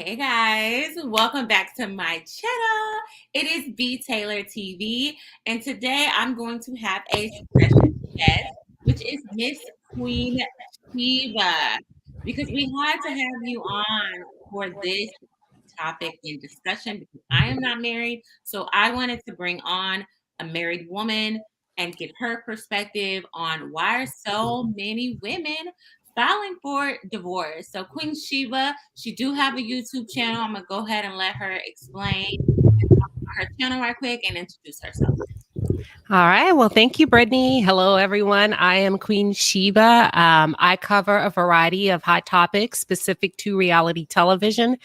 Hey guys, welcome back to my channel. It is B Taylor TV, and today I'm going to have a special guest, which is Miss Queen Shiva, because we had to have you on for this topic in discussion because I am not married. So I wanted to bring on a married woman and give her perspective on why are so many women filing for divorce. So Queen Shiva, she do have a YouTube channel. I'm gonna go ahead and let her explain her channel right quick and introduce herself. All right. Well, thank you, Brittany. Hello, everyone. I am Queen Shiva. I cover a variety of hot topics specific to reality television.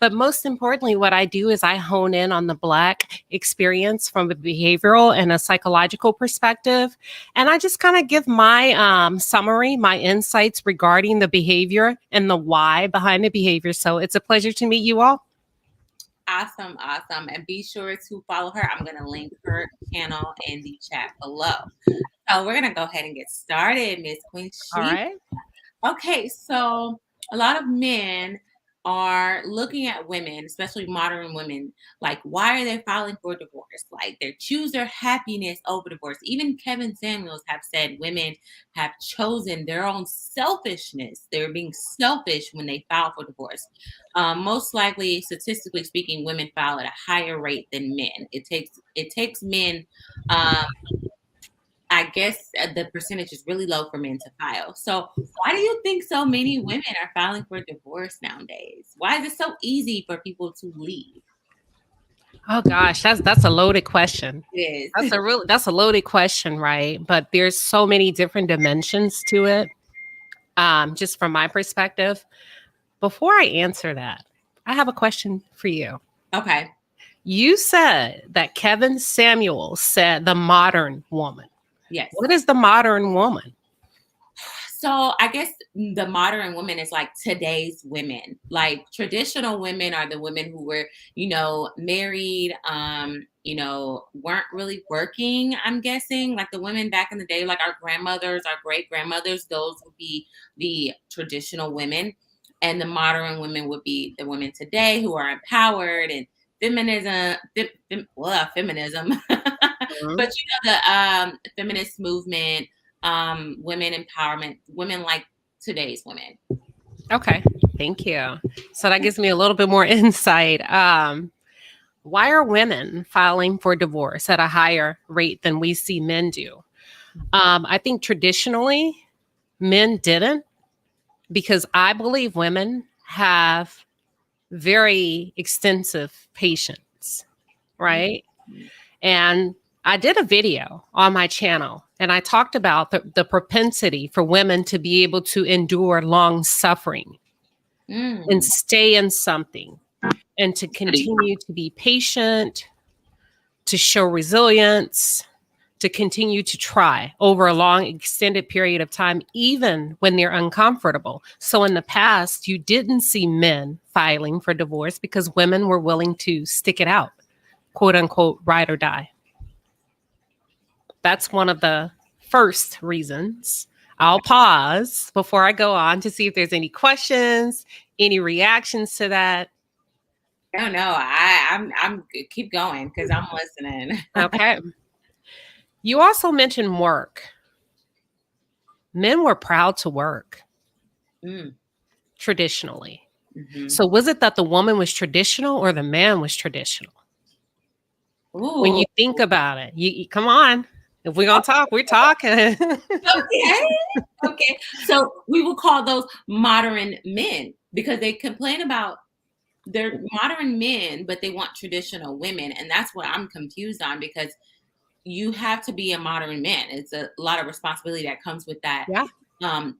But most importantly, what I do is I hone in on the Black experience from a behavioral and a psychological perspective. And I just kind of give my summary, my insights regarding the behavior and the why behind the behavior. So it's a pleasure to meet you all. Awesome. And be sure to follow her. I'm gonna link her channel in the chat below. So we're gonna go ahead and get started, Miss Queen All Shiva. right. Okay, so a lot of men are looking at women, especially modern women, like why are they filing for divorce? Like they choose their happiness over divorce. Even Kevin Samuels have said women have chosen their own selfishness. They're being selfish when they file for divorce. Most likely, statistically speaking, women file at a higher rate than men. It takes men. I guess the percentage is really low for men to file. So why do you think so many women are filing for divorce nowadays? Why is it so easy for people to leave? Oh gosh, that's a loaded question. It is. That's a loaded question, right? But there's so many different dimensions to it. Just from my perspective. Before I answer that, I have a question for you. Okay. You said that Kevin Samuels said the modern woman. Yes. What is the modern woman? So I guess the modern woman is like today's women. Like traditional women are the women who were, married, weren't really working, I'm guessing. Like the women back in the day, like our grandmothers, our great grandmothers, those would be the traditional women. And the modern women would be the women today who are empowered and feminism. Mhm. But the feminist movement, women empowerment, women like today's women. Okay, thank you. So that gives me a little bit more insight. Why are women filing for divorce at a higher rate than we see men do? I think traditionally men didn't, because I believe women have very extensive patience, right? And I did a video on my channel and I talked about the propensity for women to be able to endure long suffering and stay in something and to continue to be patient, to show resilience, to continue to try over a long extended period of time, even when they're uncomfortable. So in the past, you didn't see men filing for divorce because women were willing to stick it out, quote unquote, ride or die. That's one of the first reasons. I'll pause before I go on to see if there's any questions, any reactions to that. No, no, I'm keep going because I'm listening. Okay. You also mentioned work. Men were proud to work traditionally. Mm-hmm. So was it that the woman was traditional or the man was traditional? When Ooh. you think about it, you come on. If we're gonna talk, we're talking. Okay. Okay. So we will call those modern men because they complain about they're modern men, but they want traditional women. And that's what I'm confused on because you have to be a modern man. It's a lot of responsibility that comes with that, Yeah,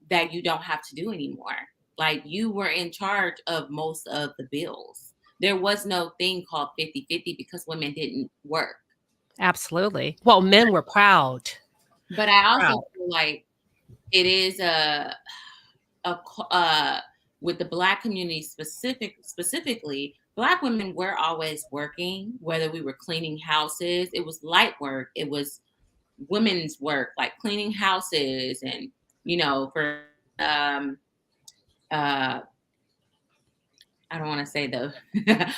that you don't have to do anymore. Like you were in charge of most of the bills. There was no thing called 50-50 because women didn't work. absolutely. Well, men were proud. But I also Proud. feel like it is a with the Black community specifically, Black women were always working, whether we were cleaning houses, it was light work, it was women's work, like cleaning houses and, for um, uh, I don't want to say the,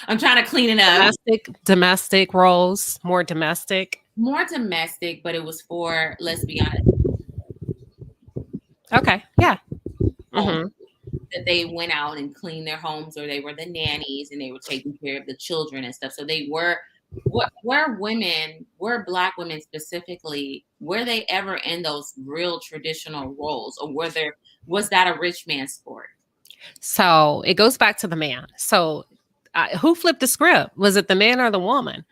I'm trying to clean it up. Domestic roles, more domestic. More domestic, but it was for, let's be honest, Okay. Yeah. home. Hmm. That they went out and cleaned their homes, or they were the nannies and they were taking care of the children and stuff. So they were, what were women, were Black women specifically, were they ever in those real traditional roles, or was that a rich man's sport? So it goes back to the man. So who flipped the script? Was it the man or the woman?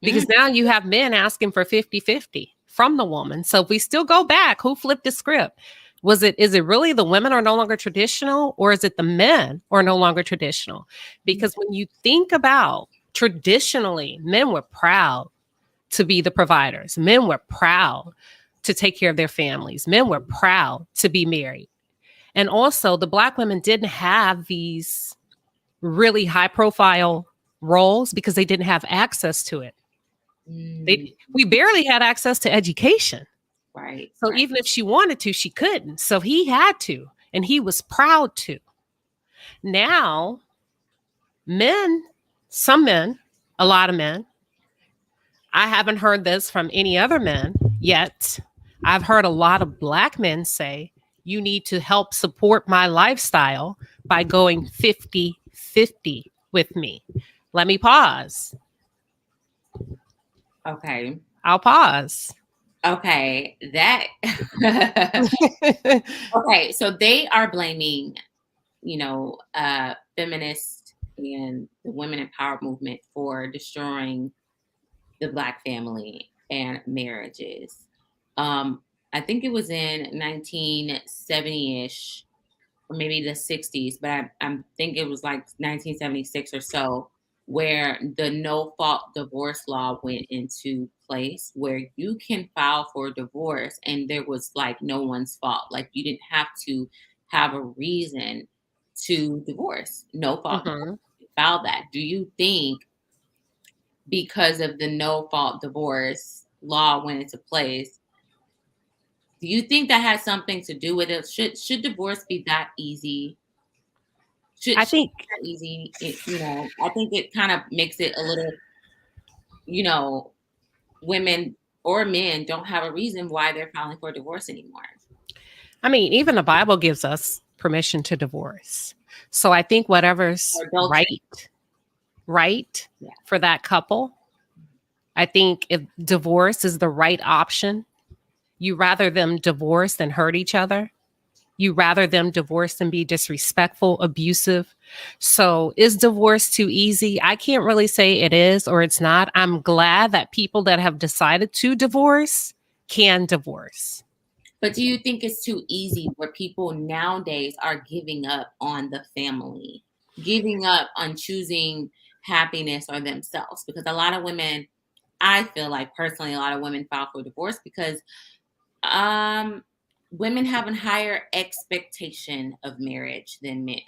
Because Mm. now you have men asking for 50-50 from the woman. So if we still go back, who flipped the script? Is it really the women are no longer traditional, or is it the men are no longer traditional? Because when you think about traditionally, men were proud to be the providers. Men were proud to take care of their families. Men were proud to be married. And also the Black women didn't have these really high profile roles because they didn't have access to it. Mm. We barely had access to education. Right, So right. even if she wanted to, she couldn't. So he had to, and he was proud to. Now, men, some men, a lot of men, I haven't heard this from any other men yet. I've heard a lot of Black men say, you need to help support my lifestyle by going 50-50 with me. Let me pause. Okay. I'll pause. Okay. That, okay. So they are blaming, feminists and the women empowerment movement for destroying the Black family and marriages. Um, I think it was in 1970-ish, or maybe the 60s, but I think it was like 1976 or so, where the no fault divorce law went into place, where you can file for divorce and there was like no one's fault. Like you didn't have to have a reason to divorce. No fault divorce. Mhm. File that. Do you think because of the no fault divorce law went into place, do you think that has something to do with it? Should divorce be that easy? I Should think be that easy? I think it kind of makes it a little, you know, women or men don't have a reason why they're filing for divorce anymore. even the Bible gives us permission to divorce. So I think whatever's Or adultery. right Yeah. for that couple, I think if divorce is the right option, you rather them divorce than hurt each other. You rather them divorce than be disrespectful, abusive. So is divorce too easy? I can't really say it is or it's not. I'm glad that people that have decided to divorce can divorce. But do you think it's too easy where people nowadays are giving up on the family, giving up on choosing happiness or themselves? Because a lot of women, I feel like personally, a lot of women file for divorce because um, women have a higher expectation of marriage than men.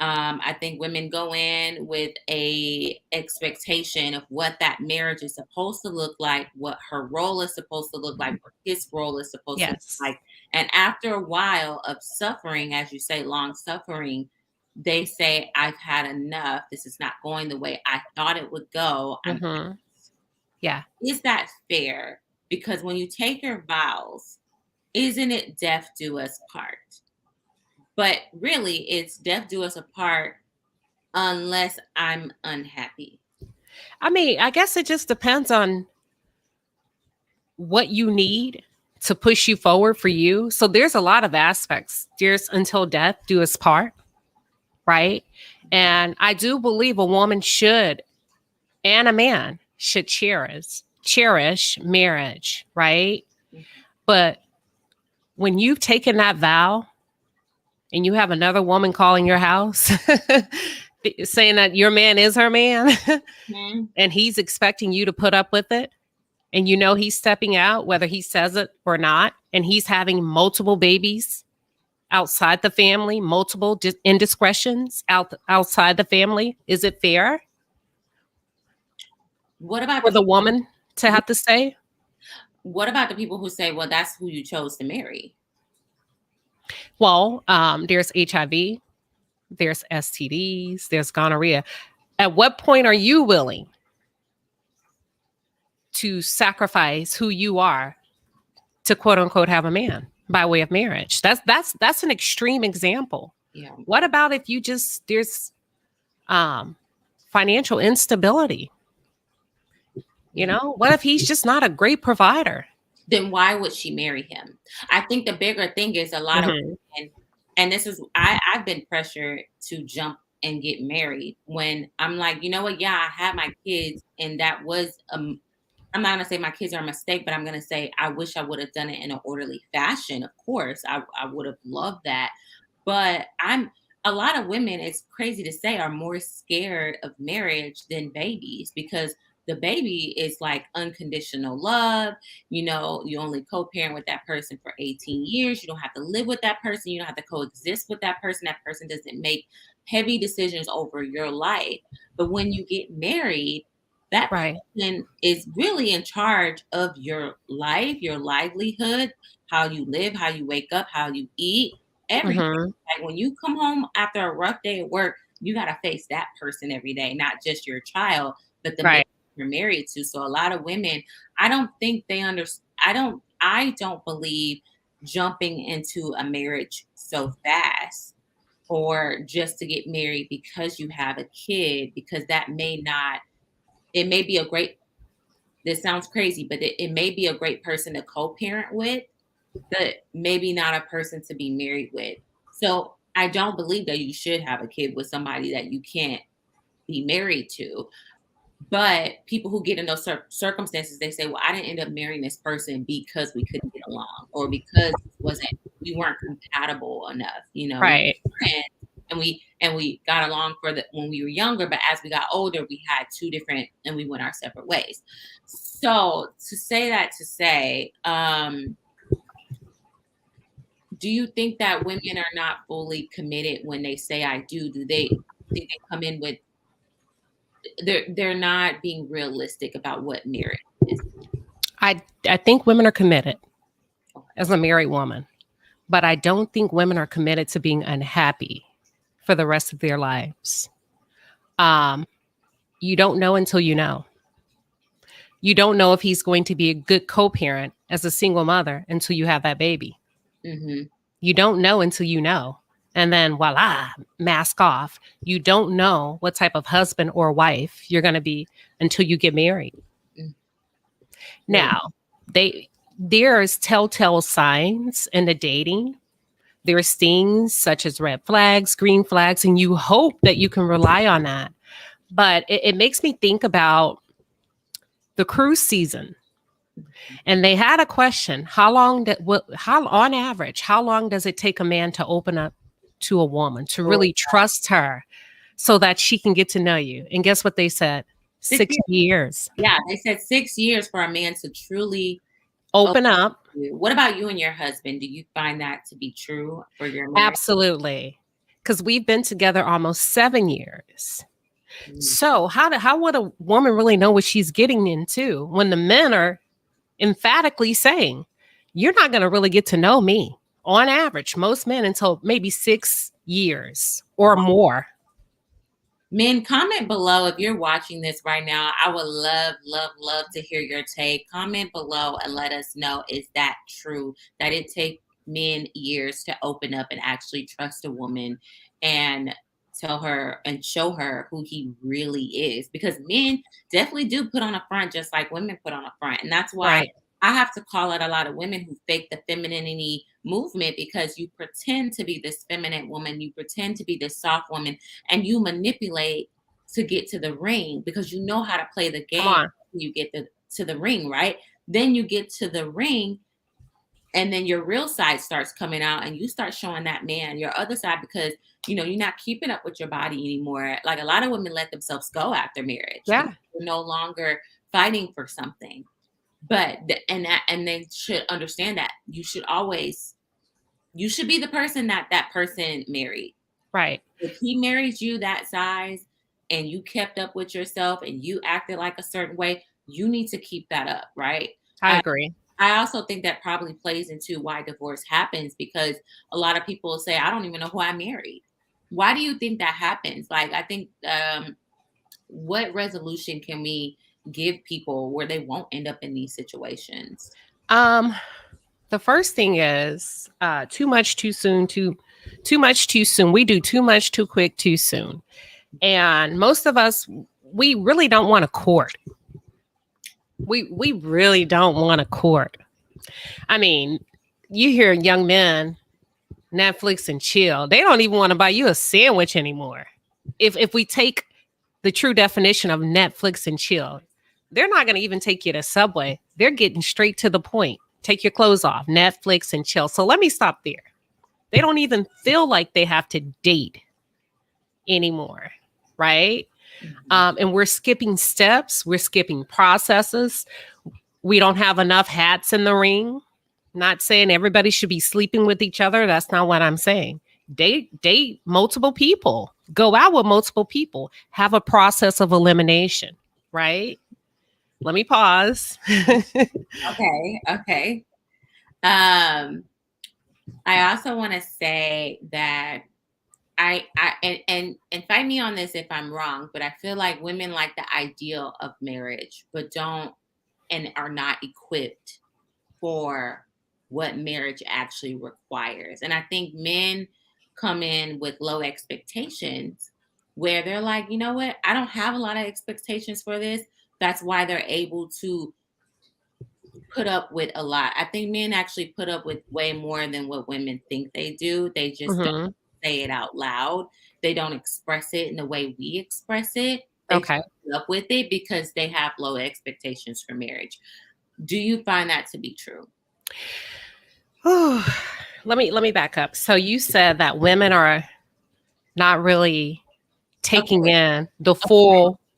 I think women go in with a expectation of what that marriage is supposed to look like, what her role is supposed to look like, what his role is supposed to look Yes. like. And after a while of suffering, as you say, long suffering, they say, I've had enough. This is not going the way I thought it would go. Hmm. Yeah. Is that fair? Because when you take your vows, isn't it death do us part? But really, it's death do us apart unless I'm unhappy. I guess it just depends on what you need to push you forward for you. So there's a lot of aspects. There's until death do us part, right? And I do believe a woman should and a man should cherish marriage, right? But when you've taken that vow and you have another woman calling your house saying that your man is her man Mhm. and he's expecting you to put up with it, and you know he's stepping out whether he says it or not, and he's having multiple babies outside the family, multiple indiscretions outside the family, is it fair What about for the the woman to have to stay? people who say, "Well, that's who you chose to marry"? Well, there's HIV, there's STDs, there's gonorrhea. At what point are you willing to sacrifice who you are to quote unquote have a man by way of marriage? That's an extreme example. Yeah. What about if you just there's financial instability? You know, what if he's just not a great provider? Then why would she marry him? I think the bigger thing is a lot of Mhm. women, and this is I've been pressured to jump and get married when I'm like, you know what? Yeah, I had my kids, and that was I'm not gonna say my kids are a mistake, but I'm gonna say I wish I would have done it in an orderly fashion. Of course, I would have loved that. But I'm a lot of women, it's crazy to say, are more scared of marriage than babies because the baby is like unconditional love. You know, you only co-parent with that person for 18 years. You don't have to live with that person. You don't have to coexist with that person. That person doesn't make heavy decisions over your life. But when you get married, that Right. person is really in charge of your life, your livelihood, how you live, how you wake up, how you eat, everything. Mhm. Like when you come home after a rough day at work, you got to face that person every day, not just your child, but the man Right. you're married to. So a lot of women, I don't think they understand. I don't believe jumping into a marriage so fast or just to get married because you have a kid, because that may not, it may be a great, this sounds crazy, but it may be a great person to co-parent with, but maybe not a person to be married with. So I don't believe that you should have a kid with somebody that you can't be married to. But people who get in those circumstances, they say, "Well, I didn't end up marrying this person because we couldn't get along, or because we weren't compatible enough." You know, we Right. were friends and we got along for the when we were younger, but as we got older, we had two different and we went our separate ways. So to say that to say, do you think that women are not fully committed when they say I do? Do they think they come in with they're not being realistic about what marriage is? I think women are committed Okay. as a married woman, but I don't think women are committed to being unhappy for the rest of their lives. Um, you don't know until you know. You don't know if he's going to be a good co-parent as a single mother until you have that baby. Hmm. You don't know until you know. And then voila, mask off. You don't know what type of husband or wife you're going to be until you get married. Right. Now, there's telltale signs in the dating. There's things such as red flags, green flags, and you hope that you can rely on that. But it makes me think about the cruise season. And they had a question: how on average, how long does it take a man to open up to a woman, to Oh, really trust her so that she can get to know you? And guess what they said? 6 6 years. years. Yeah, they said 6 years for a man to truly open Open up. to you. What about you and your husband? Do you find that to be true for your marriage? Absolutely. Because we've been together almost 7 years. Mm. So how would a woman really know what she's getting into when the men are emphatically saying, you're not going to really get to know me on average, most men until maybe 6 years or more. Men, comment below if you're watching this right now. I would love, love, love to hear your take. Comment below and let us know, is that true? That it takes men years to open up and actually trust a woman and tell her and show her who he really is. Because men definitely do put on a front just like women put on a front. And that's why Right. I have to call out a lot of women who fake the femininity movement, because you pretend to be this feminine woman, you pretend to be this soft woman, and you manipulate to get to the ring because you know how to play the Come game. on. You get to the ring, right? Then you get to the ring, and then your real side starts coming out, and you start showing that man your other side because you're not keeping up with your body anymore. Like a lot of women let themselves go after marriage because Yeah. they're no longer fighting for something. But and they should understand that you should be the person that person married. Right. If he married you that size and you kept up with yourself and you acted like a certain way, you need to keep that up, right? I Uh, agree. I also think that probably plays into why divorce happens, because a lot of people say, I don't even know who I married. Why do you think that happens? Like, I think, what resolution can we give people where they won't end up in these situations? Um, the first thing is too much too soon. Too much too soon. We do too much too quick too soon, and most of us, we really don't want to court. We really don't want to court. I mean, you hear young men Netflix and chill. They don't even want to buy you a sandwich anymore. If we take the true definition of Netflix and chill, they're not going to even take you to Subway. They're getting straight to the point. Take your clothes off, Netflix and chill. So let me stop there. They don't even feel like they have to date anymore, right? And we're skipping steps. We're skipping processes. We don't have enough hats in the ring. Not saying everybody should be sleeping with each other. That's not what I'm saying. Date multiple people. Go out with multiple people. Have a process of elimination, right? Let me pause. Okay. I also want to say that and fight me on this if I'm wrong, but I feel like women like the ideal of marriage, but don't and are not equipped for what marriage actually requires. And I think men come in with low expectations where they're like, you know what? I don't have a lot of expectations for this. That's why they're able to put up with a lot. I think men actually put up with way more than what women think they do. They just don't Mhm. say it out loud. They don't express it in the way we express it. They just Okay. put up with it because they have low expectations for marriage. Do you find that to be true? Let me back up. So you said that women are not really taking Okay. in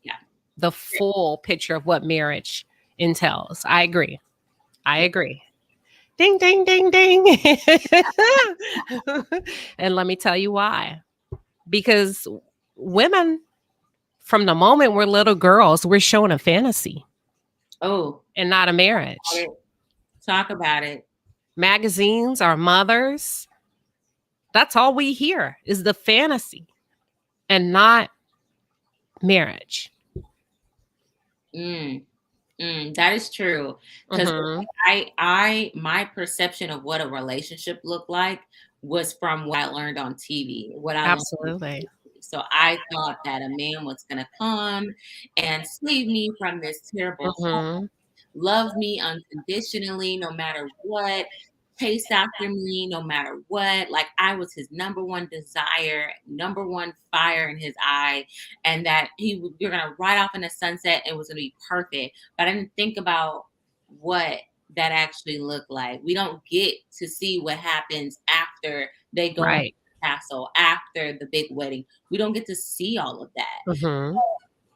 Yeah. the full picture of what marriage entails. I agree. I agree. Ding ding ding ding. And let me tell you why. Because women from the moment we're little girls, we're shown a fantasy Oh, and not a marriage. talk about it. Magazines, our mothers, that's all we hear is the fantasy and not marriage. Mm, that is true. Because Hmm. my perception of what a relationship looked like was from what I learned on TV, what I learned on Absolutely. TV. So I thought that a man was going to come and save me from this terrible, Hmm. love me unconditionally, no matter what, chase after me, no matter what. Like I was his number one desire, number one fire in his eye, and that you're gonna ride off in the sunset. It was gonna be perfect. But I didn't think about what that actually looked like. We don't get to see what happens after they go into Right. the castle, after the big wedding. We don't get to see all of that. Hmm.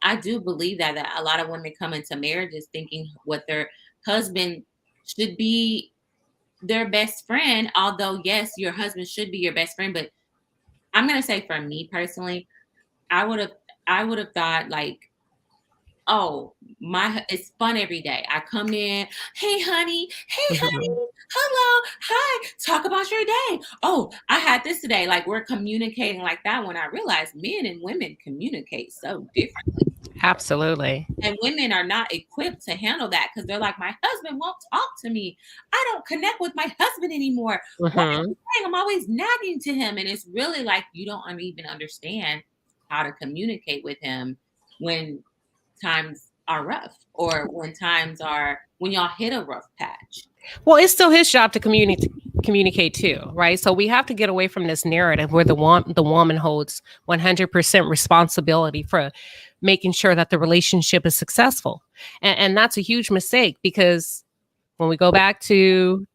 I do believe that a lot of women come into marriages thinking what their husband should be their best friend. Although, yes, your husband should be your best friend, but I'm gonna say for me personally, I would have I would have thought like, oh, it's fun every day. I come in, hey honey, hey Hmm. honey, hello, hi, talk about your day. Oh, I had this today. Like we're communicating like that when I realized men and women communicate so different. Absolutely. And women are not equipped to handle that because they're like, my husband won't talk to me. I don't connect with my husband anymore. What is Hmm. he saying? I'm always nagging to him. And it's really like you don't even understand how to communicate with him when times are rough or when y'all hit a rough patch. Well, it's still his job to communicate too, right? So we have to get away from this narrative where the woman holds 100% responsibility for making sure that the relationship is successful, and that's a huge mistake because when we go back to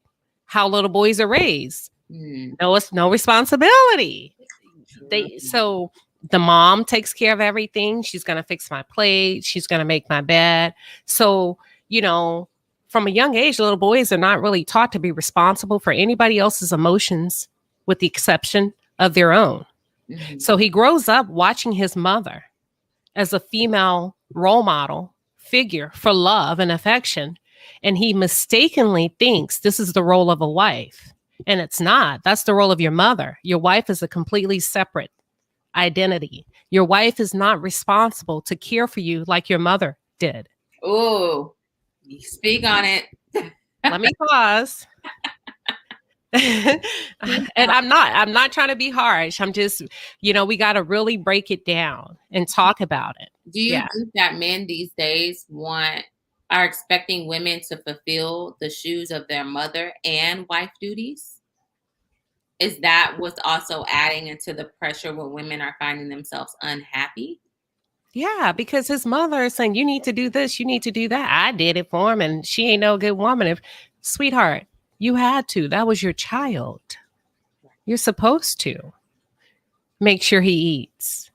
how little boys are raised, Mm, no, it's no responsibility. true. So the mom takes care of everything. She's gonna fix my plate. She's gonna make my bed. So you know, from a young age, little boys are not really taught to be responsible for anybody else's emotions, with the exception of their own. Mhm. So he grows up watching his mother as a female role model figure for love and affection, and he mistakenly thinks this is the role of a wife. And it's not. That's the role of your mother. Your wife is a completely separate. identity. Your wife is not responsible to care for you like your mother did. Oh, speak on it. Let me pause. And I'm not trying to be harsh. I'm just, we got to really break it down and talk about it. Do you Yeah. think that men these days are expecting women to fulfill the shoes of their mother and wife duties? Is that what's also adding into the pressure where women are finding themselves unhappy? Yeah, because his mother is saying, you need to do this, you need to do that. I did it for him, and she ain't no good woman. Sweetheart, you had to. That was your child. You're supposed to make sure he eats.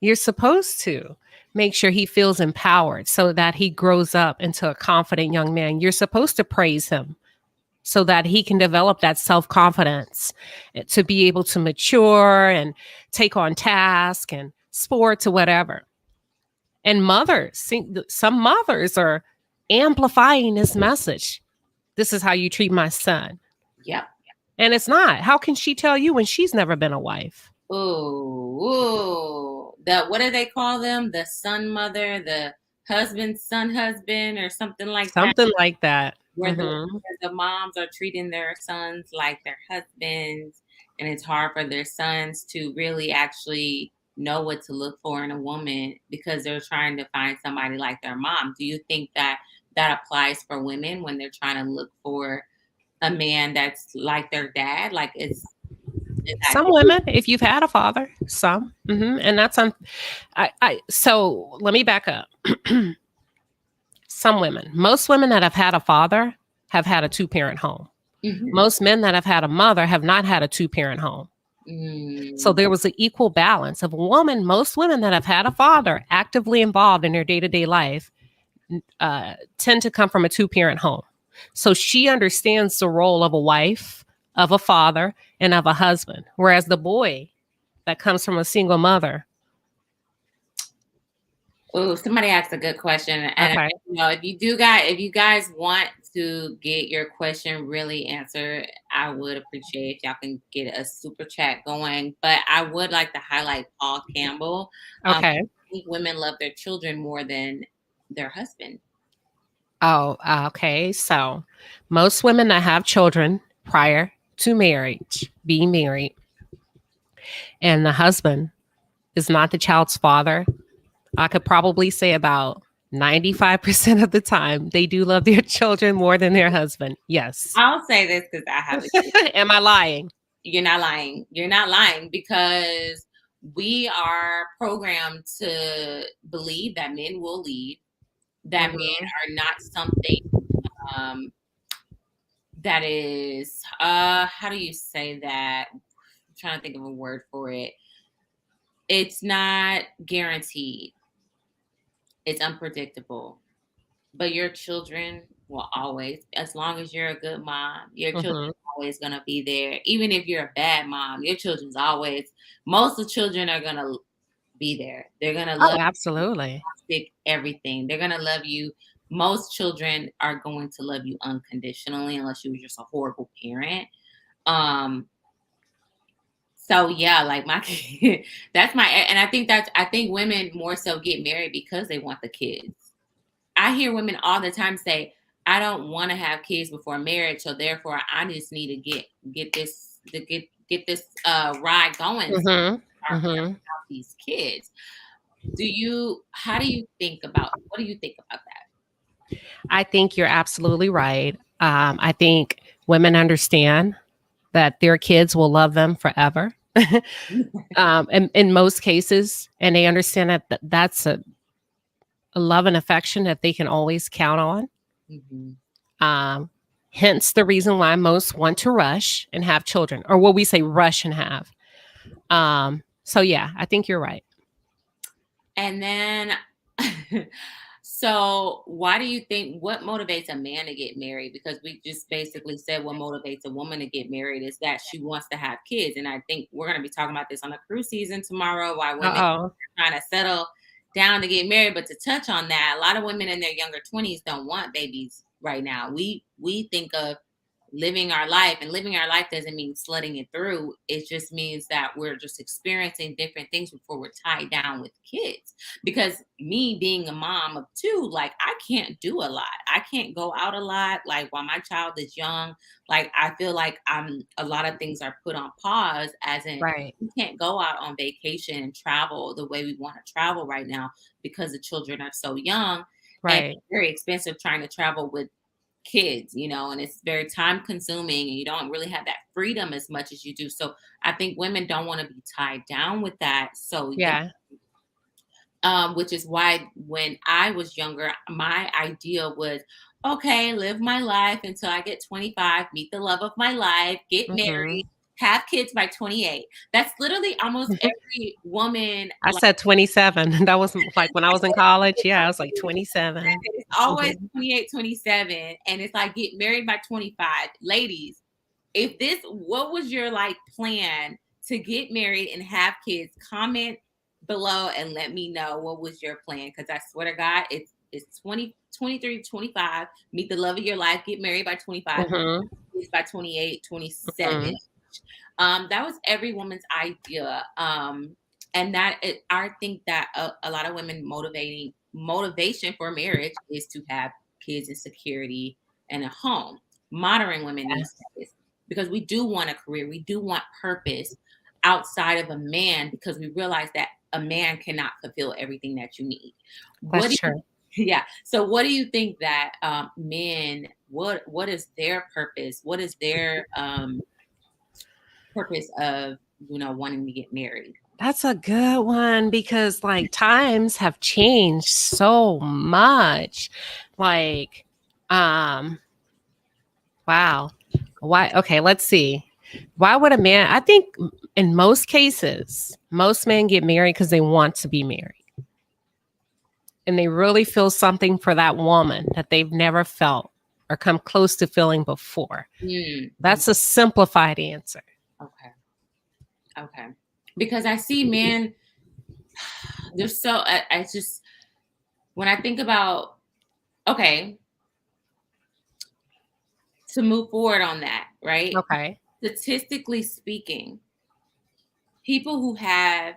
You're supposed to make sure he feels empowered so that he grows up into a confident young man. You're supposed to praise him so that he can develop that self-confidence to be able to mature and take on tasks and sports or whatever. And some mothers are amplifying this message. This is how you treat my son. Yep. And it's not. How can she tell you when she's never been a wife? Ooh. What do they call them? The son mother, the husband, son husband, or something like that. Something like that. Where the moms are treating their sons like their husbands, and it's hard for their sons to really actually know what to look for in a woman because they're trying to find somebody like their mom. Do you think that applies for women when they're trying to look for a man that's like their dad? Like some women, if you've had a father, some, and that's so let me back up. Some women, most women that have had a father have had a 2-parent home. Most men that have had a mother have not had a 2-parent home. So there was an equal balance of most women that have had a father actively involved in their day-to-day life tend to come from a 2-parent home. So she understands the role of a wife, of a father, and of a husband. Whereas the boy that comes from a single mother. Oh, somebody asked a good question. And Okay. if you guys want to get your question really answered, I would appreciate if y'all can get a super chat going. But I would like to highlight Paul Campbell. Okay. I think women love their children more than their husband. Oh, okay. So most women that have children prior to marriage, being married, and the husband is not the child's father, I could probably say about 95% of the time they do love their children more than their husband. Yes. I'll say this because I have Am I lying? You're not lying. You're not lying because we are programmed to believe that men will lead, that men are not something that is how do you say that? I'm trying to think of a word for it. It's not guaranteed. It's unpredictable. But your children will always, as long as you're a good mom, your children are always going to be there. Even if you're a bad mom, your children's always, most of the children are going to be there. They're going to love absolutely. you, everything. They're going to love you. Most children are going to love you unconditionally unless you were just a horrible parent. So yeah, like my kid, and I think women more so get married because they want the kids. I hear women all the time say, I don't want to have kids before marriage, so therefore I just need to get this ride going. These kids. What do you think about that? I think you're absolutely right. I think women understand that their kids will love them forever. And in most cases, and they understand that that's a love and affection that they can always count on. Hence the reason why most want to rush and have children, or what we say rush and have. So yeah, I think you're right. And then so why do you think, what motivates a man to get married? Because we just basically said what motivates a woman to get married is that she wants to have kids. And I think we're going to be talking about this on the cruise season tomorrow, why women are trying to settle down to get married. But to touch on that, a lot of women in their younger 20s don't want babies right now. We think of living our life. And living our life doesn't mean sledding it through. It just means that we're just experiencing different things before we're tied down with kids. Because me being a mom of two, like I can't do a lot. I can't go out a lot. Like while my child is young, like I feel like a lot of things are put on pause, as in Right. we can't go out on vacation and travel the way we want to travel right now because the children are so young. And Right. it's very expensive trying to travel with kids, and it's very time consuming, and you don't really have that freedom as much as you do. So I think women don't want to be tied down with that. So yeah, Yeah. which is why when I was younger, my idea was, okay, live my life until I get 25, meet the love of my life, get Hmm. married, have kids by 28. That's literally almost every woman. I Like, said 27. That was like when I was in college. Yeah, I was like 27. it's always Hmm. 28, 27, and it's like get married by 25. Ladies, what was your like plan to get married and have kids? Comment below and let me know what was your plan, because I swear to God, it's 20, 23, 25, meet the love of your life, get married by 25, Hmm. kids by 28, 27. Hmm. That was every woman's idea. And I think that a lot of women motivation for marriage is to have kids and security and a home. Modern women Yeah, these days, because we do want a career, we do want purpose outside of a man, because we realize that a man cannot fulfill everything that you need. What that's do you, true. yeah. So what do you think that men, what is their purpose? What is their purpose of wanting to get married? That's a good one because like times have changed so much. Like, um, wow. Why? Okay, let's see. Why would a man? I think in most cases, most men get married because they want to be married and they really feel something for that woman that they've never felt or come close to feeling before. Mm-hmm. That's a simplified answer. Okay. Okay. Because I see men, there's so I just, when I think about, okay, to move forward on that, right? Okay. Statistically speaking, people who have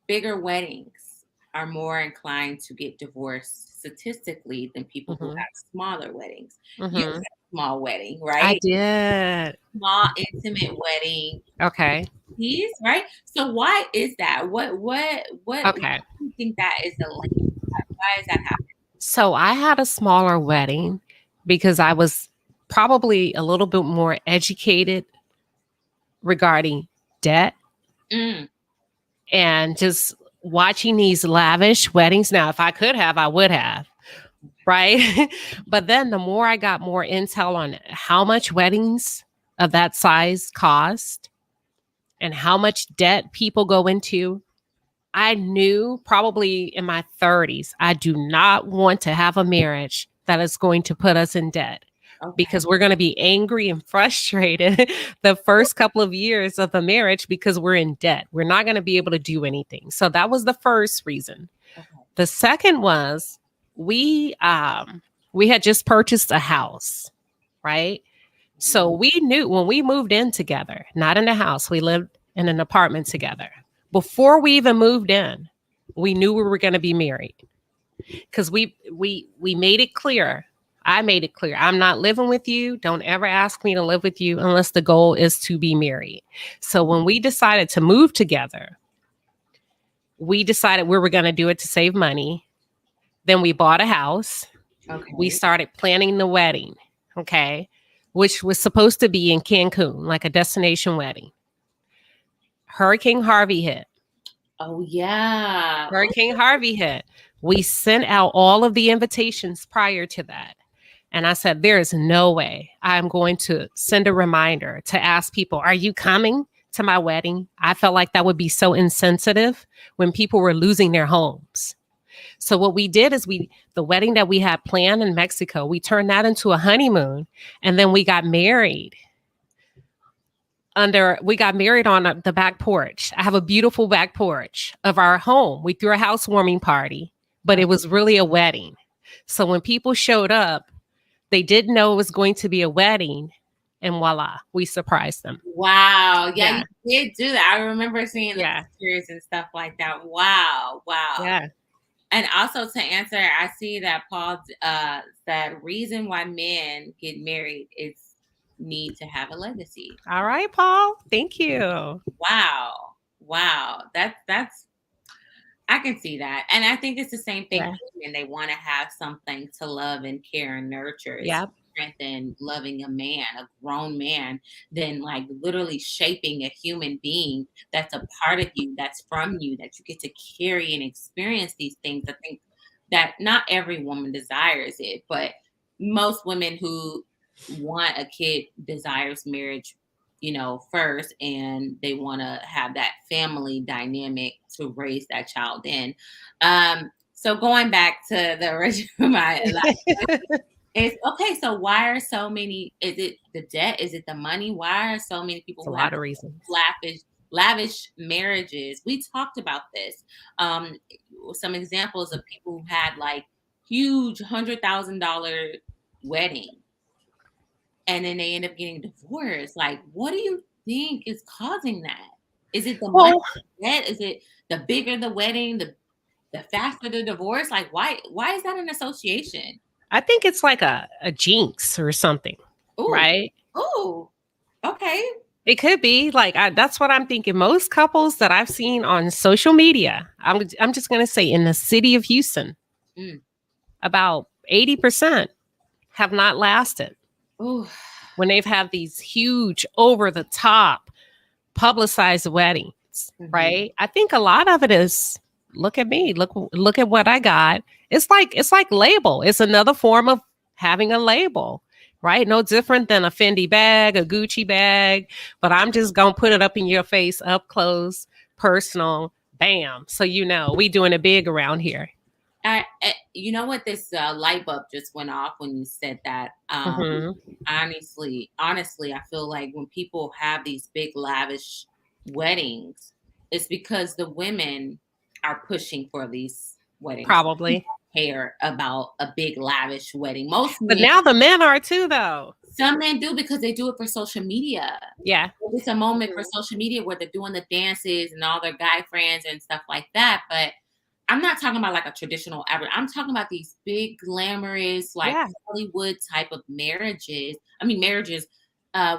bigger weddings are more inclined to get divorced statistically than people who Hmm. have smaller weddings. You had Hmm. a small wedding, I right? did. Small, intimate wedding Okay. piece, right? So why is that? What do Okay. you think that is the link? Why is that happening? So I had a smaller wedding because I was probably a little bit more educated regarding debt Mm, and just watching these lavish weddings. Now, if I could have, I would have, right? But then the more I got more intel on how much weddings of that size cost and how much debt people go into, I knew probably in my 30s, I do not want to have a marriage that is going to put us in debt okay. because we're going to be angry and frustrated the first couple of years of the marriage because we're in debt. We're not going to be able to do anything. So that was the first reason. Okay. The second was we had just purchased a house, right? So we knew when we moved in together, not in a house, we lived in an apartment together. Before we even moved in, we knew we were going to be married because we made it clear. I made it clear. I'm not living with you. Don't ever ask me to live with you unless the goal is to be married. So when we decided to move together, we decided we were going to do it to save money. Then we bought a house. We Okay. started planning the wedding, okay, which was supposed to be in Cancun, like a destination wedding. Hurricane Harvey hit. Oh yeah. Oh, Hurricane Harvey hit. We sent out all of the invitations prior to that. And I said, there is no way I'm going to send a reminder to ask people, are you coming to my wedding? I felt like that would be so insensitive when people were losing their homes. So what we did is the wedding that we had planned in Mexico, we turned that into a honeymoon, and then we got married on the back porch. I have a beautiful back porch of our home. We threw a housewarming party, but it was really a wedding. So when people showed up, they didn't know it was going to be a wedding. and voila, we surprised them. Wow. Yeah, Yeah. you did do that. I remember seeing the Yeah. pictures and stuff like that. Wow. Wow. Yeah. And also to answer, I see that Paul said reason why men get married is need to have a legacy. All right, Paul. Thank you. Wow. Wow. That's I can see that. And I think it's the same thing Yeah. for women. They want to have something to love and care and nurture. It's Yep. different than loving a man, a grown man, than like literally shaping a human being that's a part of you, that's from you, that you get to carry and experience these things. I think that not every woman desires it, but most women who want a kid desires marriage, first, and they want to have that family dynamic to raise that child in. So going back to the original, it's okay. So why are so many? Is it the debt? Is it the money? Why are so many people It's a who have lot of reasons. lavish marriages? We talked about this. Um, some examples of people who had like huge $100,000 wedding, and then they end up getting divorced. Like, what do you think is causing that? Is it the money? Well, Debt? Is it the bigger the wedding, the faster the divorce? Like, why is that an association? I think it's like a jinx or something, Ooh, right? ooh, okay. It could be like that's what I'm thinking. Most couples that I've seen on social media, I'm just gonna say in the city of Houston, Mm. about 80% have not lasted Ooh. when they've had these huge, over the top, publicized weddings. Mhm. Right? I think a lot of it is look at me, look at what I got. It's like label. It's another form of having a label. Right? No different than a Fendi bag, a Gucci bag, but I'm just going to put it up in your face, up close, personal, bam. So, we doing it big around here. You know what? This light bulb just went off when you said that. Honestly, I feel like when people have these big lavish weddings, it's because the women are pushing for these weddings. Probably. Care about a big lavish wedding. Most But men, now the men are too, though. some men do because they do it for social media. Yeah. It's a moment for social media where they're doing the dances and all their guy friends and stuff like that. But I'm not talking about like a traditional average. I'm talking about these big, glamorous, like Hollywood type of marriages.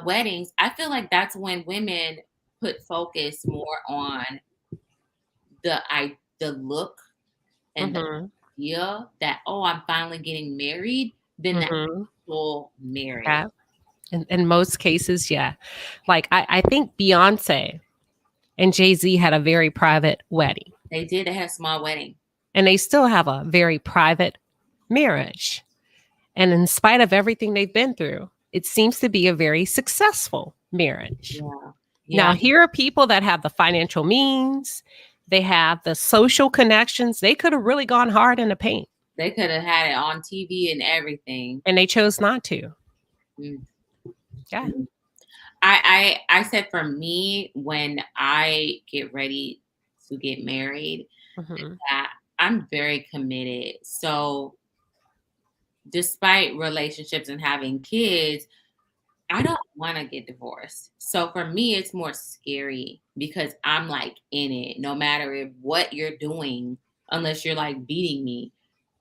Weddings. I feel like that's when women put focus more on the look and the idea that, oh, I'm finally getting married than the actual marriage. Yeah. In most cases, yeah. Like I think Beyonce and Jay-Z had a very private wedding. They did. They had a small wedding. And they still have a very private marriage. And in spite of everything they've been through, it seems to be a very successful marriage. Yeah. Now, here are people that have the financial means. They have the social connections. They could have really gone hard in the paint. They could have had it on TV and everything. And they chose not to. Yeah. I said for me, when I get ready to get married, that I'm very committed. So despite relationships and having kids, I don't want to get divorced. So for me, it's more scary because I'm like in it, no matter what you're doing, unless you're like beating me.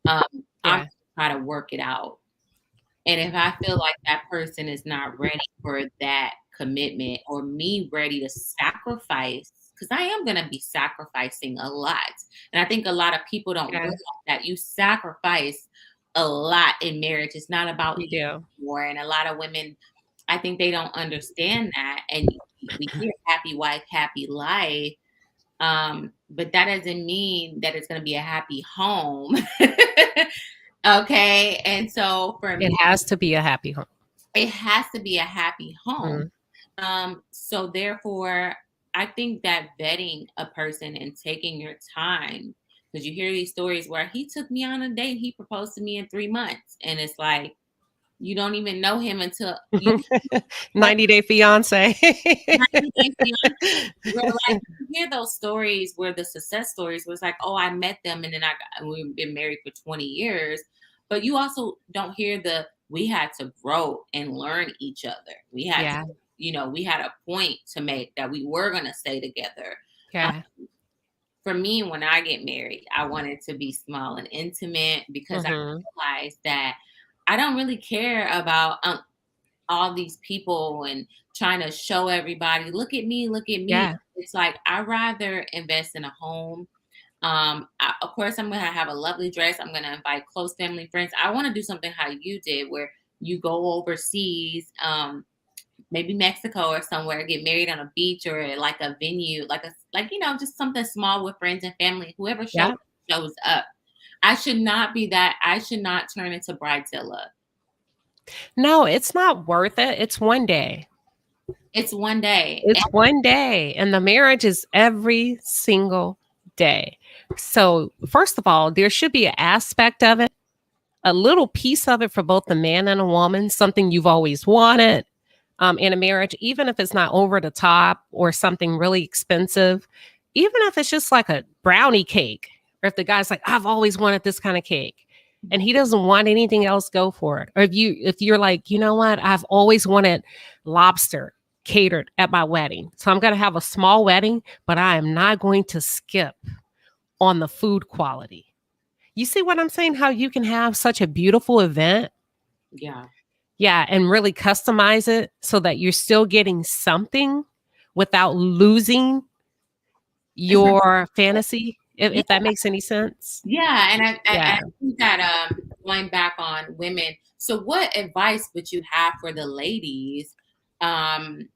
I'm trying to work it out. And if I feel like that person is not ready for that commitment or me ready to sacrifice, because I am going to be sacrificing a lot. And I think a lot of people don't realize that you sacrifice a lot in marriage. It's not about you anymore. And a lot of women, I think they don't understand that. And we hear happy wife, happy life. But that doesn't mean that it's going to be a happy home. Okay. And so for me, it has to be a happy home. It has to be a happy home. So therefore, I think that vetting a person and taking your time, because you hear these stories where he took me on a date, he proposed to me in 3 months. And it's like, you don't even know him until 90-day fiance. 90-day fiance. Where, like, you hear those stories where the success stories was like, oh, I met them and then we've been married for 20 years. But you also don't hear the we had to grow and learn each other. We had to, Yeah. we had a point to make that we were going to stay together. Yeah. For me, when I get married, I want it to be small and intimate because I Mm-hmm. realized that I don't really care about all these people and trying to show everybody, look at me, look at me. Yeah. It's like I'd rather invest in a home. Of course, I'm gonna have a lovely dress. I'm gonna invite close family friends. I want to do something how you did, where you go overseas, maybe Mexico or somewhere, get married on a beach or like a venue, just something small with friends and family. Whoever Yeah. shows up. I should not be that. I should not turn into bridezilla. No, it's not worth it. It's one day. It's one day. It's one day, and the marriage is every single day. So, first of all, there should be an aspect of it, a little piece of it for both the man and a woman, something you've always wanted in a marriage, even if it's not over the top or something really expensive, even if it's just like a brownie cake, or if the guy's like, I've always wanted this kind of cake. And he doesn't want anything else, go for it. Or if you're like, you know what, I've always wanted lobster catered at my wedding. So I'm going to have a small wedding, but I am not going to skip on the food quality. You see what I'm saying? How you can have such a beautiful event. Yeah. Yeah. And really customize it so that you're still getting something without losing your fantasy, Yeah. if that makes any sense. Yeah. And I Yeah. think that going back on women. So what advice would you have for the ladies on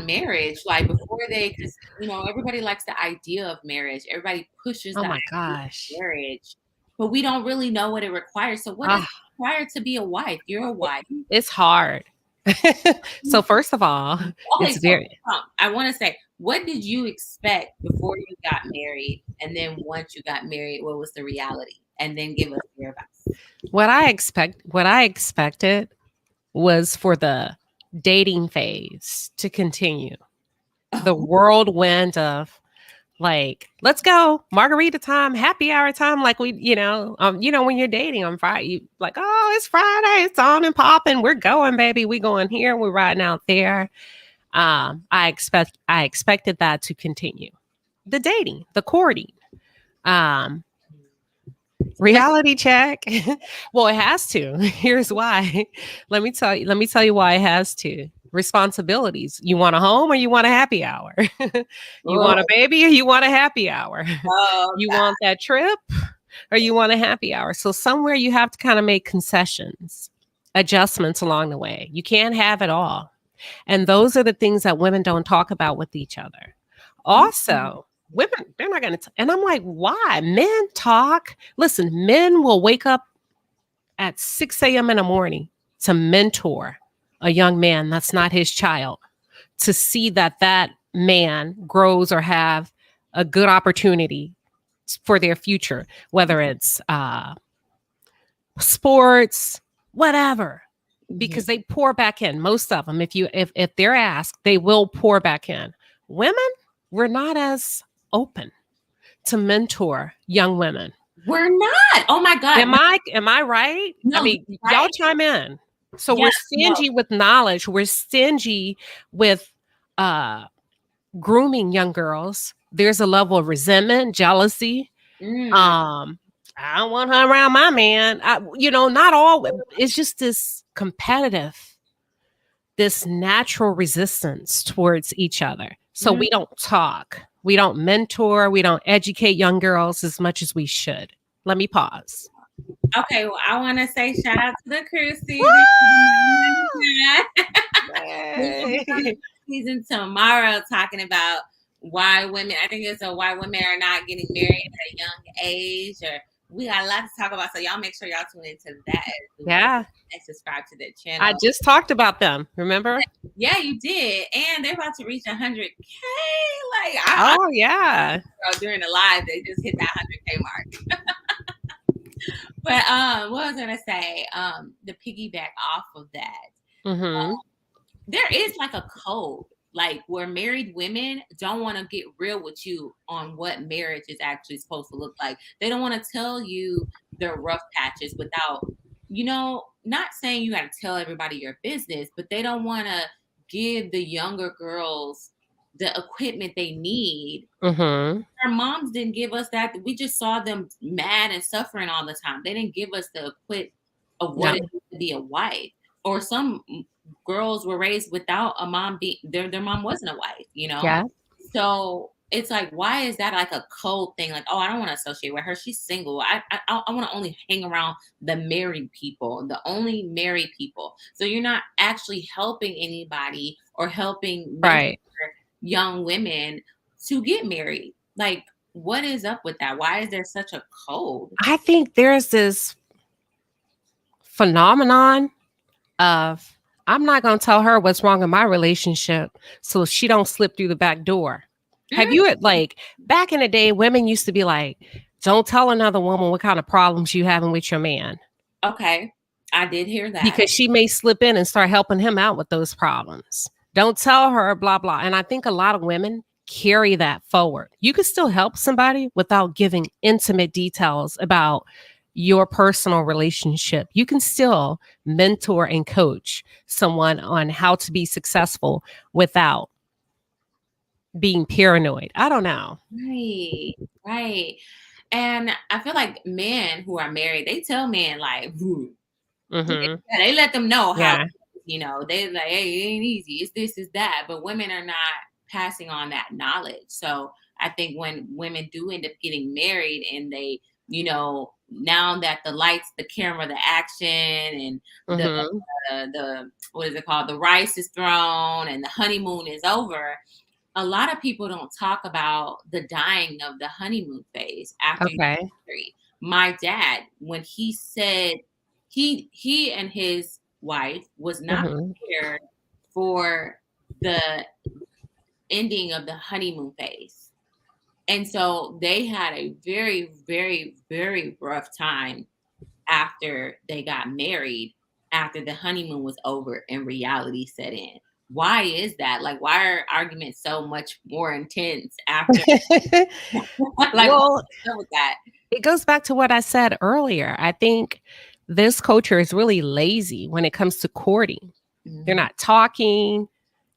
marriage? Like before because everybody likes the idea of marriage. Everybody pushes Oh the my idea of gosh. marriage, but we don't really know what it requires. So what does Ah, it require to be a wife? You're a wife. it's hard. So first of all, Okay, it's so very I want to say, what did you expect before you got married? And then once you got married, what was the reality? And then give us your advice. what I expected was for the dating phase to continue. The Oh, whirlwind of like, let's go, margarita time, happy hour time. Like when you're dating on Friday, you like, oh, it's Friday, it's on and popping. We're going, baby. We going here. We're riding out there. I expected that to continue. The dating, the courting. Um, Reality check. Well, it has to. Here's why. Let me tell you why it has to. Responsibilities. You want a home or you want a happy hour? You oh, want a baby or you want a happy hour? oh, You God. want that trip or you want a happy hour? So somewhere you have to kind of make concessions, adjustments along the way. You can't have it all. And those are the things that women don't talk about with each other. Also, women, they're not going to, and I'm like, why? Men talk. Listen, men will wake up at 6 a.m. in the morning to mentor a young man that's not his child, to see that man grows or have a good opportunity for their future, whether it's sports, whatever, Mhm. because they pour back in. Most of them, if they're asked, they will pour back in. Women, we're not as open to mentor young women. We're not. Oh my God. Am I right? I No, mean, you're y'all right. chime in. So Yeah, we're no. stingy with knowledge. We're stingy with uh grooming young girls. There's a level of resentment, jealousy. Mm, Um, I don't want her around my man. Not all. It's just this competitive, this natural resistance towards each other. So mm. we don't talk, we don't mentor, we don't educate young girls as much as we should. Let me pause. Okay, well, I want to say shout out to the cruise Woo! season. We will be on the Yay. season tomorrow talking about why women, I think it's why women are not getting married at a young age, or we got a lot to talk about. So y'all make sure y'all tune into that as well Yeah, and subscribe to their I channel. just talked about them. Remember? Yeah, you did. And they're about to reach 100K. Like, Oh yeah. during the live, they just hit that 100K mark. But what I was gonna say, the piggyback off of that, Mm-hmm. there is like a code, like where married women don't want to get real with you on what marriage is actually supposed to look like. They don't want to tell you their rough patches without not saying you got to tell everybody your business, but they don't want to give the younger girls the equipment they need. Mm-hmm. Our moms didn't give us that. We just saw them mad and suffering all the time. They didn't give us the equip of what No. it is to be a wife. Or some girls were raised without a mom. Their mom wasn't a wife. Yeah. So it's like, why is that like a cold thing? Like, oh, I don't want to associate with her. She's single. I want to only hang around the married people, the only married people. So you're not actually helping anybody or helping mentor Right. young women to get married. Like, what is up with that? Why is there such a code? I think there's this phenomenon of I'm not going to tell her what's wrong in my relationship so she don't slip through the back door. Have you like back in the day, women used to be like, don't tell another woman what kind of problems you having with your man. Okay. I did hear that. Because she may slip in and start helping him out with those problems. Don't tell her, blah, blah. And I think a lot of women carry that forward. You can still help somebody without giving intimate details about your personal relationship. You can still mentor and coach someone on how to be successful without being paranoid. I don't know. Right. Right. And I feel like men who are married, they tell men like, Mm-hmm. they let them know how, Yeah. they like, hey, it ain't easy. It's this, is that. But women are not passing on that knowledge. So I think when women do end up getting married and they, now that the lights, the camera, the action, and Mm-hmm. the what is it called? The rice is thrown and the honeymoon is over. A lot of people don't talk about the dying of the honeymoon phase after you get Okay. married. My dad, when he said he and his wife was not Mm-hmm. prepared for the ending of the honeymoon phase. And so they had a very, very, very rough time after they got married, after the honeymoon was over and reality set in. Why is that? Like, why are arguments so much more intense after? Like, Well, what's up with that? it goes back to what I said earlier. I think this culture is really lazy when it comes to courting. They're Mhm. not talking,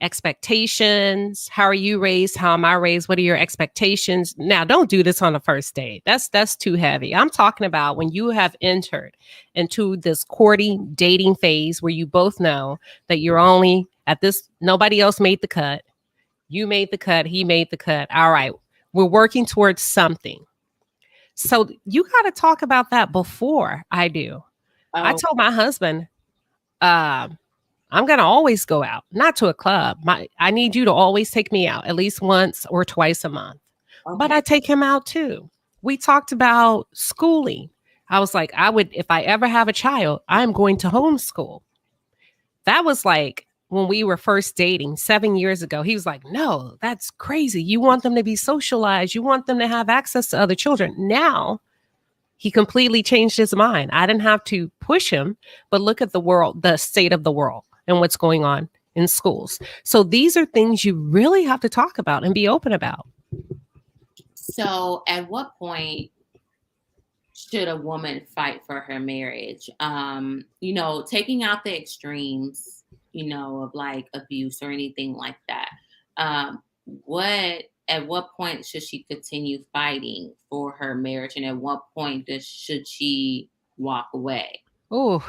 expectations. How are you raised? How am I raised? What are your expectations? Now, don't do this on the first date. That's too heavy. I'm talking about when you have entered into this courting, dating phase where you both know that you're only at this, nobody else made the cut. You made the cut, he made the cut. All right, we're working towards something. So you got to talk about that before I do. I Oh, told my husband, uh, I'm going to always go out, not to a club. I need you to always take me out at least once or twice a month. But okay. I take him out too. We talked about schooling. I was like, if I ever have a child, I'm going to homeschool. That was like when we were first dating 7 years ago. He was like, no, that's crazy. You want them to be socialized. You want them to have access to other children. Now he completely changed his mind. I didn't have to push him, but look at the world, the state of the world and what's going on in schools. So these are things you really have to talk about and be open about. So, at what point should a woman fight for her marriage? Taking out the extremes, of like abuse or anything like that. What At what point should she continue fighting for her marriage, and at what point should she walk away? Oh,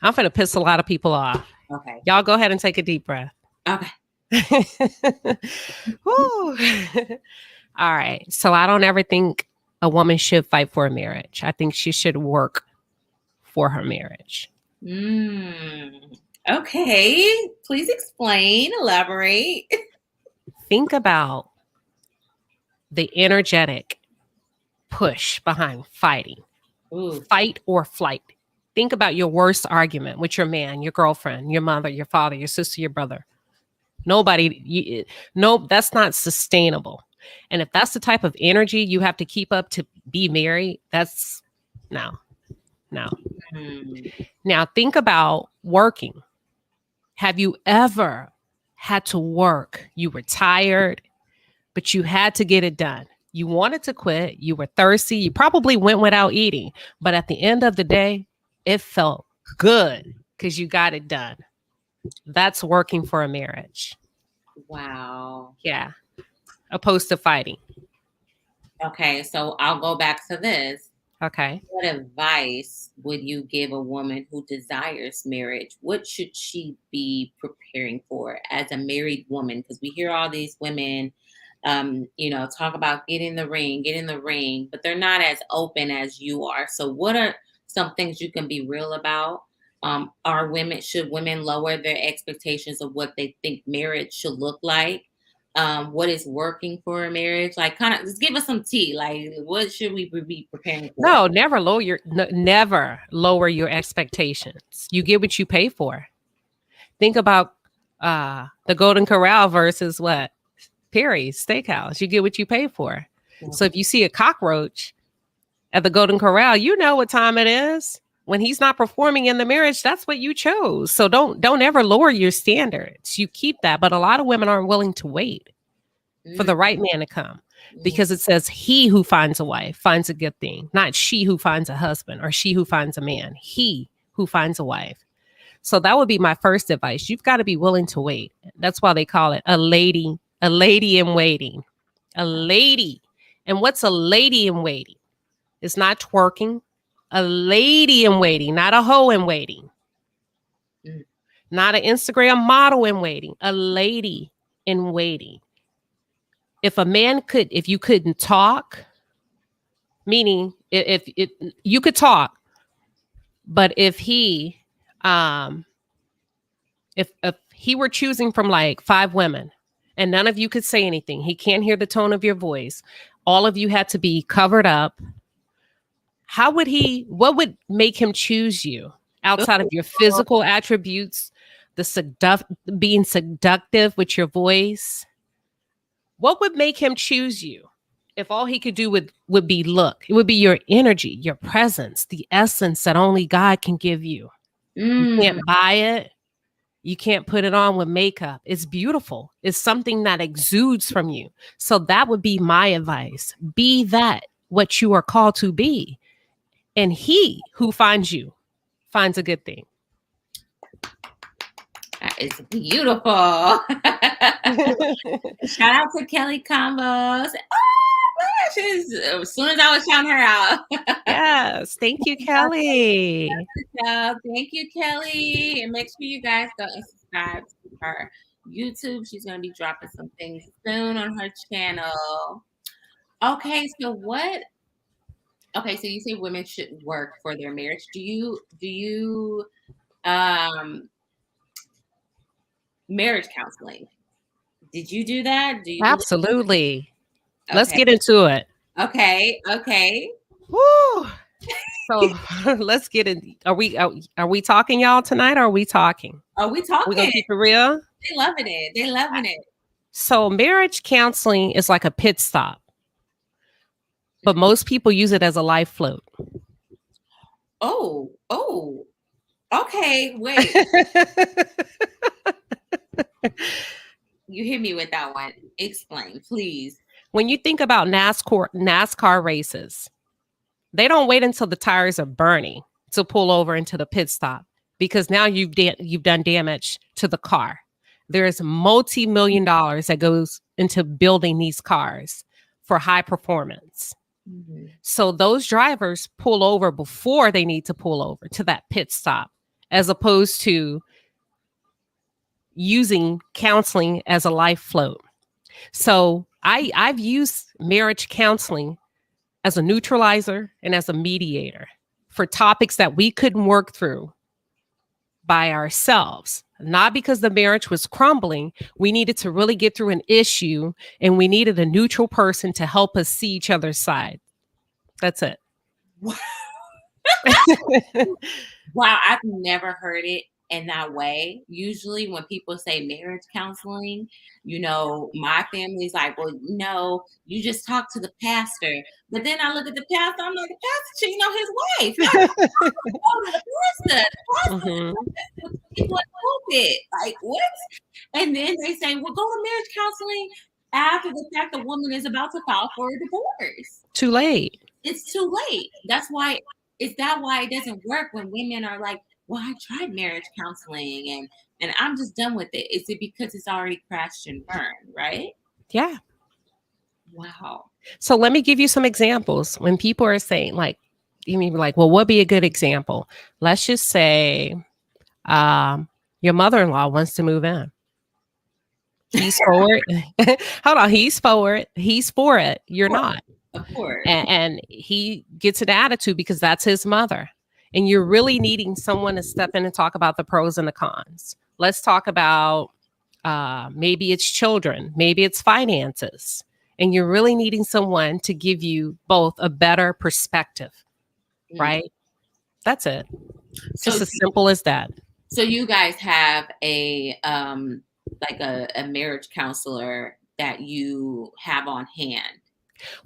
I'm going to piss a lot of people off. Okay. Y'all go ahead and take a deep breath. Okay. Woo. All right. So I don't ever think a woman should fight for a marriage. I think she should work for her marriage. Okay. Please explain, elaborate. Think about the energetic push behind fighting. Ooh. Fight or flight. Think about your worst argument with your man, your girlfriend, your mother, your father, your sister, your brother. No, that's not sustainable. And if that's the type of energy you have to keep up to be married, that's no. Mm. Now think about working. Have you ever had to work? You were tired, but you had to get it done. You wanted to quit. You were thirsty. You probably went without eating. But at the end of the day, it felt Good, because you got it done. That's working for a marriage. Wow. Yeah. Opposed to fighting. Okay, so I'll go back to this. Okay. What advice would you give a woman who desires marriage? What should she be preparing for as a married woman? Because we hear all these women, talk about get in the ring, but they're not as open as you are. So, what are some things you can be real about? Should women lower their expectations of what they think marriage should look like? What is working for a marriage? Like, kind of, just give us some tea. Like, what should we be preparing for? No, never lower your expectations. You get what you pay for. Think about the Golden Corral versus what? Perry's Steakhouse. You get what you pay for. So if you see a cockroach at the Golden Corral, you know what time it is. When he's not performing in the marriage, that's what you chose. So don't ever lower your standards. You keep that. But a lot of women aren't willing to wait for the right man to come, because it says he who finds a wife finds a good thing, not she who finds a husband or she who finds a man. He who finds a wife. So that would be my first advice. You've got to be willing to wait. That's why they call it a lady in waiting. A lady. And what's a lady in waiting? It's not twerking. A lady in waiting, not a hoe in waiting. Not an Instagram model in waiting. A lady in waiting. If you couldn't talk, meaning if you could talk, but if he were choosing from like 5 women and none of you could say anything, he can't hear the tone of your voice, all of you had to be covered up, what would make him choose you outside of your physical attributes, being seductive with your voice? What would make him choose you if all he could do would be look? It would be your energy, your presence, the essence that only God can give you. You can't buy it. You can't put it on with makeup. It's beautiful. It's something that exudes from you. So that would be my advice. Be that what you are called to be. And he who finds you finds a good thing. That is beautiful. Shout out to Kelly Combos. Oh, as soon as I was shouting her out. Yes. Thank you, Kelly. Thank you, Kelly. And make sure you guys go and subscribe to her YouTube. She's going to be dropping some things soon on her channel. Okay, so you say women should work for their marriage. Do you marriage counseling? Did you do that? Do you Absolutely. Okay. Let's get into it. Okay. Woo. So let's get in. Are we talking, y'all, tonight? Or are we talking? Are we talking? We're gonna keep it real. They loving it. So marriage counseling is like a pit stop, but most people use it as a life float. Oh. Okay, wait. You hit me with that one. Explain, please. When you think about NASCAR races, they don't wait until the tires are burning to pull over into the pit stop, because now you've done damage to the car. There's multi-million dollars that goes into building these cars for high performance. Mm-hmm. So those drivers pull over before they need to pull over to that pit stop, as opposed to using counseling as a life float. So I've used marriage counseling as a neutralizer and as a mediator for topics that we couldn't work through by ourselves. Not because the marriage was crumbling. We needed to really get through an issue, and we needed a neutral person to help us see each other's side. That's it. Wow, I've never heard it in that way. Usually when people say marriage counseling, my family's like, well, no, you just talk to the pastor. But then I look at the pastor, I'm like, the pastor should know his wife. The pastor. People stupid. Like, what? And then they say, well, go to marriage counseling after the fact the woman is about to file for a divorce. Too late. It's too late. Is that why it doesn't work when women are like, well, I tried marriage counseling and I'm just done with it. Is it because it's already crashed and burned, right? Yeah. Wow. So let me give you some examples. When people are saying, like, you mean like, well, what would be a good example? Let's just say your mother-in-law wants to move in. He's for it. Hold on. He's for it. He's for it. You're not. Of course. And he gets an attitude because that's his mother. And you're really needing someone to step in and talk about the pros and the cons. Let's talk about maybe it's children, maybe it's finances. And you're really needing someone to give you both a better perspective, right? That's it. So, Just as simple as that. so you guys have a like a marriage counselor that you have on hand.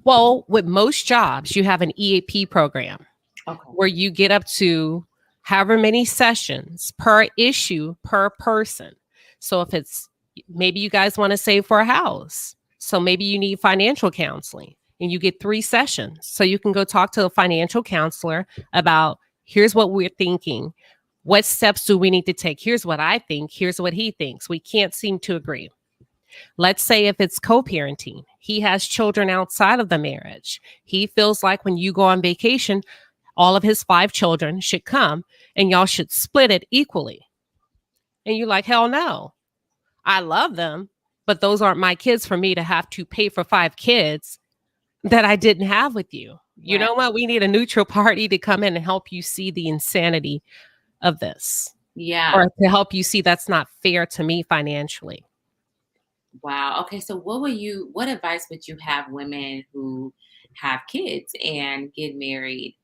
Well, with most jobs, you have an EAP program Okay. where you get up to however many sessions per issue per person. So if it's maybe you guys want to save for a house, so maybe you need financial counseling and you get 3 sessions. So you can go talk to a financial counselor about here's what we're thinking. What steps do we need to take? Here's what I think. Here's what he thinks. We can't seem to agree. Let's say if it's co-parenting, he has children outside of the marriage. He feels like when you go on vacation, all of his 5 children should come and y'all should split it equally. And you're like, hell no. I love them, but those aren't my kids for me to have to pay for 5 kids that I didn't have with you. You Right. know what? We need a neutral party to come in and help you see the insanity of this. Yeah. Or to help you see that's not fair to me financially. Wow. Okay. So what advice would you have women who have kids and get married?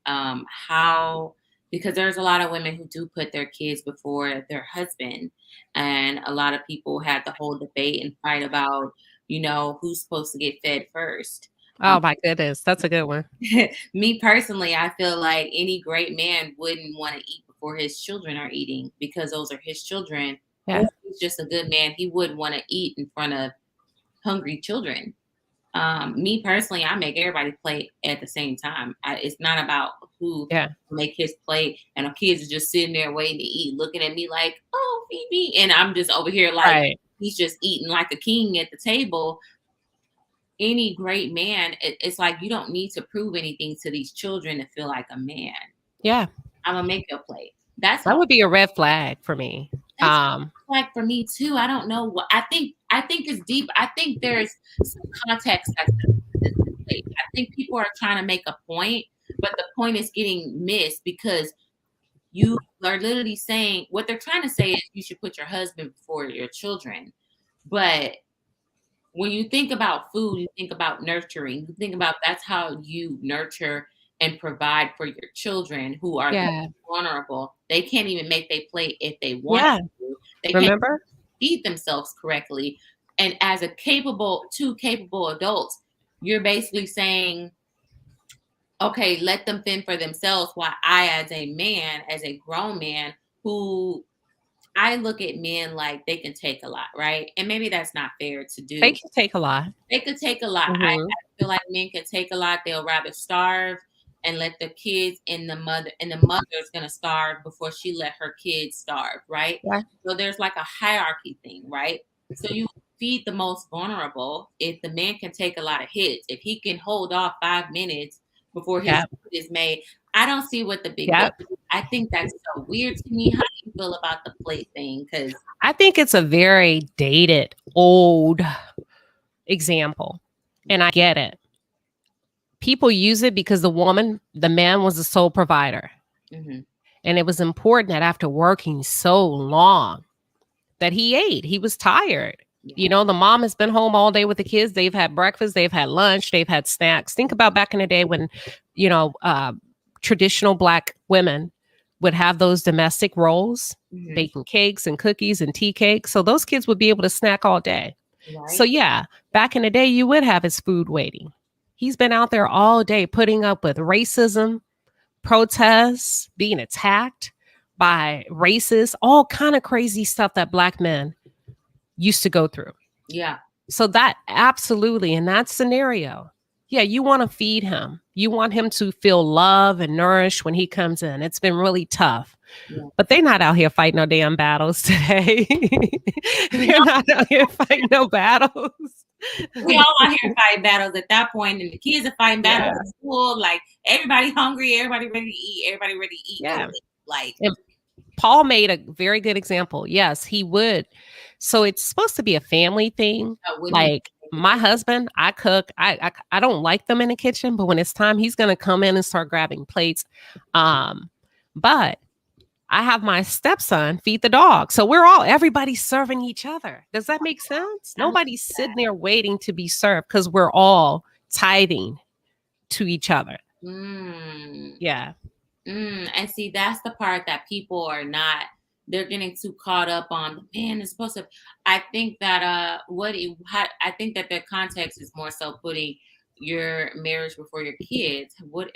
Because there's a lot of women who do put their kids before their husband. And a lot of people had the whole debate and fight about, who's supposed to get fed first. Oh my goodness. That's a good one. Me personally, I feel like any great man wouldn't want to eat before his children are eating because those are his children. Yeah. Or he's just a good man. He wouldn't want to eat in front of hungry children. Me personally, I make everybody play at the same time. It's not about who make his plate and the kids are just sitting there waiting to eat, looking at me like, oh, feed me. And I'm just over here like, he's just eating like a king at the table. Any great man, it's like you don't need to prove anything to these children to feel like a man. Yeah. I'm gonna make your plate. That would be a red flag for me. That's like for me too. I don't know what I think it's deep. I think there's some context that's this plate. I think people are trying to make a point, but the point is getting missed because you are literally saying what they're trying to say is you should put your husband before your children. But when you think about food, you think about nurturing. You think about that's how you nurture and provide for your children who are vulnerable. They can't even make their plate if they want to. They can't feed themselves correctly. And as two capable adults, you're basically saying, okay, let them fend for themselves while I, as a man, as a grown man who I look at men like they can take a lot, right? And maybe that's not fair to do. They can take a lot. They could take a lot. I feel like men can take a lot. They'll rather starve and let the kids and the mother is gonna starve before she let her kids starve, right? Yeah. So there's like a hierarchy thing, right? So you feed the most vulnerable. If the man can take a lot of hits, if he can hold off 5 minutes before his food is made, I don't see what the big deal is. I think that's so weird to me. How do you feel about the plate thing? Because I think it's a very dated, old example. And I get it. People use it because the man was the sole provider. Mm-hmm. And it was important that after working so long that he ate. He was tired. Yeah. The mom has been home all day with the kids. They've had breakfast, they've had lunch, they've had snacks. Think about back in the day when, traditional Black women would have those domestic roles, baking cakes and cookies and tea cakes. So those kids would be able to snack all day. Right. So yeah, back in the day, you would have his food waiting. He's been out there all day putting up with racism, protests, being attacked by racists, all kind of crazy stuff that Black men used to go through. Yeah. So that absolutely, in that scenario, yeah, you want to feed him You want him to feel love and nourished when he comes in. It's been really tough. Yeah. But they're not out here fighting no damn battles today. They're not out here fighting no battles. We all out here fighting battles at that point, and the kids are fighting battles Yeah. at school. Like everybody hungry, everybody ready to eat, everybody ready to eat. Yeah. Like And Paul made a very good example. Yes, he would. So it's supposed to be a family thing. wouldn't he? Like my husband, I cook. I don't like them in the kitchen, but when it's time, he's gonna come in and start grabbing plates. But I have my stepson feed the dog. So everybody's serving each other. Does that make sense? Nobody's sitting there waiting to be served because we're all tithing to each other. Yeah. And see, that's the part that people are not, they're getting too caught up on. Man, it's supposed to, I think that, I think that the context is more so putting your marriage before your kids. What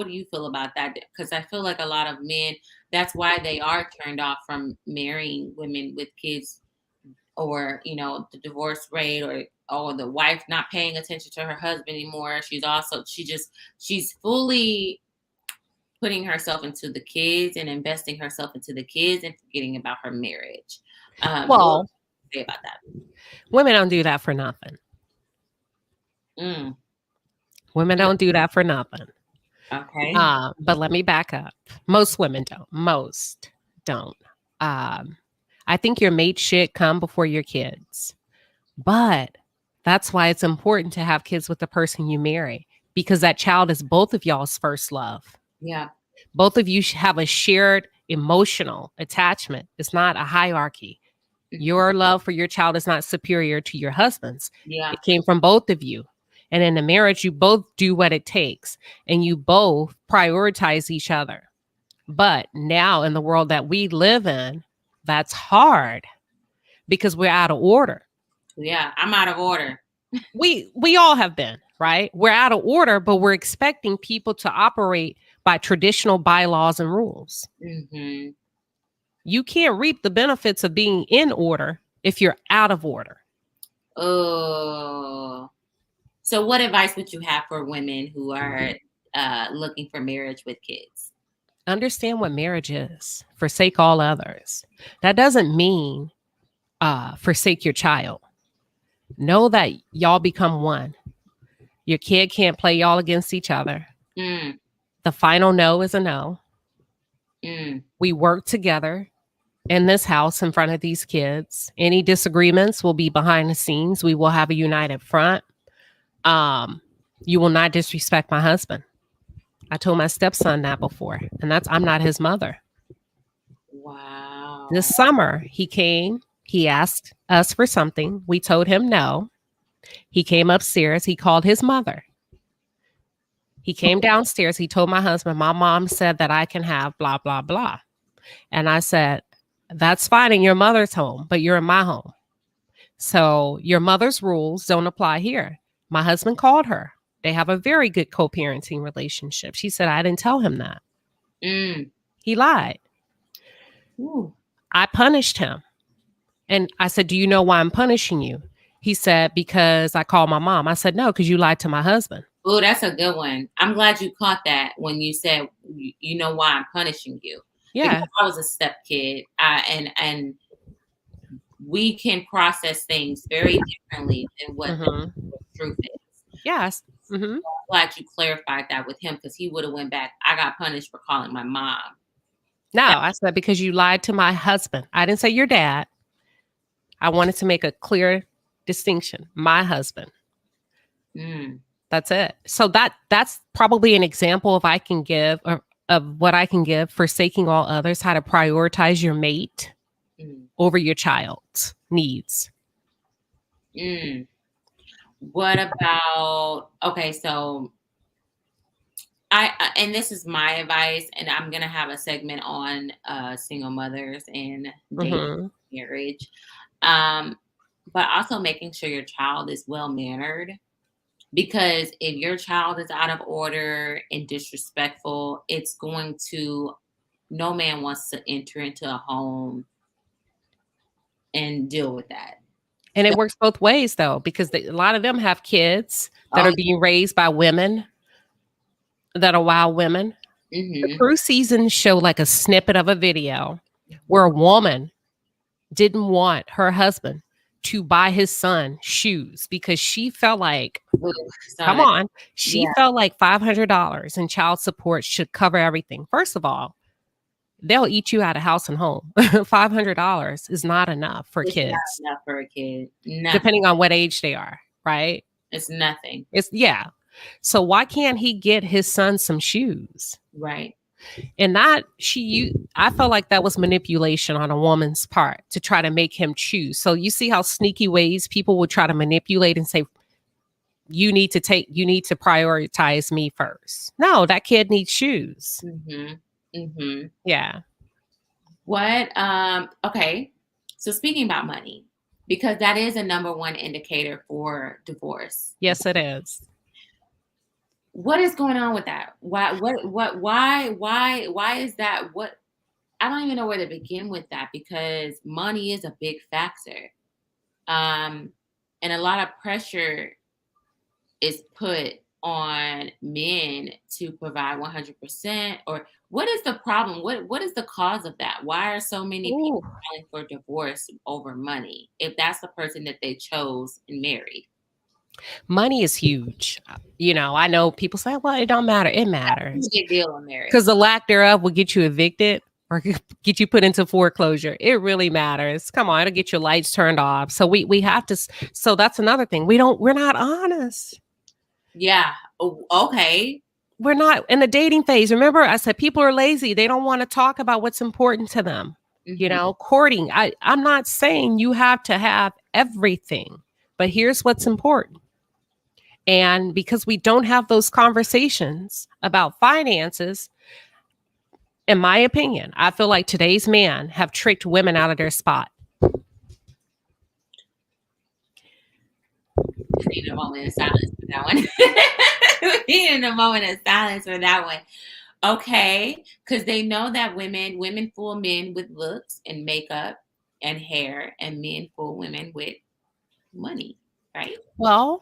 do you feel about that? Because I feel like a lot of men, that's why they are turned off from marrying women with kids, or, the divorce rate, or the wife not paying attention to her husband anymore. She's fully putting herself into the kids and investing herself into the kids and forgetting about her marriage. Well, what do you say about that? Women don't do that for nothing. Women don't do that for nothing. Okay. But let me back up. Most women don't. Most don't. I think your mate should come before your kids. But that's why it's important to have kids with the person you marry, because that child is both of y'all's first love. Yeah. Both of you have a shared emotional attachment. It's not a hierarchy. Your love for your child is not superior to your husband's. Yeah. It came from both of you. And in a marriage, you both do what it takes and you both prioritize each other. But now in the world that we live in, that's hard because we're out of order. Yeah, I'm out of order. We all have been, right? We're out of order, but we're expecting people to operate by traditional bylaws and rules. Mm-hmm. You can't reap the benefits of being in order if you're out of order. Oh. So what advice would you have for women who are looking for marriage with kids? Understand what marriage is. Forsake all others. That doesn't mean forsake your child. Know that y'all become one. Your kid can't play y'all against each other. The final no is a no. We work together in this house in front of these kids. Any disagreements will be behind the scenes. We will have a united front. You will not disrespect my husband. I told my stepson that before, and I'm not his mother. Wow. This summer, he came, he asked us for something. We told him no. He came upstairs. He called his mother. He came downstairs. He told my husband, my mom said that I can have blah, blah, blah. And I said, that's fine in your mother's home, but you're in my home. So your mother's rules don't apply here. My husband called her. They have a very good co-parenting relationship. She said, I didn't tell him that. He lied. Ooh. I punished him. And I said, do you know why I'm punishing you? He said, because I called my mom. I said, no, because you lied to my husband. Oh, that's a good one. I'm glad you caught that when you said, you know why I'm punishing you. Yeah. Because I was a step kid. And we can process things very differently than what the truth is. Yes. I'm glad you clarified that with him, because he would have went back. I got punished for calling my mom. No, I said, because you lied to my husband. I didn't say your dad. I wanted to make a clear distinction. My husband. That's it. So that's probably an example of what I can give, forsaking all others, how to prioritize your mate over your child's needs. What about, okay, so and this is my advice, and I'm going to have a segment on single mothers and dating, marriage. But also making sure your child is well-mannered, because if your child is out of order and disrespectful, no man wants to enter into a home and deal with that. And it works both ways, though, because a lot of them have kids that are being raised by women that'll wow women. The Mm-hmm. cruise season show like a snippet of a video where a woman didn't want her husband to buy his son shoes because she felt like, Ooh, come son. on, she Yeah, felt like $500 in child support should cover everything. First of all, they'll eat you out of house and home. $500 is not enough for it's not kids, enough for a kid. Nothing. depending on what age they are, right? It's nothing. It's yeah. So why can't he get his son some shoes? Right. And I felt like that was manipulation on a woman's part to try to make him choose. So you see how sneaky ways people would try to manipulate and say, you need to prioritize me first. No, that kid needs shoes. Mm-hmm. Mm-hmm. Yeah. What? Okay. So speaking about money, because that is a number one indicator for divorce. Yes, it is. What is going on with that? Why is that? What? I don't even know where to begin with that because money is a big factor. And a lot of pressure is put on men to provide 100%. Or what is the problem? What is the cause of that? Why are so many Ooh. people filing for divorce over money if that's the person that they chose and married? Money is huge. I know people say, well, it don't matter. It It's matters a big deal in marriage. because the lack thereof will get you evicted or get you put into foreclosure. It really matters. Come on, it'll get your lights turned off. So we have to. So that's another thing. We're not honest. Yeah. Oh, okay. We're not in the dating phase. Remember, I said people are lazy. They don't want to talk about what's important to them. Mm-hmm. Courting. I'm not saying you have to have everything, but here's what's important. And because we don't have those conversations about finances, in my opinion, I feel like today's men have tricked women out of their spot. Just need a moment of silence for that one. We need a moment of silence for that one. Okay, because they know that women fool men with looks and makeup and hair, and men fool women with money, right? Well,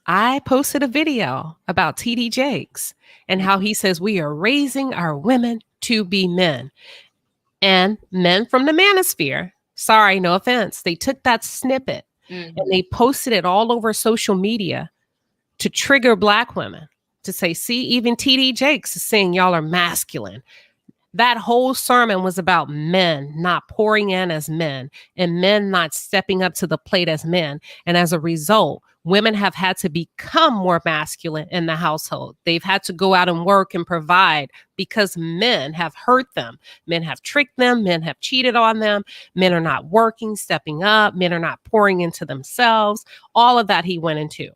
I posted a video about TD Jakes and how he says we are raising our women to be men. And men from the manosphere, sorry, no offense, they took that snippet and they posted it all over social media to trigger Black women to say, see, even TD Jakes is saying y'all are masculine. That whole sermon was about men not pouring in as men and men not stepping up to the plate as men. And as a result, women have had to become more masculine in the household. They've had to go out and work and provide because men have hurt them. Men have tricked them. Men have cheated on them. Men are not working, stepping up. Men are not pouring into themselves. All of that he went into.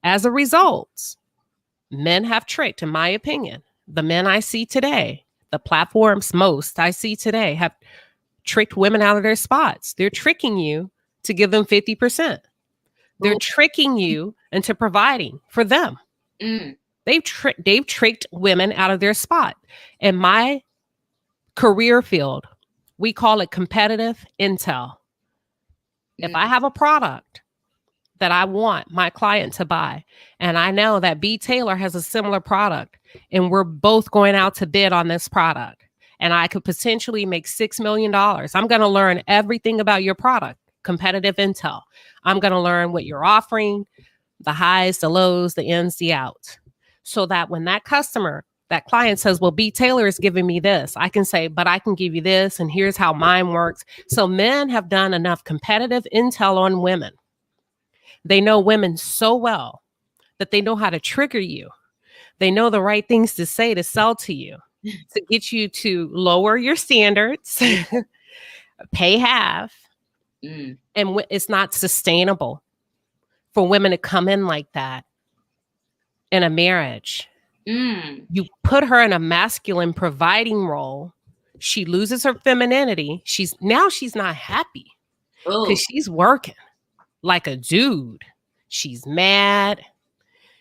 As a result, men have tricked, in my opinion, the men I see today. The platforms most I see today have tricked women out of their spots. They're tricking you to give them 50%. They're tricking you into providing for them. Mm. They've tricked women out of their spot. In my career field, we call it competitive intel. If I have a product that I want my client to buy, and I know that B. Taylor has a similar product, and we're both going out to bid on this product, and I could potentially make $6 million. I'm going to learn everything about your product, competitive intel. I'm going to learn what you're offering, the highs, the lows, the ins, the outs, so that when that client says, well, B. Taylor is giving me this, I can say, but I can give you this, and here's how mine works. So men have done enough competitive intel on women. They know women so well that they know how to trigger you. They know the right things to say to sell to you, to get you to lower your standards, pay half. And it's not sustainable for women to come in like that in a marriage. You put her in a masculine providing role. She loses her femininity. She's not happy because she's working like a dude. She's mad.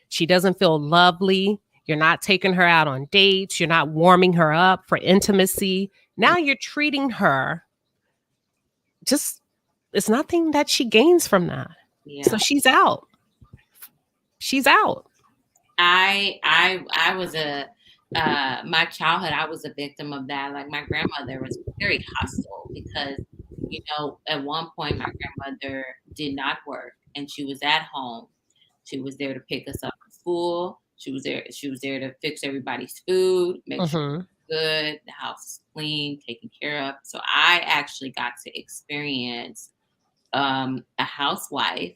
She doesn't feel lovely. You're not taking her out on dates. You're not warming her up for intimacy. Now you're treating her it's nothing that she gains from that. Yeah. So she's out. She's out. I was my childhood, I was a victim of that. Like my grandmother was very hostile because, at one point my grandmother did not work and she was at home. She was there to pick us up from school. She was there to fix everybody's food, make sure Mm-hmm. good, the house is clean, taken care of. So I actually got to experience a housewife,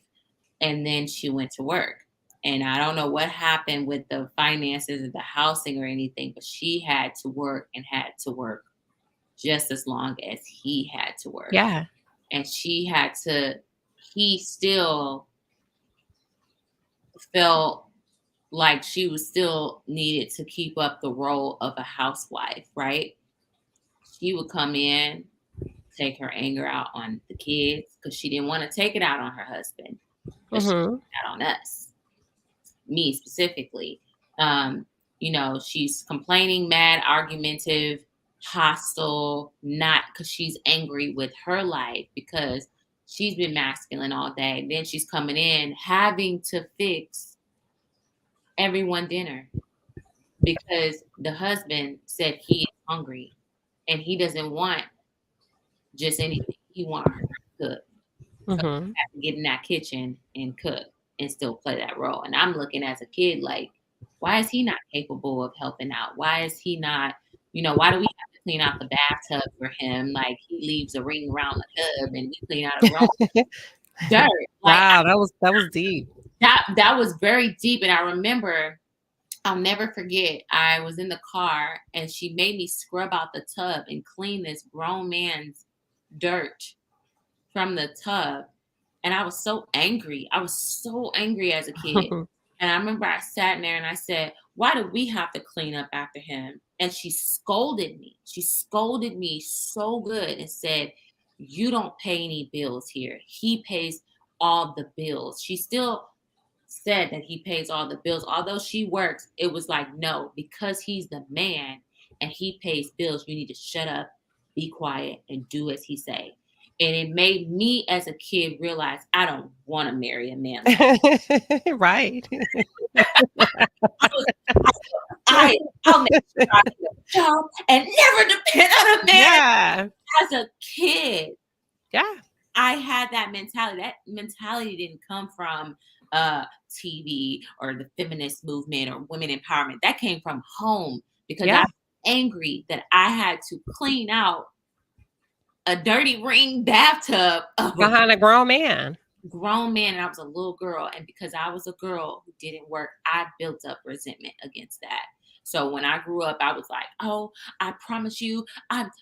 and then she went to work. And I don't know what happened with the finances of the housing or anything, but she had to work and had to work just as long as he had to work. Yeah. And he still felt like she was still needed to keep up the role of a housewife, right? She would come in, take her anger out on the kids because she didn't want to take it out on her husband, but she Mm-hmm. took it out on us, me specifically. She's complaining, mad, argumentative, hostile, not because she's angry with her life because she's been masculine all day. Then she's coming in having to fix everyone dinner because the husband said he is hungry and he doesn't want just anything. He wants her to cook. So Mm-hmm. you have to get in that kitchen and cook and still play that role. And I'm looking as a kid like, why is he not capable of helping out? Why is he not, why do we have to clean out the bathtub for him? Like he leaves a ring around the tub and we clean out a room dirt. Like Wow, that was deep. that was very deep. And I remember, I'll never forget, I was in the car and she made me scrub out the tub and clean this grown man's dirt from the tub. And I was so angry. I was so angry as a kid. And I remember I sat in there and I said, why do we have to clean up after him? And she scolded me. She scolded me so good and said, you don't pay any bills here. He pays all the bills. She still said that he pays all the bills. Although she works, it was like, no, because he's the man and he pays bills, you need to shut up, be quiet, and do as he say. And it made me as a kid realize I don't want to marry a man like Right. that. I'll make sure I get a job and never depend on a man. Yeah. As a kid, Yeah. I had that mentality. That mentality didn't come from TV or the feminist movement or women empowerment. That came from home because I Yeah. was angry that I had to clean out a dirty ring bathtub of a Behind a grown man. grown man and I was a little girl. And because I was a girl who didn't work, I built up resentment against that. So when I grew up, I was like, oh, I promise you,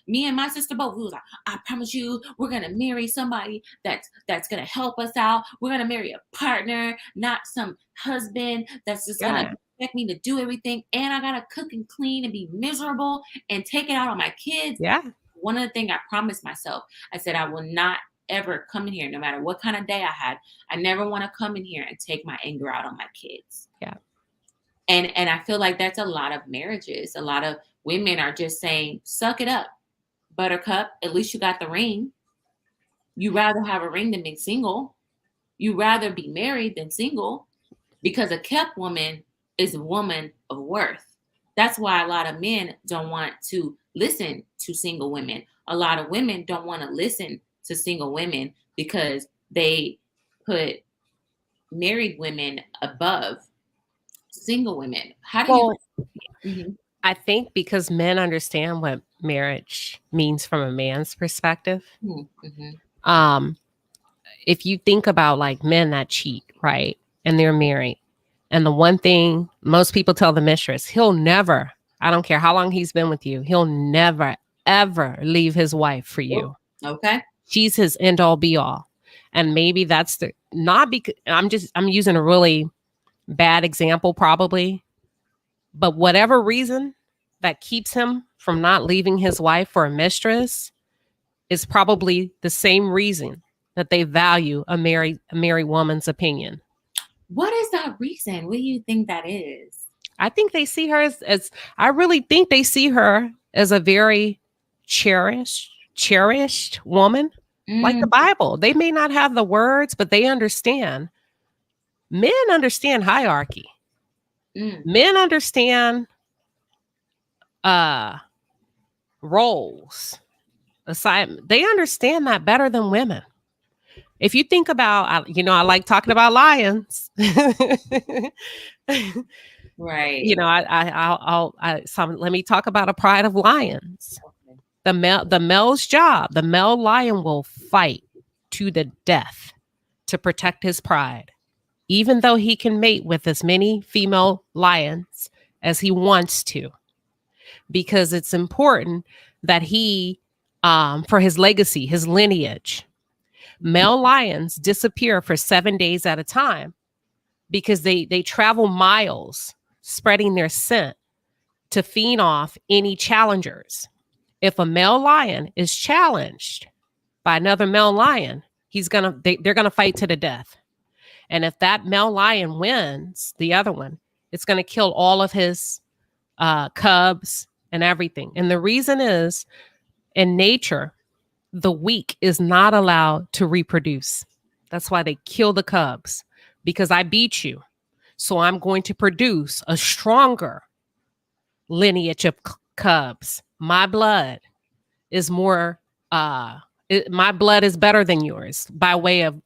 me and my sister both, we was like, I promise you, we're gonna marry somebody that's gonna help us out. We're gonna marry a partner, not some husband that's just gonna Yeah. expect me to do everything. And I gotta cook and clean and be miserable and take it out on my kids. Yeah. One of the things I promised myself, I said I will not ever come in here, no matter what kind of day I had. I never want to come in here and take my anger out on my kids. Yeah. And I feel like that's a lot of marriages. A lot of women are just saying, suck it up, buttercup. At least you got the ring. You rather have a ring than be single. You rather be married than single because a kept woman is a woman of worth. That's why a lot of men don't want to listen to single women. A lot of women don't want to listen to single women because they put married women above single women. How do Well, you? Mhm. I think because men understand what marriage means from a man's perspective. Mhm. Um, if you think about like men that cheat, right? And they're married. And the one thing most people tell the mistress, he'll never, I don't care how long he's been with you, he'll never, ever leave his wife for you. Okay. She's his end all be all. And maybe that's the, not because I'm using a really bad example probably, but whatever reason that keeps him from not leaving his wife for a mistress is probably the same reason that they value a married woman's opinion. What is that reason? What do you think that is? I think they see her as I really think they see her as a very cherished woman, like the Mm, Bible. They may not have the words, but they understand. Men understand hierarchy. Mm. Men understand uh roles, assignment. They understand that better than women. If you think about, I like talking about lions. Right. Let me talk about a pride of lions. Okay. The male's job, the male lion will fight to the death to protect his pride, even though he can mate with as many female lions as he wants to, because it's important that he, for his legacy, his lineage. Male lions disappear for 7 days at a time because they travel miles spreading their scent to feed off any challengers. If a male lion is challenged by another male lion, they're gonna fight to the death. And if that male lion wins the other one, it's gonna kill all of his cubs and everything. And the reason is, in nature, the weak is not allowed to reproduce. That's why they kill the cubs, because I beat you. So I'm going to produce a stronger lineage of cubs. My blood is more, my blood is better than yours by way of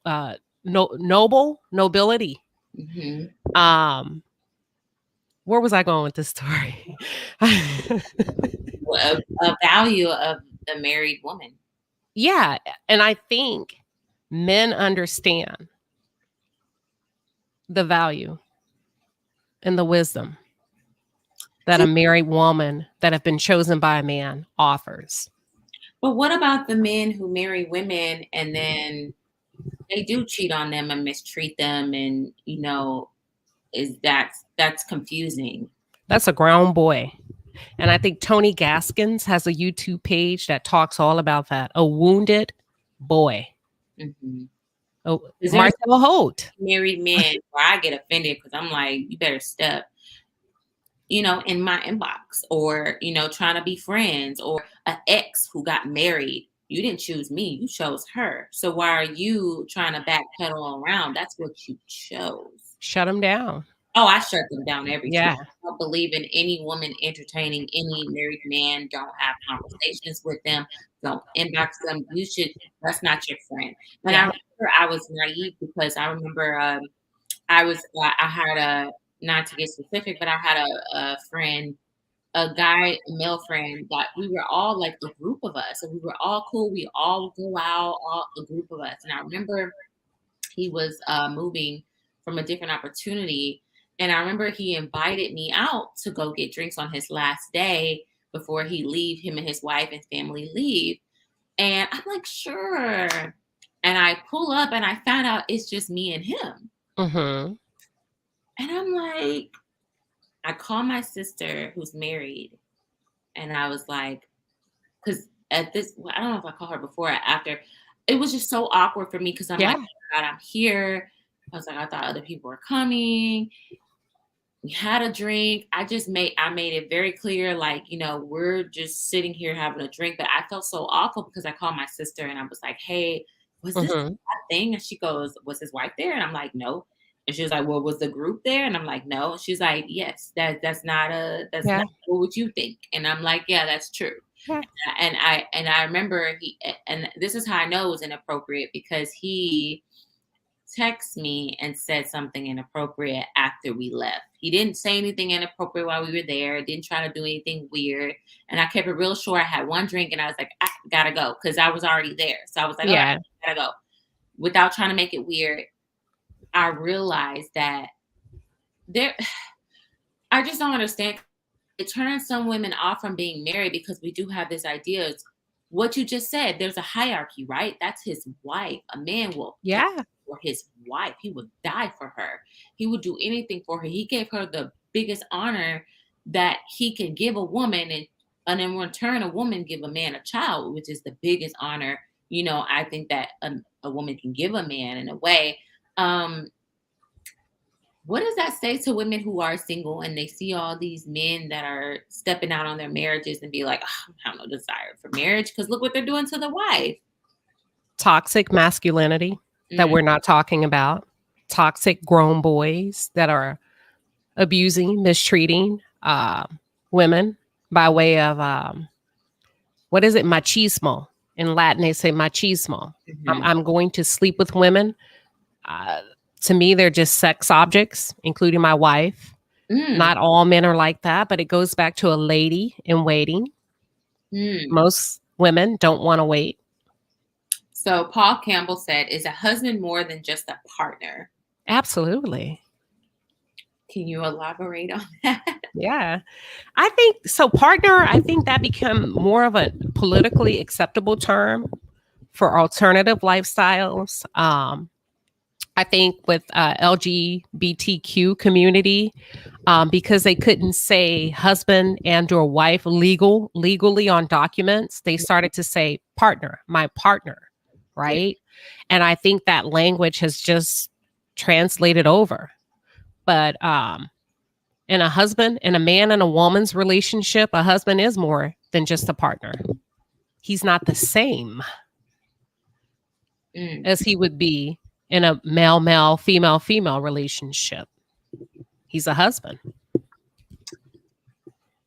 nobility. Mm-hmm. Where was I going with this story? A value of the married woman. Yeah. And I think men understand the value and the wisdom that a married woman that have been chosen by a man offers. But what about the men who marry women and then they do cheat on them and mistreat them, and that's confusing. That's a grown boy. And I think Tony Gaskins has a YouTube page that talks all about that. A wounded boy. Mm-hmm. Oh, Marcel Holt. Married men where I get offended because I'm like, you better step, in my inbox, or, trying to be friends, or an ex who got married. You didn't choose me, you chose her. So why are you trying to backpedal around? That's what you chose. Shut him down. Oh, I shut them down every time. Yeah. I don't believe in any woman entertaining any married man. Don't have conversations with them. Don't inbox them. That's not your friend. And I remember I was naive because I remember I had not to get specific, but I had a friend, a guy, a male friend, that we were all like a group of us. And we were all cool. We all go out, all a group of us. And I remember he was moving from a different opportunity. And I remember he invited me out to go get drinks on his last day before him and his wife and family leave. And I'm like, sure. And I pull up and I found out it's just me and him. Mm-hmm. And I'm like, I call my sister who's married. And I was like, because I don't know if I called her before or after. It was just so awkward for me because I'm like, oh God, I'm here. I was like, I thought other people were coming. We had a drink. I made it very clear, like, we're just sitting here having a drink. But I felt so awful because I called my sister and I was like, hey, was this a thing? And she goes, was his wife there? And I'm like, no. And she was like, well, was the group there? And I'm like, no. And she's like, yes, that's not what would you think? And I'm like, yeah, that's true. Yeah. And I remember and this is how I know it was inappropriate, because he texted me and said something inappropriate after we left. He didn't say anything inappropriate while we were there, didn't try to do anything weird. And I kept it real short. I had one drink and I was like, I gotta go, because I was already there. So I was like, all right, I gotta go. Without trying to make it weird, I realized that I just don't understand. It turns some women off from being married because we do have this idea. It's what you just said. There's a hierarchy, right? That's his wife. A man will die for his wife. He would die for her. He would do anything for her. He gave her the biggest honor that he can give a woman, and in return, a woman give a man a child, which is the biggest honor. I think that a woman can give a man in a way. What does that say to women who are single and they see all these men that are stepping out on their marriages and be like, oh, I have no desire for marriage because look what they're doing to the wife? Toxic masculinity that we're not talking about. Toxic grown boys that are abusing, mistreating women by way of what is it? Machismo. In Latin, they say machismo. Mhm. I'm going to sleep with women. Uh, to me, they're just sex objects, including my wife. Mm, Not all men are like that, but it goes back to a lady in waiting. mm. Most women don't want to wait. So Paul Campbell said, "Is a husband more than just a partner?" Absolutely. Can you elaborate on that? Yeah. I think so. Partner, I think that become more of a politically acceptable term for alternative lifestyles. I think with LGBTQ community, because they couldn't say husband and or wife legally on documents, they started to say partner, my partner, Yeah. right? And I think that language has just translated over. But in a man and a woman's relationship, a husband is more than just a partner. He's not the same Mm. as he would be in a male, female relationship. He's a husband.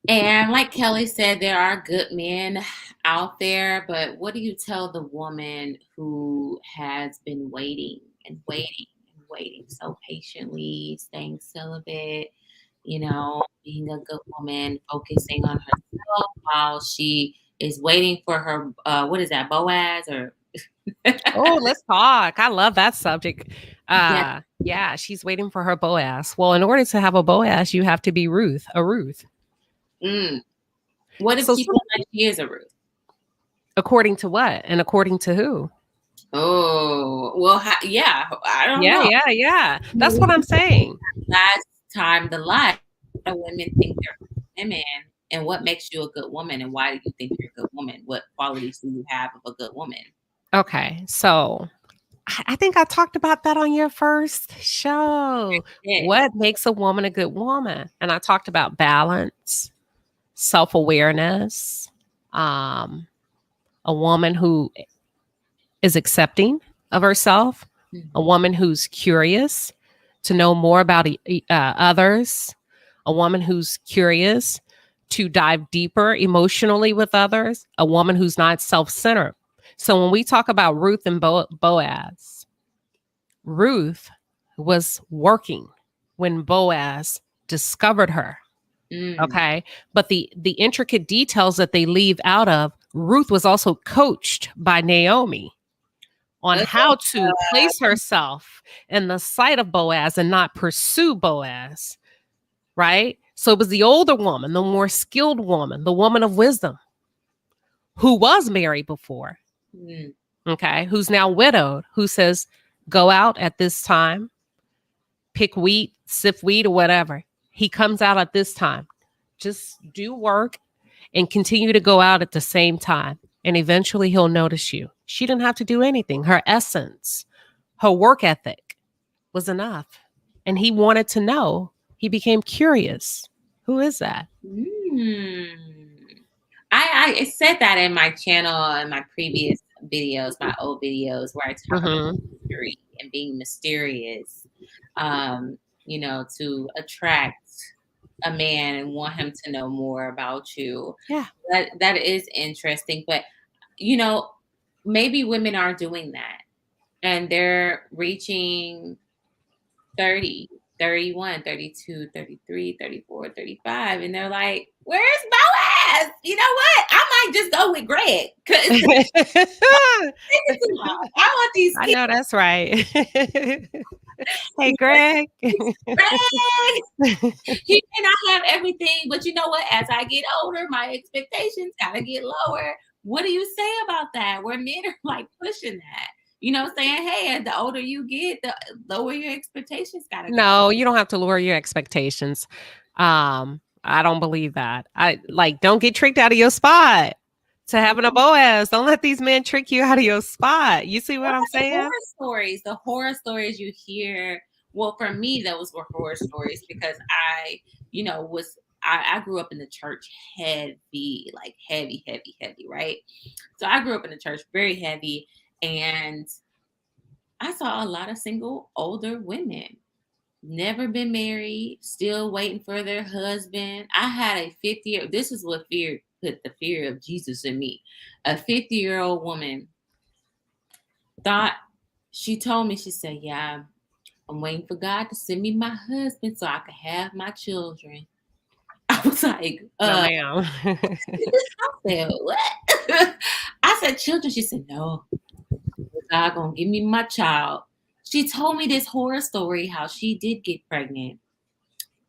And like Kelly said, there are good men out there, but what do you tell the woman who has been waiting and waiting and waiting so patiently, staying celibate, being a good woman, focusing on herself while she is waiting for her, what is that, Boaz or? Oh, let's talk. I love that subject. Yeah. Yeah, she's waiting for her Boaz. Well, in order to have a Boaz, you have to be a Ruth. Mm. What if So, she feels like she is a Ruth? according to what? And according to who? Oh, well, yeah, I don't Yeah, know. yeah, yeah. That's We what I'm saying. last time the live, a lot of women think they're women. And what makes you a good woman? And why do you think you're a good woman? What qualities do you have of a good woman? Okay, so I think I talked about that on your first show. Yeah. What makes a woman a good woman? And I talked about balance, self awareness, um, a woman who is accepting of herself, a Mhm. woman who's curious to know more about others, a woman who's curious to dive deeper emotionally with others, a woman who's not self centered. So when we talk about Ruth and Boaz, Ruth was working when Boaz discovered her. Mm. Okay. But the intricate details that they leave out of, Ruth was also coached by Naomi on Uh, how to place herself in the sight of Boaz and not pursue Boaz, right? So it was the older woman, the more skilled woman, the woman of wisdom who was married before, mm. okay, who's now widowed, who says, go out at this time, pick wheat, sift wheat, or whatever. He comes out at this time. Just do work and continue to go out at the same time. And eventually he'll notice you. She didn't have to do anything. Her essence, her work ethic was enough. And he wanted to know. He became curious. Who is that? Mm. I said that in my channel in my previous videos, my old videos where I talk about Mm-hmm. mystery and being mysterious, to attract a man and want him to know more about you. Yeah. That is interesting, but you know, maybe women are doing that and they're reaching 30, 31, 32, 33, 34, 35, and they're like, "Where's Boaz?" You know what? I might just go with Greg because I want these I kids. know that's right. Hey, Greg. Greg, he may not have everything, but you know what? As I get older, my expectations gotta get lower. What do you say about that? Where men are like pushing that, saying, "Hey, as the older you get, the lower your expectations gotta go." No, you don't have to lower your expectations. I don't believe that. I like don't get tricked out of your spot to having a Boaz. Don't let these men trick you out of your spot. You see What what I'm are the saying? horror stories? The horror stories you hear. Well, for me, those were horror stories because I grew up in the church heavy, like heavy, heavy, heavy, right? So I grew up in the church very heavy, and I saw a lot of single older women never been married, still waiting for their husband. I had a 50-year, this is what fear put the fear of Jesus in me. A 50-year-old woman thought, she told me, she said, yeah, I'm waiting for God to send me my husband so I can have my children. I was like, No, ma'am. I said, what? I said, children. She said, no, God gonna give me my child. She told me this horror story how she did get pregnant.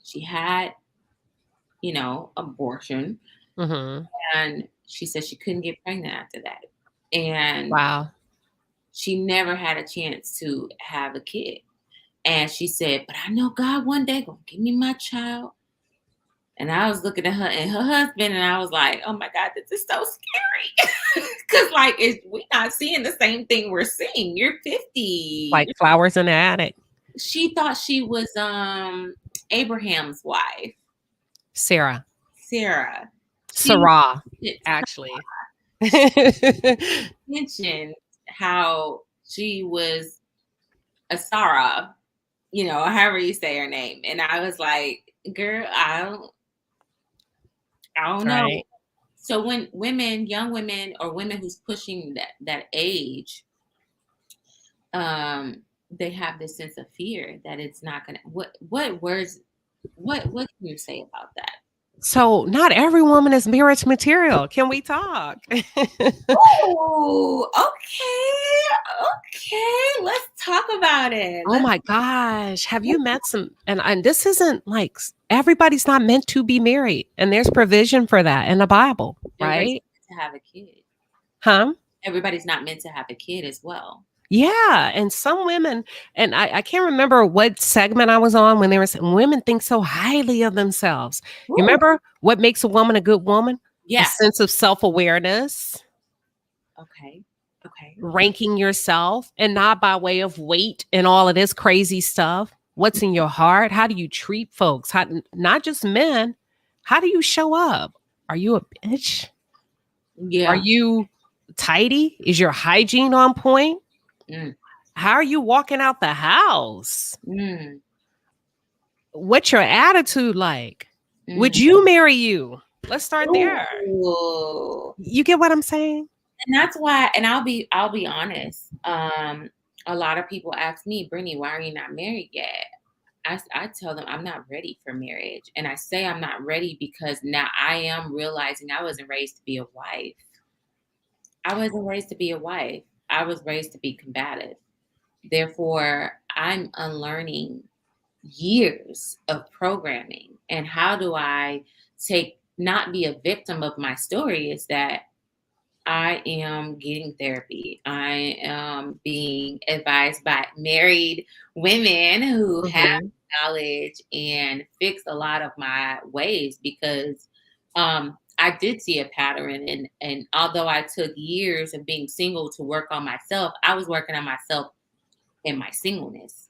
She had, abortion, Hmm. and she said she couldn't get pregnant after that. And Wow. she never had a chance to have a kid. And she said, but I know God one day gonna give me my child. And I was looking at her and her husband, and I was like, oh my God, this is so scary. Because, like, we're not seeing the same thing we're seeing. You're 50. Like flowers in the attic. She thought she was Abraham's wife, Sarah. Sarah. She Sarah, actually. mentioned how she was a Sarah, however you say her name. And I was like, girl, I don't know. Right. So when young women, or women who's pushing that age, they have this sense of fear that it's not gonna. What words? What can you say about that? So not every woman is marriage material. Can we talk? Oh, okay. Let's talk about it. Oh my gosh. Have you met some, and this isn't like everybody's not meant to be married, and there's provision for that in the Bible, Everybody's right? meant to have a kid. Huh? Everybody's not meant to have a kid as well. Yeah. And some women, and I can't remember what segment I was on when they were saying women think so highly of themselves. You Ooh. remember what makes a woman a good woman? Yeah. A sense of self-awareness. Okay. Ranking yourself, and not by way of weight and all of this crazy stuff. What's in your heart? How do you treat folks? How, not just men. How do you show up? Are you a bitch? Yeah. Are you tidy? Is your hygiene on point? Mm. How are you walking out the house? Mm. What's your attitude like? Mm. Would you marry you? Let's start there. Ooh. You get what I'm saying? And that's why, and I'll be honest. A lot of people ask me, Brittany, why are you not married yet? I tell them I'm not ready for marriage. And I say I'm not ready because now I am realizing I wasn't raised to be a wife. I wasn't raised to be a wife. I was raised to be combative. Therefore, I'm unlearning years of programming. And how do I not be a victim of my story is that I am getting therapy. I am being advised by married women who have knowledge and fix a lot of my ways, because I did see a pattern. And although I took years of being single to work on myself, I was working on myself in my singleness.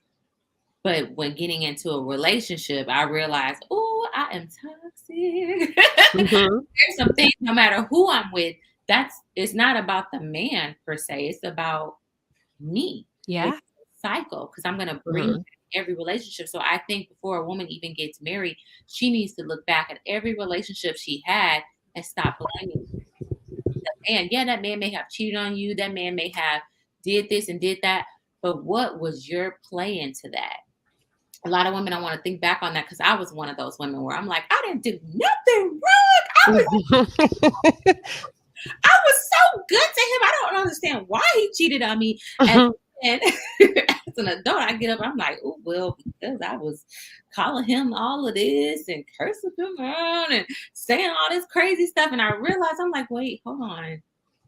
But when getting into a relationship, I realized, oh, I am toxic. There's some things, no matter who I'm with, it's not about the man per se. It's about me. Yeah. It's a cycle, because I'm going to bring every relationship. So I think before a woman even gets married, she needs to look back at every relationship she had and stop blaming the man. Yeah, that man may have cheated on you. That man may have did this and did that. But what was your play into that? A lot of women don't want to think back on that, because I was one of those women where I'm like, I didn't do nothing wrong. I was so good to him. I don't understand why he cheated on me. And as an adult, I get up, I'm like, oh, well, because I was calling him all of this and cursing him out and saying all this crazy stuff. And I realized, I'm like, wait, hold on.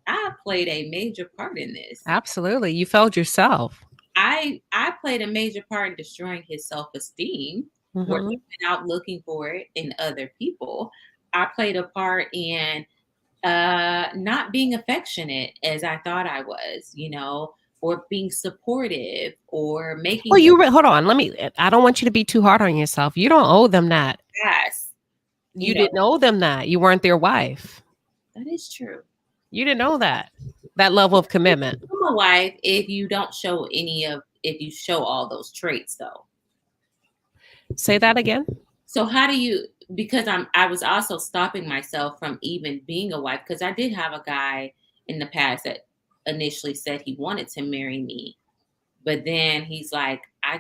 I played a major part in this. Absolutely. You failed yourself. I played a major part in destroying his self-esteem, where he went out looking for it in other people. I played a part in not being affectionate as I thought I was, or being supportive, or making. Well, hold on. I don't want you to be too hard on yourself. You don't owe them that. Yes. You didn't owe them that. You weren't their wife. That is true. You didn't know that level of commitment. I'm a wife if you don't show if you show all those traits, though. Say that again. So how do you, because I was also stopping myself from even being a wife, because I did have a guy in the past that initially said he wanted to marry me, but then he's like, I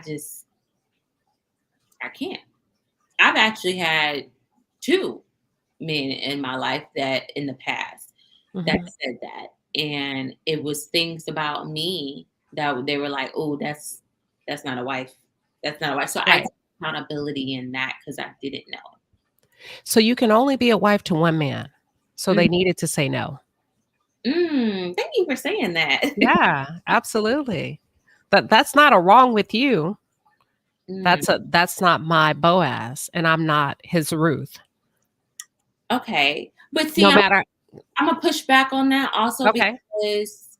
can't. I've actually had two men in my life that in the past that Hmm. said that. And it was things about me that they were like, oh, that's not a wife. That's not a wife. So I Right. took accountability in that because I didn't know. So you can only be a wife to one man. So they needed to say no. Thank you for saying that. Yeah, absolutely. That's not a wrong with you. Mm, That's not my Boaz, and I'm not his Ruth. okay. But see, No matter. I'm gonna push back on that also Okay. because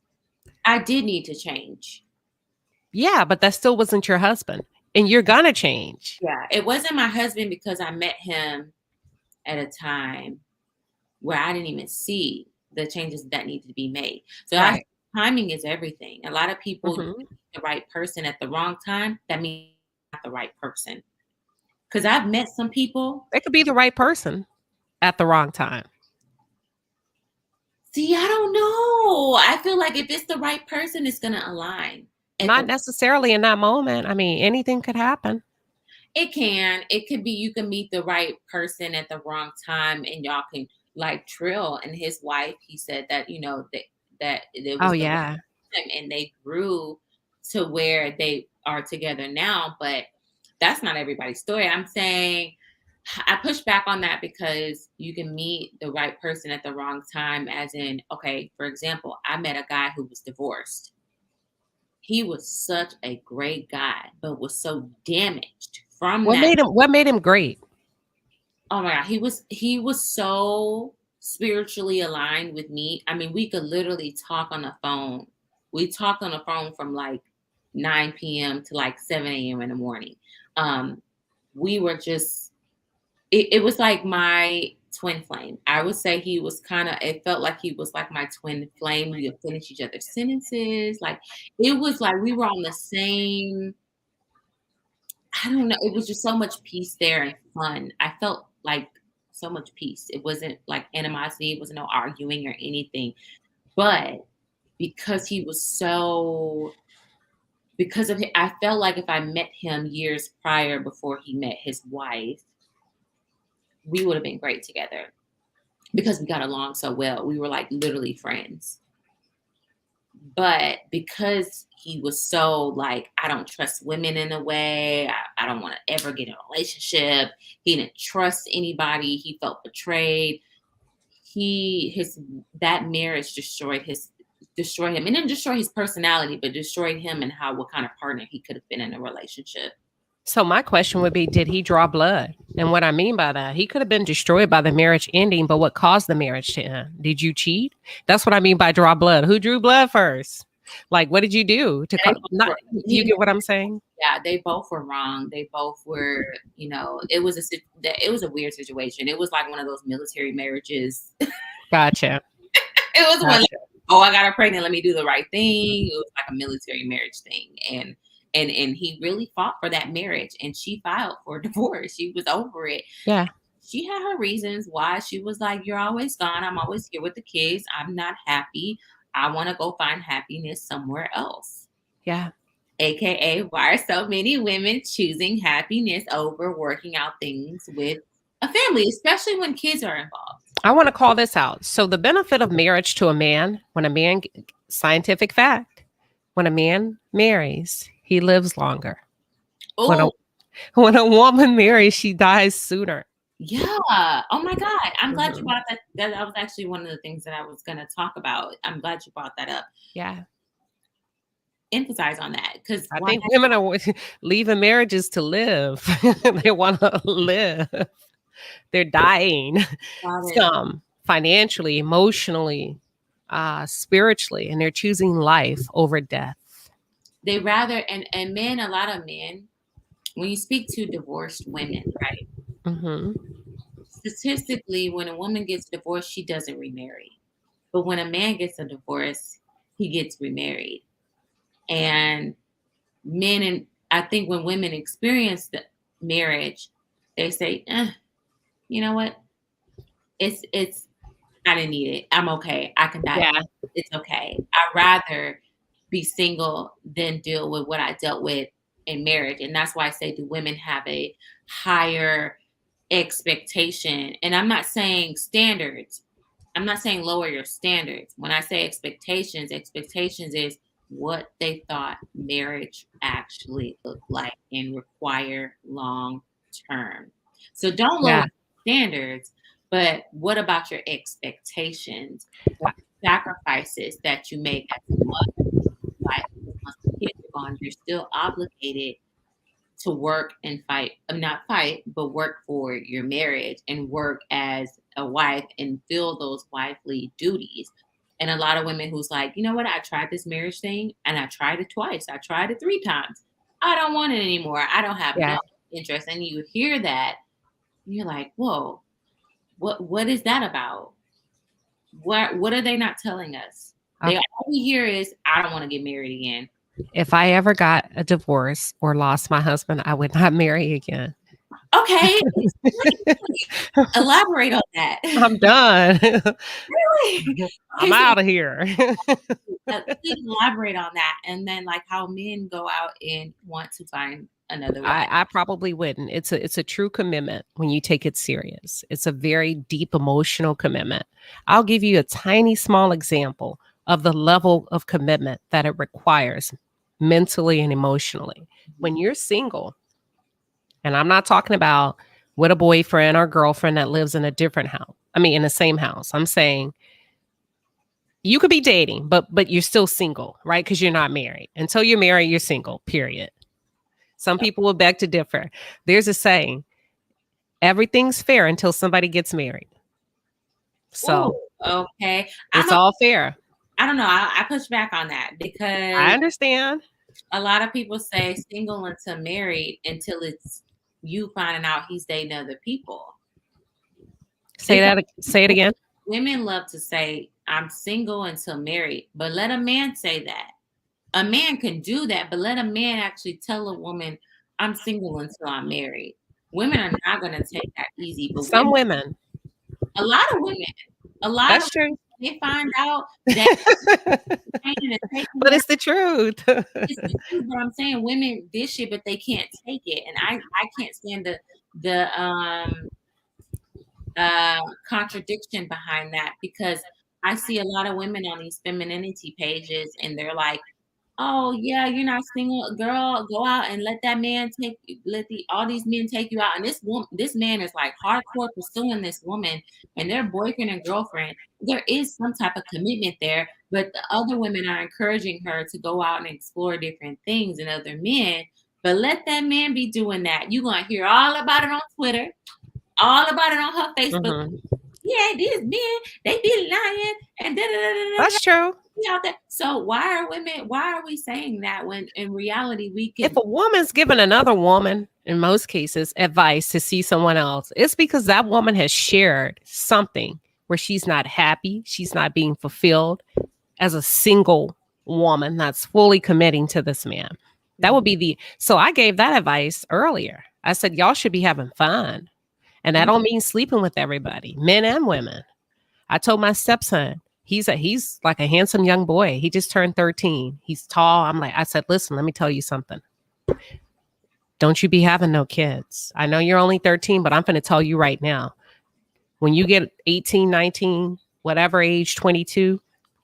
I did need to change. Yeah, but that still wasn't your husband, and you're gonna change. Yeah. It wasn't my husband because I met him at a time where I didn't even see the changes that needed to be made. So Right. timing is everything. A lot of people, you Hmm. meet the right person at the wrong time. That means not the right person. Because I've met some people. It could be the right person at the wrong time. See, I don't know. I feel like if it's the right person, it's gonna align. At Not the necessarily in that moment. I mean, anything could happen. It can. It could be you can meet the right person at the wrong time and y'all can like Trill and his wife, he said that, that it Oh was the right yeah. time and they grew to where they are together now. But that's not everybody's story. I'm saying I push back on that because you can meet the right person at the wrong time, as in, okay, for example, I met a guy who was divorced. He was such a great guy, but was so damaged from that. What made him great? Oh my God, he was so spiritually aligned with me. I mean, we could literally talk on the phone. We talked on the phone from like 9 p.m. to like 7 a.m. in the morning. Um, we were just it was like my twin flame. I would say he was it felt like he was like my twin flame. We would finish each other's sentences. Like it was like we were on the same, I don't know. It was just so much peace there and fun. I felt like so much peace. It wasn't like animosity. It wasn't no arguing or anything. But because he was so, because of I felt like if I met him years prior before he met his wife, we would have been great together because we got along so well. We were like literally friends. But because he was so like, I don't trust women in a way, I don't want to ever get in a relationship. He didn't trust anybody. He felt betrayed. His that marriage destroyed him. It didn't destroy his personality, but destroyed him and what kind of partner he could have been in a relationship. So my question would be, did he draw blood? And what I mean by that, he could have been destroyed by the marriage ending, but what caused the marriage to end? Did you cheat? That's what I mean by draw blood. Who drew blood first? Like, what did you do to They both not? were- You he- get what I'm saying? yeah, they both were wrong. They both were, it was a weird situation. It was like one of those military marriages. Gotcha. It was one, like, Gotcha. oh, I got her pregnant. Let me do the right thing. It was like a military marriage thing, and he really fought for that marriage. And she filed for divorce. She was over it. Yeah. She had her reasons why. She was like, "You're always gone. I'm always here with the kids. I'm not happy. I want to go find happiness somewhere else." Yeah. AKA, why are so many women choosing happiness over working out things with a family, especially when kids are involved? I want to call this out. So the benefit of marriage to a man, scientific fact, when a man marries, he lives longer. When a Oh, when a woman marries, she dies sooner. yeah. Oh my God. I'm glad you Mhm. brought that. That was actually one of the things that I was going to talk about. I'm glad you brought that up. Yeah. Emphasize on that because I why? think women are leaving marriages to live. They want to live. They're dying, Got it. some financially, emotionally, spiritually, and they're choosing life over death. They rather, and men, a lot of men, when you speak to divorced women, right? Hmm. Statistically, when a woman gets divorced, she doesn't remarry. But when a man gets a divorce, he gets remarried. And men, and I think when women experience marriage, they say, you know what? It's I didn't need it. I'm okay. I can die. Yeah. It's okay. I'd rather be single than deal with what I dealt with in marriage. And that's why I say, do women have a higher expectation? And I'm not saying standards. I'm not saying lower your standards. When I say expectations, expectations is what they thought marriage actually looked like and require long term. So don't lower Yeah. standards, but what about your expectations? What sacrifices that you make as a mother, wife? Because once the kids are gone, you're still obligated to work and fight, not fight, but work for your marriage and work as a wife and fill those wifely duties. And a lot of women who's like, you know what, I tried this marriage thing and I tried it twice. I tried it 3 times. I don't want it anymore. I don't have Yeah. no interest. And you hear that, and you're like, whoa, what is that about? What are they not telling us? They Okay. all we hear is, I don't want to get married again. If I ever got a divorce or lost my husband, I would not marry again. Okay, elaborate on that. I'm done. Really? I'm Okay, so out of here. please elaborate on that, and then like how men go out and want to find another wife. I probably wouldn't. It's a true commitment when you take it serious. It's a very deep emotional commitment. I'll give you a tiny small example of the level of commitment that it requires mentally and emotionally. When you're single, and I'm not talking about with a boyfriend or girlfriend that lives in a different house. I mean, in the same house. I'm saying you could be dating, but you're still single, right? Because you're not married. Until you're married, you're single, period. Some people will beg to differ. There's a saying, everything's fair until somebody gets married. Ooh, So okay. it's all fair. I don't know. I push back on that I because understand. a lot of people say single until married until it's you finding out he's dating other people. Say It's that. Say it again. women love to say, I'm single until married, but let a man say that. A man can do that, but let a man actually tell a woman, I'm single until I'm married. Women are not going to take that easy, but Some women. a lot of women, a lot of That's true. they find out that pain and taking But that it's the truth. is the truth. But I'm saying women dish it, but they can't take it, and I can't stand the contradiction behind that because I see a lot of women on these femininity pages, and they're like, oh yeah, you're not single, girl. Go out and let that man take you. All these men take you out. And this man is like hardcore pursuing this woman and their boyfriend and girlfriend. There is some type of commitment there, but the other women are encouraging her to go out and explore different things and other men. But let that man be doing that. You're gonna hear all about it on Twitter, all about it on her Facebook. Mhm. Yeah, these men, they be lying and da da da da da That's true. out there. So why are we saying that when in reality we If can a woman's giving another woman, in most cases, advice to see someone else, it's because that woman has shared something where she's not happy, she's not being fulfilled as a single woman that's fully committing to this man. That would be so I gave that advice earlier. I said, y'all should be having fun. And that don't mean sleeping with everybody, men and women. I told my stepson, he's like a handsome young boy. He just turned 13. He's tall. I said, listen, let me tell you something. Don't you be having no kids. I know you're only 13, but I'm going to tell you right now. When you get 18, 19, whatever age, 22,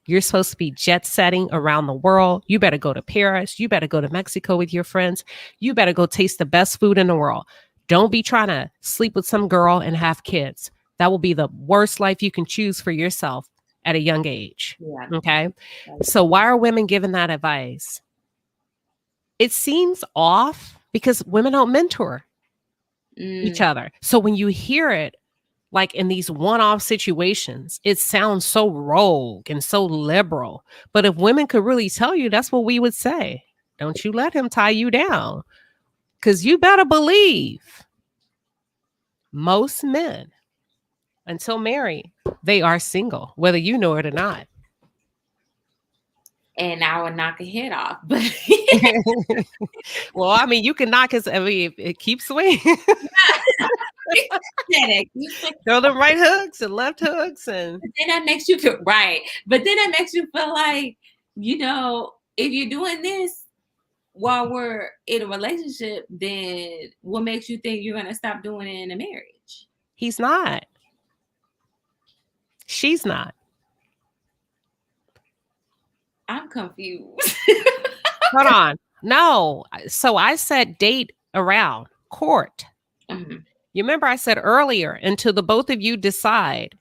you're supposed to be jet setting around the world. You better go to Paris. You better go to Mexico with your friends. You better go taste the best food in the world. Don't be trying to sleep with some girl and have kids. That will be the worst life you can choose for yourself at a young age. yeah. Okay. So why are women giving that advice? It seems off because women don't mentor each other. So when you hear it, like in these one-off situations, it sounds so rogue and so liberal. But if women could really tell you, that's what we would say. Don't you let him tie you down. Because you better believe most men, until married, they are single, whether you know it or not. and I would knock a head off. But Well, I mean, you can knock his. I mean, it keeps swinging. pathetic. Throw them right hooks and left hooks, and But then that makes you feel right. But then that makes you feel like, if you're doing this while we're in a relationship, then what makes you think you're gonna stop doing it in a marriage? he's not. She's not. I'm confused. Hold on. No. So I said date around, court. Mhm. You remember I said earlier, until the both of you decide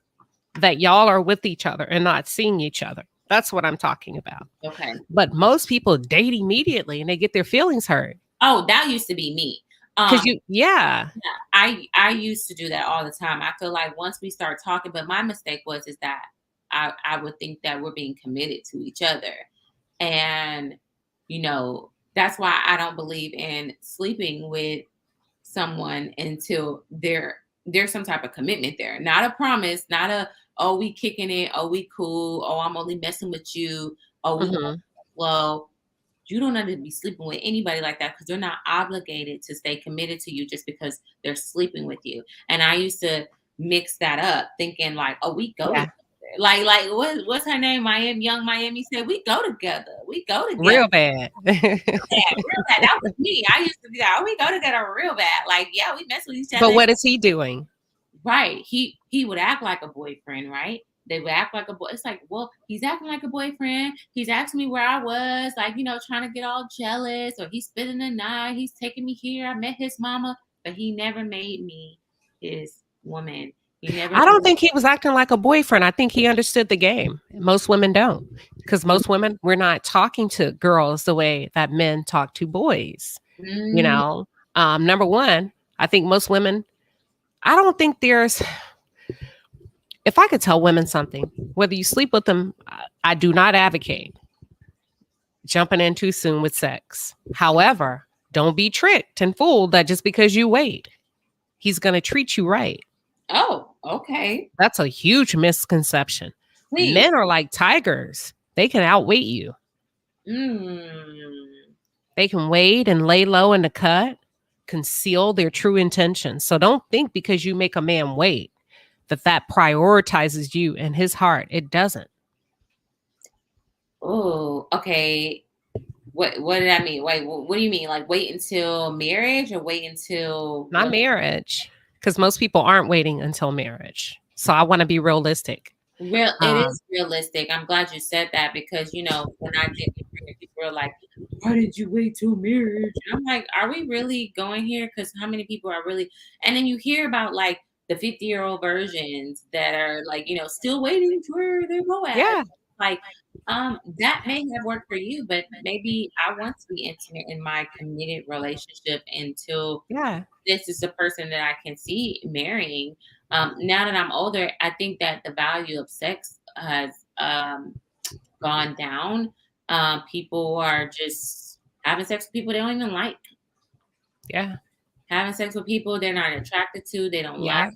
that y'all are with each other and not seeing each other. That's what I'm talking about. Okay. But most people date immediately and they get their feelings hurt. Oh, that used to be me. Because yeah. I used to do that all the time. I feel like once we start talking, but my mistake is that I would think that we're being committed to each other. And, that's why I don't believe in sleeping with someone until there's some type of commitment there. Not a promise, not a, oh, we kicking it, oh, we cool, oh, I'm only messing with you, oh, we Mhm. well, you don't have to be sleeping with anybody like that because they're not obligated to stay committed to you just because they're sleeping with you. And I used to mix that up, thinking like, oh, we go Yeah. together. Like what's her name? Young Miami said, we go together. We go together. Real bad. Real bad. That was me. I used to be like, oh, we go together real bad. Like, yeah, we mess with each other. But what is he doing? Right. He would act like a boyfriend, right? They would act like a boy. It's like, well, he's acting like a boyfriend. He's asking me where I was, like, trying to get all jealous, or he's spending the night. He's taking me here. I met his mama, but he never made me his woman. I don't think he was acting like a boyfriend. I think he understood the game. Most women don't, because most women, we're not talking to girls the way that men talk to boys. Number one, I think most women, I don't think there's, if I could tell women something, whether you sleep with them, I do not advocate jumping in too soon with sex. However, don't be tricked and fooled that just because you wait, he's going to treat you right. Oh, okay. That's a huge misconception. Please. Men are like tigers. They can outweight you. They can wait and lay low in the cut, conceal their true intentions. So don't think because you make a man wait that prioritizes you in his heart. It doesn't. Oh, okay. What did I mean? Wait, what do you mean? Like wait until marriage or wait until not marriage? Because most people aren't waiting until marriage. So I want to be realistic. It is realistic. I'm glad you said that because when I get married, people are like, "Why did you wait till marriage?" And I'm like, "Are we really going here? Because how many people are really?" And then you hear about like the 50-year-old versions that are like, still waiting for their Boaz. Yeah. Like, that may have worked for you, but maybe I want to be intimate in my committed relationship until this is the person that I can see marrying. Now that I'm older, I think that the value of sex has gone down. People are just having sex with people they don't even like. Yeah. Having sex with people they're not attracted to, they don't like.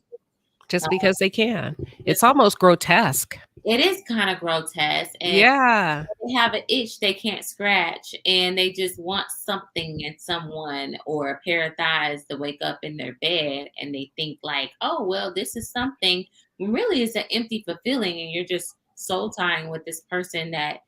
Just because they can. It's almost grotesque. It is kind of grotesque. And they have an itch they can't scratch, and they just want something and someone or a pair of thighs to wake up in their bed, and they think like, oh, well, this is something. Really, it's an empty fulfilling, and you're just soul tying with this person that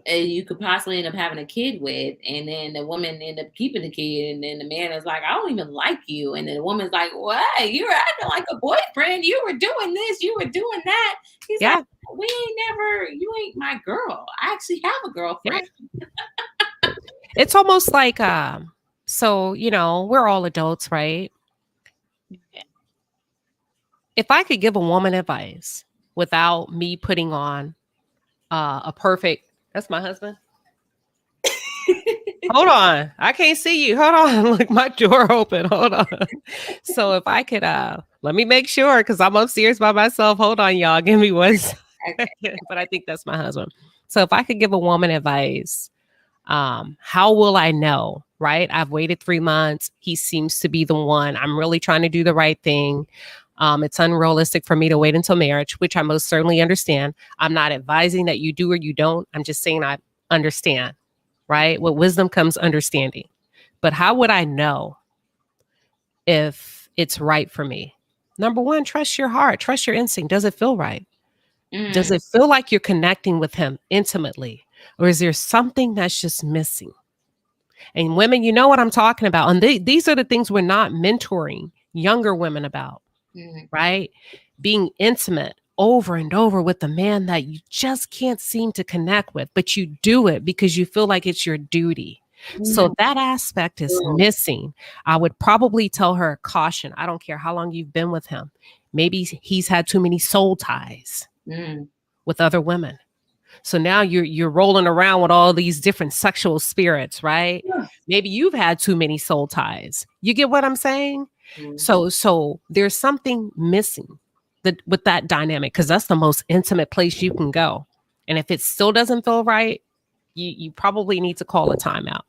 you could possibly end up having a kid with, and then the woman end up keeping the kid, and then the man is like, I don't even like you, and then the woman's like, what? You were acting like a boyfriend, you were doing this, you were doing that. He's like, you ain't my girl. I actually have a girlfriend. It's almost like so we're all adults, right? If I could give a woman advice without me putting on a perfect, that's my husband. Hold on. I can't see you. Hold on. Look, my door open. Hold on. So if I could, let me make sure, because I'm upstairs by myself. Hold on, y'all. Give me one second. But I think that's my husband. So if I could give a woman advice, how will I know, right? I've waited 3 months. He seems to be the one. I'm really trying to do the right thing. It's unrealistic for me to wait until marriage, which I most certainly understand. I'm not advising that you do or you don't. I'm just saying I understand, right? With wisdom comes understanding. But how would I know if it's right for me? Number one, trust your heart, trust your instinct. Does it feel right? Does Mm, it feel like you're connecting with him intimately? Or is there something that's just missing? And women, you know what I'm talking about. And these are the things we're not mentoring younger women about, mm, right? Being intimate over and over with the man that you just can't seem to connect with, but you do it because you feel like it's your duty. So mm, that aspect is missing. I would probably tell her, caution. I don't care how long you've been with him. Maybe he's had too many soul ties mm. with other women. So now you're rolling around with all these different sexual spirits, right? Maybe you've had too many soul ties. You get what I'm saying? Mm. So there's something missing with that dynamic, because that's the most intimate place you can go. And if it still doesn't feel right, you probably need to call a timeout.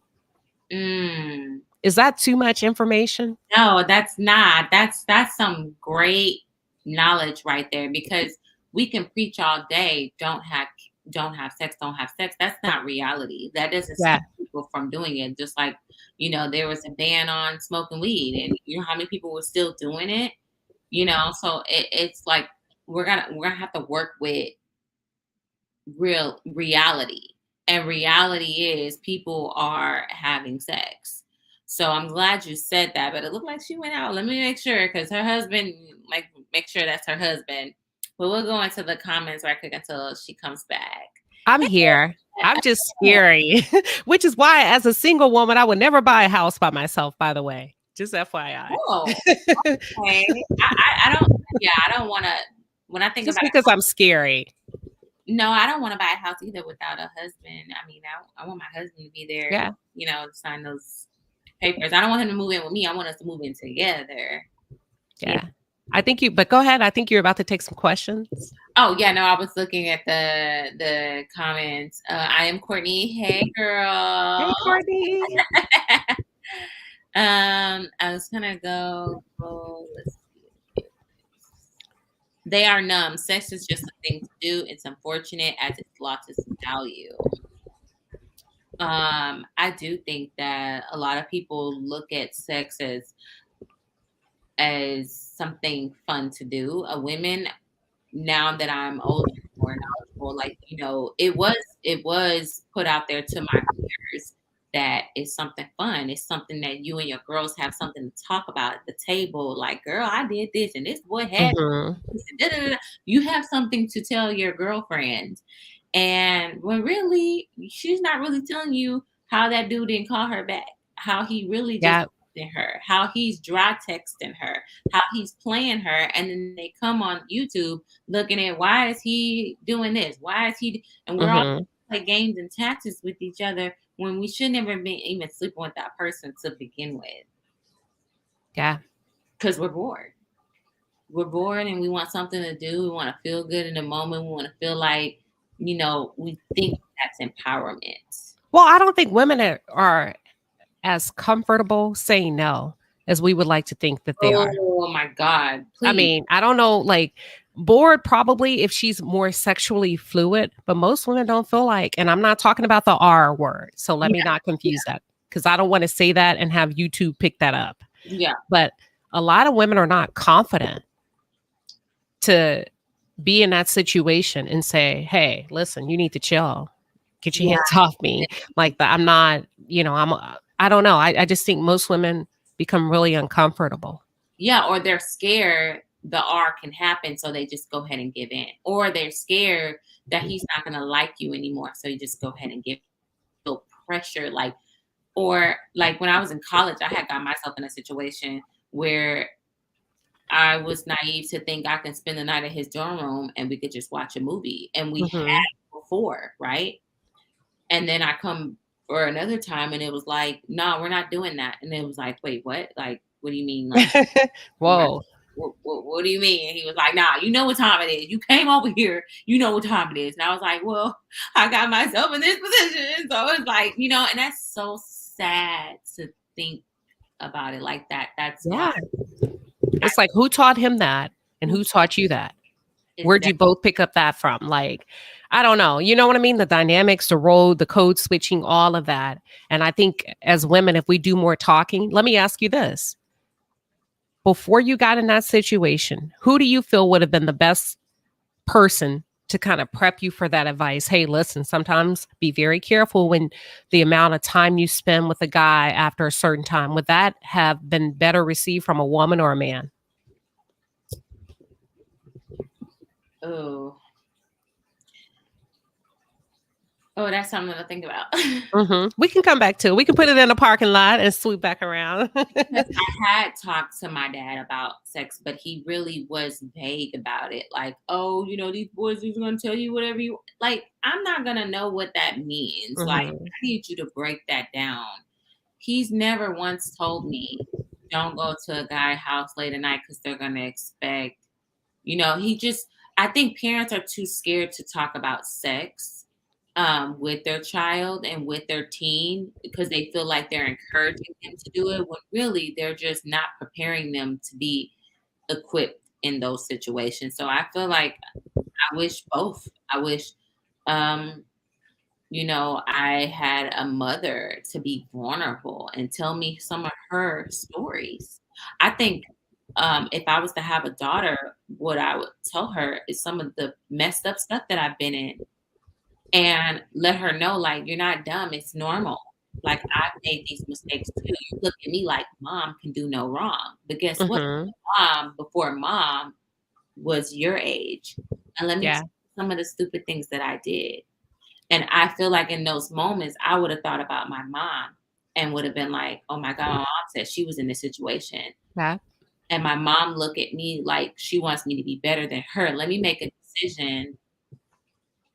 Mm. Is that too much information? No, that's not. That's some great knowledge right there, because we can preach all day, don't have sex, don't have sex. That's not reality. That doesn't Yeah. stop people from doing it. Just like, there was a ban on smoking weed, and you know how many people were still doing it, so it's like we're gonna have to work with real reality. And reality is people are having sex. So I'm glad you said that, but it looked like she went out. Let me make sure, because her husband, like, make sure that's her husband. But we'll go into the comments right quick until she comes back. I'm here. I'm just scary, which is why, as a single woman, I would never buy a house by myself, by the way. Just FYI. Oh, okay. I don't, yeah, I don't want to, when I think Just about because I'm scary. no, I don't want to buy a house either without a husband. I mean, I want my husband to be there, Yeah. to sign those papers. I don't want him to move in with me. I want us to move in together. Yeah. But go ahead. I think you're about to take some questions. Oh yeah, no, I was looking at the comments. I am Courtney. Hey Hey, girl. Courtney. I was gonna go. Let's see. They are numb. Sex is just a thing to do. It's unfortunate as it's lost its value. I do think that a lot of people look at sex as something fun to do. Women, now that I'm older, more knowledgeable, like, it was put out there to my peers that it's something fun. It's something that you and your girls have something to talk about at the table. Like, girl, I did this and this is what happened. Mm-hmm. You have something to tell your girlfriend. And when really, she's not really telling you how that dude didn't call her back, how he really just Yeah. texting her, how he's dry texting her, how he's playing her. And then they come on YouTube looking at, why is he doing this? Why is he? And we're all Mm-hmm. play games and tactics with each other when we should never be even sleeping with that person to begin with. Yeah. Because we're bored. We're bored and we want something to do. We want to feel good in the moment. We want to feel like, we think that's empowerment. Well, I don't think women are as comfortable saying no as we would like to think that they are. Oh my God, I please. mean, I don't know, like, bored probably if she's more sexually fluid, but most women don't feel like, and I'm not talking about the R word. So let me not confuse that, because I don't want to say that and have YouTube pick that up. Yeah. But a lot of women are not confident to be in that situation and say, hey, listen, you need to chill. Get your hands off me. Like that. I'm not, I don't know. I just think most women become really uncomfortable. Yeah. Or they're scared the R can happen. So they just go ahead and give in. Or they're scared that he's not going to like you anymore. So you just go ahead and give pressure. Or like when I was in college, I had got myself in a situation where I was naive to think I can spend the night at his dorm room and we could just watch a movie. And we had before, right? And then I come for another time and it was like, no, we're not doing that. And it was like, wait, what? Like, what do you mean? Like, whoa. What do you mean? And he was like, nah, you know what time it is. You came over here. You know what time it is. And I was like, well, I got myself in this position. So it's like, and that's so sad to think about it like that. That's why. It's like, who taught him that? And who taught you that? Where'd you Exactly. both pick up that from? Like, I don't know. You know what I mean? The dynamics, the role, the code switching, all of that. And I think as women, if we do more talking, let me ask you this. Before you got in that situation, who do you feel would have been the best person to kind of prep you for that advice? Hey, listen, sometimes be very careful when the amount of time you spend with a guy after a certain time. Would that have been better received from a woman or a man? Oh, oh, that's something to think about. We can come back to it. We can put it in a parking lot and swoop back around. Because I had talked to my dad about sex, but he really was vague about it. Like, oh, these boys are going to tell you whatever you like. I'm not going to know what that means. Like, Mhm. I need you to break that down. He's never once told me, don't go to a guy's house late at night because they're going to expect, I think parents are too scared to talk about sex with their child and with their teen because they feel like they're encouraging them to do it when really they're just not preparing them to be equipped in those situations. So I feel like I wish both. I wish, um, I had a mother to be vulnerable and tell me some of her stories. I think if I was to have a daughter, what I would tell her is some of the messed up stuff that I've been in and let her know, like, you're not dumb. It's normal. Like, I've made these mistakes too. You look at me like mom can do no wrong. But guess what? Mhm. Mom, before mom was your age. And let me tell Yeah. you some of the stupid things that I did. And I feel like in those moments, I would have thought about my mom and would have been like, oh my God, my mom said she was in this situation. Yeah. And my mom look at me like she wants me to be better than her. Let me make a decision.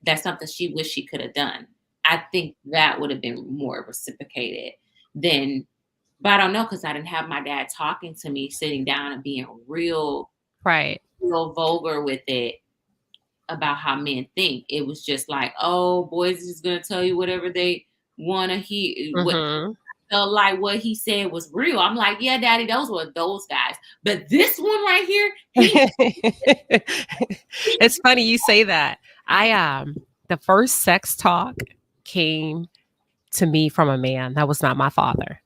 That's something she wished she could have done. I think that would have been more reciprocated than, but I don't know because I didn't have my dad talking to me, sitting down and being real, Right. real vulgar with it about how men think. It was just like, oh, boys is gonna tell you whatever they want to hear. What Mhm. felt like what he said was real. I'm like, yeah, daddy, those were those guys. But this one right here, It's funny you say that. The first sex talk came to me from a man. That was not my father.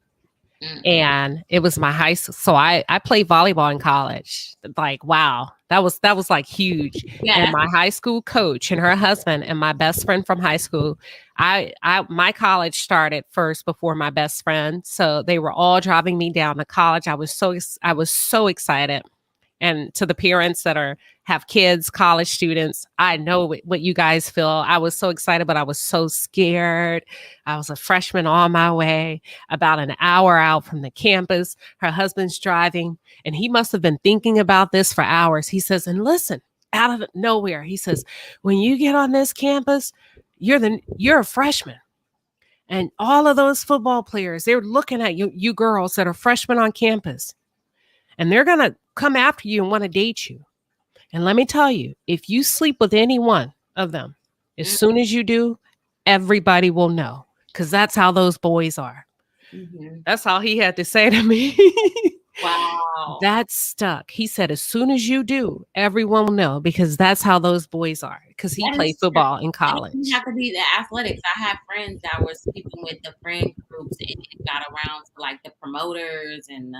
mm-mm. And it was my high school. So I played volleyball in college. Like, wow. That was like huge. Yeah, And that's my high school coach and her husband and my best friend from high school, I my college started first before my best friend. So they were all driving me down to college. I was so excited. And to the parents that have kids, college students, I know what you guys feel. I was so excited, but I was so scared. I was a freshman on my way, about an hour out from the campus. Her husband's driving, and he must have been thinking about this for hours. He says, and listen, out of nowhere, he says, when you get on this campus, you're a freshman. And all of those football players, they're looking at you girls that are freshmen on campus, and they're going to come after you and want to date you. And let me tell you, if you sleep with any one of them, as soon as you do, everybody will know because that's how those boys are. mm-hmm. That's all he had to say to me. Wow. That stuck. He said, as soon as you do, everyone will know because that's how those boys are. Because he That played is true. football in And it didn't college. have to be the athletics. I had friends that were speaking with the friend groups and it got around to like the promoters and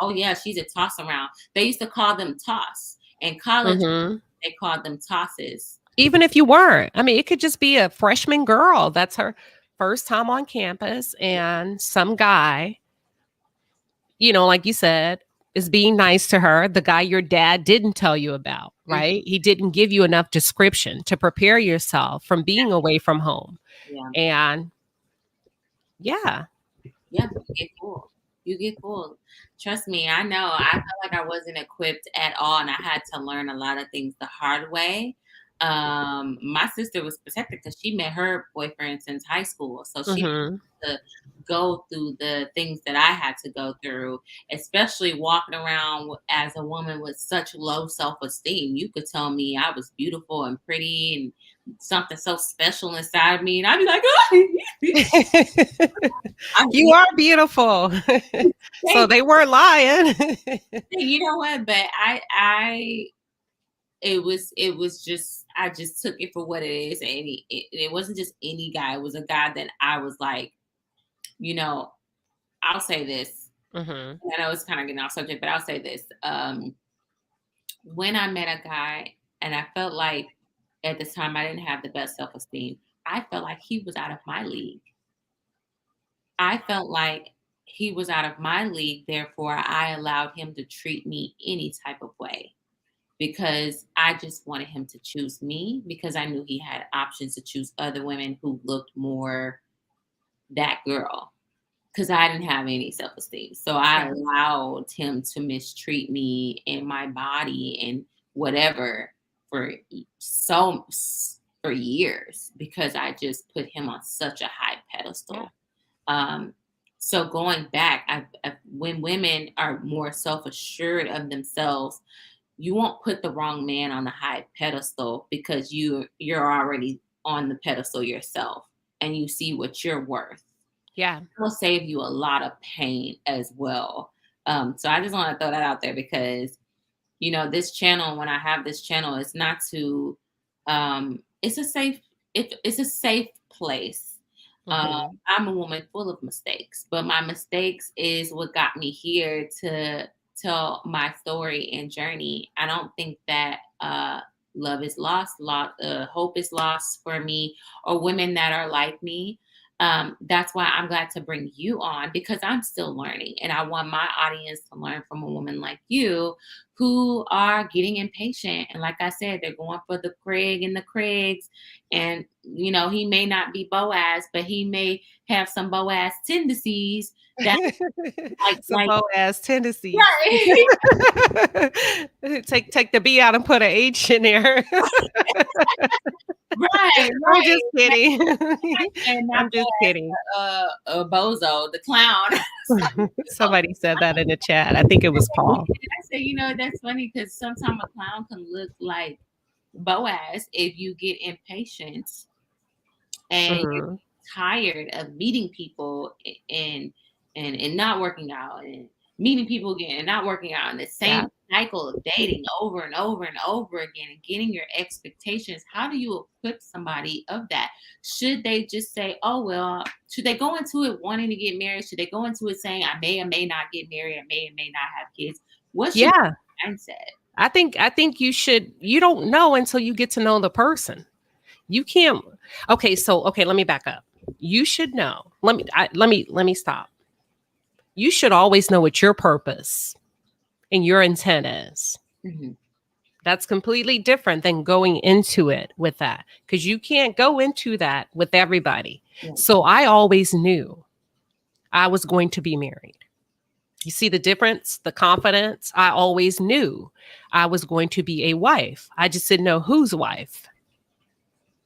oh yeah, she's a toss around. They used to call them toss. In college, Mhm. they called them tosses. Even if you weren't, I mean, it could just be a freshman girl. That's her first time on campus, and some guy, like you said, is being nice to her. The guy your dad didn't tell you about, Mhm. right? He didn't give you enough description to prepare yourself from being away from home. Yeah. And yeah. Yeah, you get fooled. You get fooled. Trust me, I know. I felt like I wasn't equipped at all, and I had to learn a lot of things the hard way. My sister was protected because she met her boyfriend since high school, so she Mhm. didn't have to go through the things that I had to go through, especially walking around as a woman with such low self-esteem. You could tell me I was beautiful and pretty and something so special inside me, and I'd be like, You are beautiful. So "Oh, they weren't lying. you know what? But I it was just, I just took it for what it is. And it wasn't just any guy. It was a guy that I was like, you know, I'll say this. Mm-hmm. I know it's kind of getting off subject, but I'll say this. When I met a guy and I felt like at the time I didn't have the best self-esteem, I felt like he was out of my league. I felt like he was out of my league, therefore I allowed him to treat me any type of way because I just wanted him to choose me because I knew he had options to choose other women who looked more that girl because I didn't have any self-esteem. So I Yeah. allowed him to mistreat me and my body and whatever for so for years because I just put him on such a high Yeah. pedestal. Um, so going back, when women are more self-assured of themselves, you won't put the wrong man on the high pedestal because you're already on the pedestal yourself and you see what you're worth. Yeah. It will save you a lot of pain as well. So I just want to throw that out there because this channel, when I have this channel, it's not to it's a safe it's a safe place. Mm-hmm. I'm a woman full of mistakes, but my mistakes is what got me here to tell my story and journey. I don't think that love is lost, hope is lost for me or women that are like me. That's why I'm glad to bring you on because I'm still learning and I want my audience to learn from a woman like you who are getting impatient. And like I said, they're going for the Craig and the Craigs. And, he may not be Boaz, but he may have some Boaz tendencies that Some like, Boaz tendencies. right, Take the B out and put an H in there. right, I'm just right. kidding. And not I'm just kidding. a bozo, the clown. Somebody said that in the chat. I think it was Paul. I say, that's funny because sometimes a clown can look like Boaz if you get impatient and you're Mhm. tired of meeting people and not working out and meeting people again and not working out and the Yeah. same cycle of dating over and over and over again and getting your expectations. How do you equip somebody of that? Should they just say, oh well, should they go into it wanting to get married? Should they go into it saying I may or may not get married, I may or may not have kids? What should Yeah. be mindset? I think you don't know until you get to know the person. You can't. Okay, let me back up. You should know. Let me stop. You should always know what your purpose and your intent is. Mm-hmm. That's completely different than going into it with that because you can't go into that with everybody. Yeah. So I always knew I was going to be married. You see the difference, the confidence? I always knew I was going to be a wife. I just didn't know whose wife.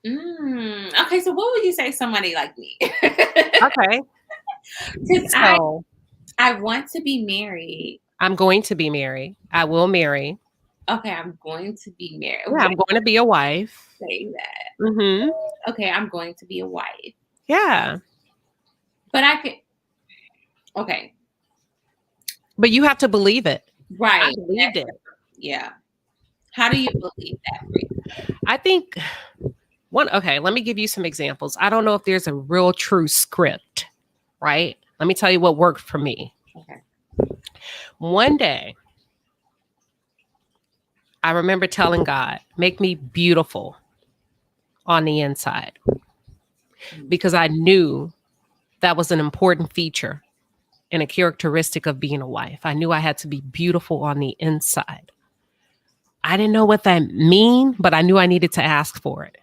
Okay, so what would you say somebody like me? Okay. Because So I want to be married. I'm going to be married. I will marry. Okay, I'm going to be married. Yeah, I'm going to be a wife. Say that. Mm-hmm. Okay, I'm going to be a wife. Yeah. But I could. Okay. But you have to believe it. I Right. believed it. Yeah. How do you believe that for you? I think okay, let me give you some examples. I don't know if there's a real true script, right? Let me tell you what worked for me. Okay. One day, I remember telling God, make me beautiful on the inside because I knew that was an important feature and a characteristic of being a wife. I knew I had to be beautiful on the inside. I didn't know what that mean, but I knew I needed to ask for it,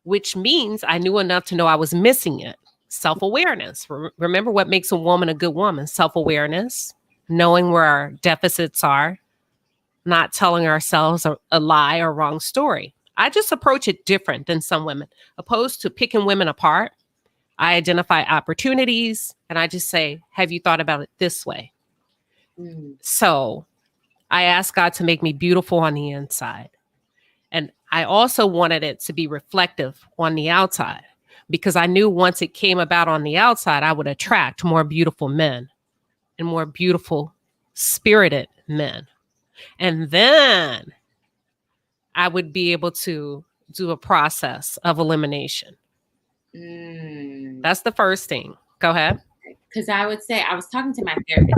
which means I knew enough to know I was missing it. Self-awareness. Remember what makes a woman a good woman? Self-awareness, knowing where our deficits are, not telling ourselves a lie or wrong story. I just approach it different than some women. Opposed to picking women apart, I identify opportunities and I just say, have you thought about it this way? So I asked God to make me beautiful on the inside. And I also wanted it to be reflective on the outside because I knew once it came about on the outside, I would attract more beautiful men and more beautiful spirited men. And then I would be able to do a process of elimination. That's the first thing. Go ahead. Because I would say, I was talking to my therapist,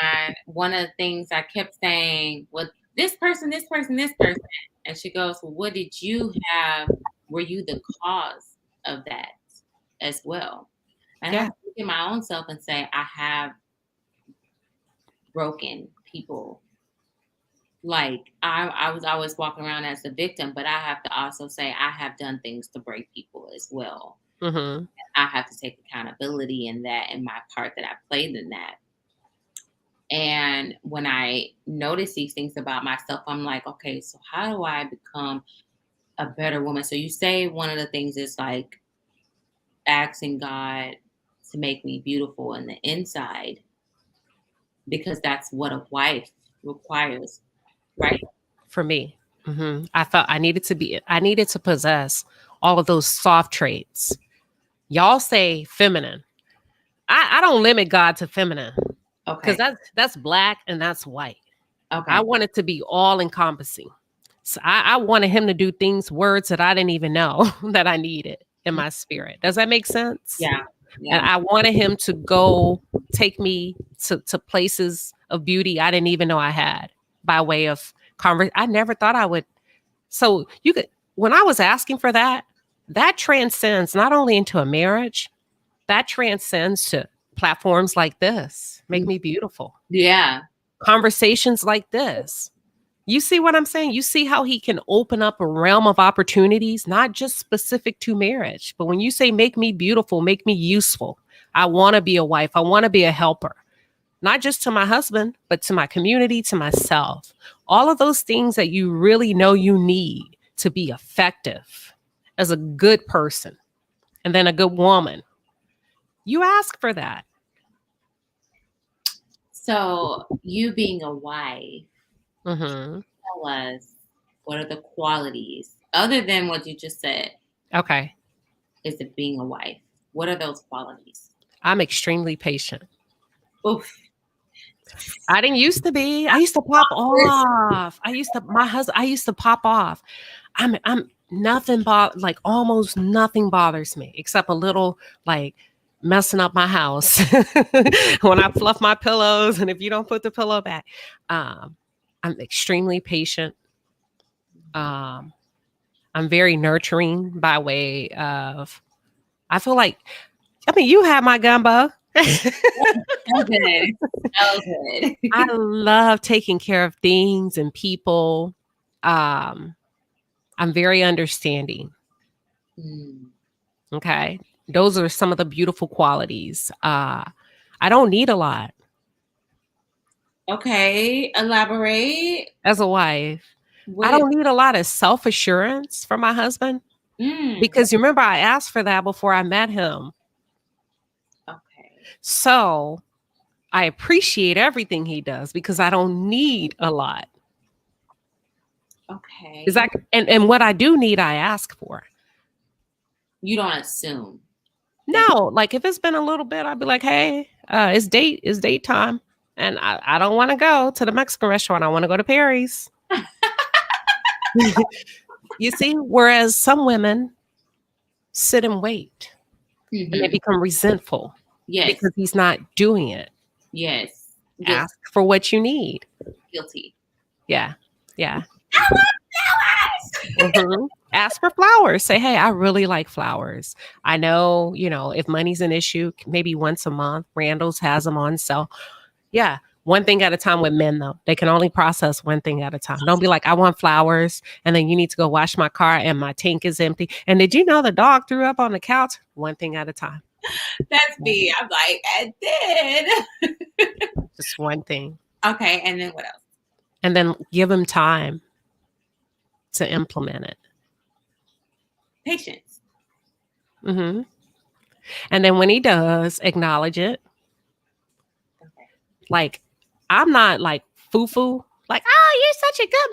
and one of the things I kept saying was, this person, this person, this person. And she goes, well, what did you have? Were you the cause of that as well? And I have to look at my own self and say, I have broken people. Like, I was always walking around as the victim, but I have to also say I have done things to break people as well. Mm-hmm. I have to take accountability in that, and my part that I played in that. And when I notice these things about myself, I'm like, okay, so how do I become a better woman? So you say one of the things is like asking God to make me beautiful in the inside, because that's what a wife requires, right? For me, I thought I needed to possess all of those soft traits. Y'all say feminine. I don't limit God to feminine, because that's black and that's white. Okay. I want it to be all encompassing. So I wanted him to do words that I didn't even know that I needed in my spirit. Does that make sense? Yeah. And I wanted him to go take me to places of beauty I didn't even know I had, by way of conversation. I never thought I would. So when I was asking for that, that transcends not only into a marriage, that transcends to platforms like this. Make me beautiful. Yeah. Conversations like this. You see what I'm saying? You see how he can open up a realm of opportunities, not just specific to marriage, but when you say make me beautiful, make me useful. I want to be a wife. I want to be a helper, not just to my husband, but to my community, to myself. All of those things that you really know you need to be effective as a good person and then a good woman. You ask for that. So you being a wife, Mm-hmm. tell us, what are the qualities other than what you just said? Okay. Is it being a wife? What are those qualities? I'm extremely patient. Oof. I didn't used to be. I used to pop off. I used to pop off. I'm nothing like almost nothing bothers me except a little like messing up my house when I fluff my pillows, and if you don't put the pillow back. I'm extremely patient. I'm very nurturing by way of, I feel like, you have my gumbo. Okay. I love taking care of things and people. I'm very understanding. Okay. Those are some of the beautiful qualities. I don't need a lot. Okay. Elaborate. As a wife, I don't need a lot of self-assurance from my husband. Because you remember I asked for that before I met him. Okay. So I appreciate everything he does because I don't need a lot. Okay. Is that and what I do need, I ask for. You don't assume. No, like if it's been a little bit, I'd be like, hey, it's date time. And I don't want to go to the Mexican restaurant. I want to go to Perry's. You see, whereas some women sit and wait and they become resentful because he's not doing it. Yes. Ask for what you need. Guilty. Yeah. I want flowers. Ask for flowers. Say, hey, I really like flowers. I know, if money's an issue, maybe once a month, Randall's has them on sale. Yeah. One thing at a time with men, though. They can only process one thing at a time. Don't be like, I want flowers. And then you need to go wash my car and my tank is empty. And did you know the dog threw up on the couch? One thing at a time. That's me. I'm like, I did. Just one thing. Okay. And then what else? And then give him time to implement it. Patience. And then when he does, acknowledge it. Okay. Like, I'm not like foo-foo. Like, oh, you're such a good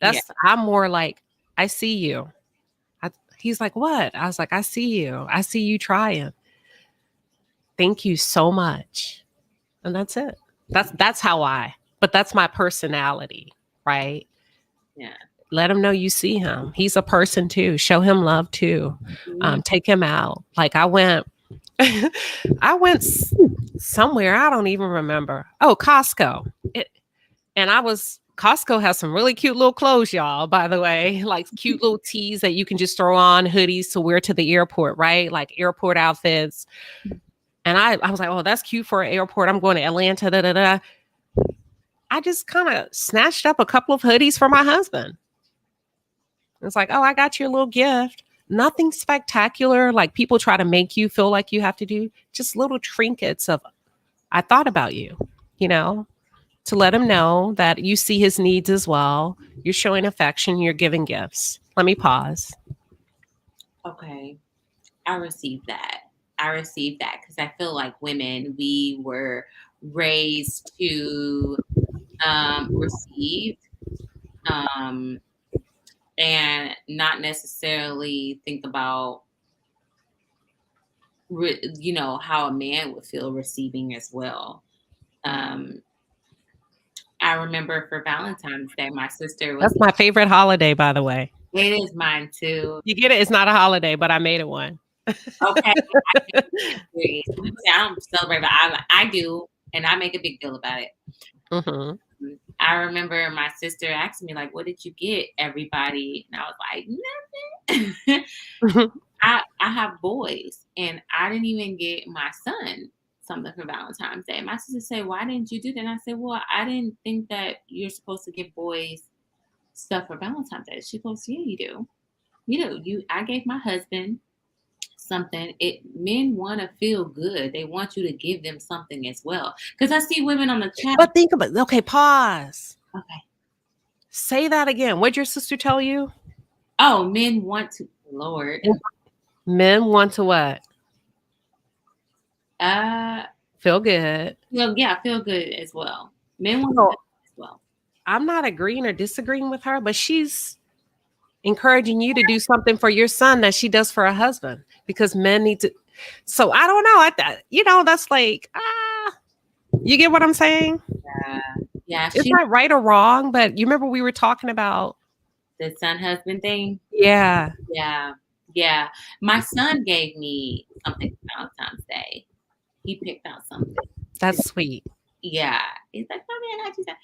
man. I'm more like, I see you. He's like, what? I was like, I see you. I see you trying. Thank you so much. And that's it. That's how but that's my personality. right? Yeah. Let him know you see him. He's a person too. Show him love too. Mhm. Take him out. Like I went, somewhere. I don't even remember. Oh, Costco. And Costco has some really cute little clothes, y'all, by the way, like cute little tees that you can just throw on, hoodies to wear to the airport, right? Like airport outfits. And I was like, oh, that's cute for an airport. I'm going to Atlanta. Da, da, da. I just kind of snatched up a couple of hoodies for my husband. It's like, oh, I got you a little gift. Nothing spectacular. Like people try to make you feel like you have to do just little trinkets of, I thought about you, you know, to let him know that you see his needs as well. You're showing affection. You're giving gifts. Let me pause. Okay. I received that. I received that because I feel like women, we were raised to receive um, and not necessarily think about, how a man would feel receiving as well. Um, I remember for Valentine's Day, my sister was, That's my favorite holiday, by the way. it is mine too. You get it? It's not a holiday, but I made it one. Okay. Serious. I don't celebrate, but I do, and I make a big deal about it. Mm-hmm. I remember my sister asked me, like, what did you get everybody? And I was like, nothing. I have boys, and I didn't even get my son something for Valentine's Day. My sister said, why didn't you do that? And I said, well, I didn't think that you're supposed to give boys stuff for Valentine's Day. She goes, yeah, you do. I gave my husband something. Men want to feel good. They want you to give them something as well. Because I see women on the chat. But think about it. Okay, pause. Okay. Say that again. What'd your sister tell you? Oh, men want to, Lord. Men want to what? Feel good. Well, yeah, feel good as well. Men want So, to as well. I'm not agreeing or disagreeing with her, but she's encouraging you to do something for your son that she does for her husband because men need to. So I don't know. That's like, you get what I'm saying? Yeah. It's not right or wrong, but you remember we were talking about the son husband thing. Yeah. Yeah. My son gave me something for Valentine's Day. He picked out something. That's sweet. Yeah. He's like, Mommy, I got you that.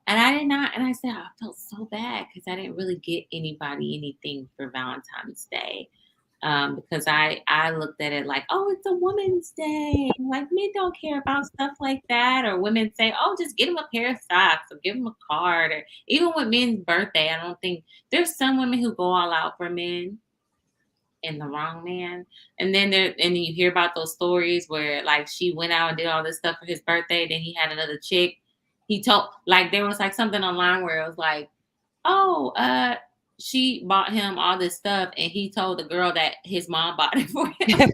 And I did not. And I said, I felt so bad because I didn't really get anybody anything for Valentine's Day. Because I looked at it like, oh, it's a woman's day. Like men don't care about stuff like that. Or women say, oh, just get them a pair of socks or give them a card. Or even with men's birthday, I don't think there's some women who go all out for men and the wrong man. And then you hear about those stories where like she went out and did all this stuff for his birthday. Then he had another chick. He told like there was like something online where it was like, oh, she bought him all this stuff and he told the girl that his mom bought it for him.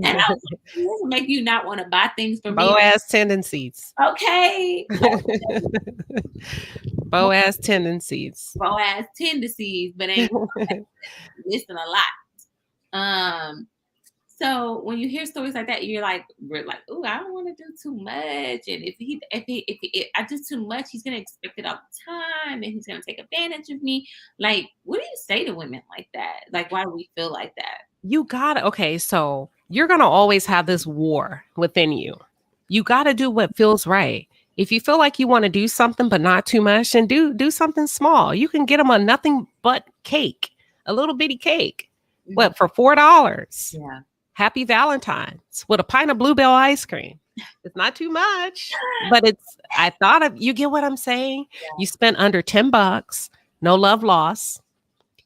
And I was like, this will make you not want to buy things for me. Boaz tendencies. Okay. Boaz tendencies. Boaz tendencies, but ain't missing a lot. So when you hear stories like that, we're like, oh, I don't want to do too much. And if I do too much, he's gonna expect it all the time, and he's gonna take advantage of me. Like, what do you say to women like that? Like, why do we feel like that? You gotta. Okay, so you're gonna always have this war within you. You gotta do what feels right. If you feel like you want to do something but not too much, then do something small. You can get them a nothing but cake, a little bitty cake. Mm-hmm. What, for $4? Yeah. Happy Valentine's with a pint of Bluebell ice cream. It's not too much, but you get what I'm saying? Yeah. You spent under $10, no love lost,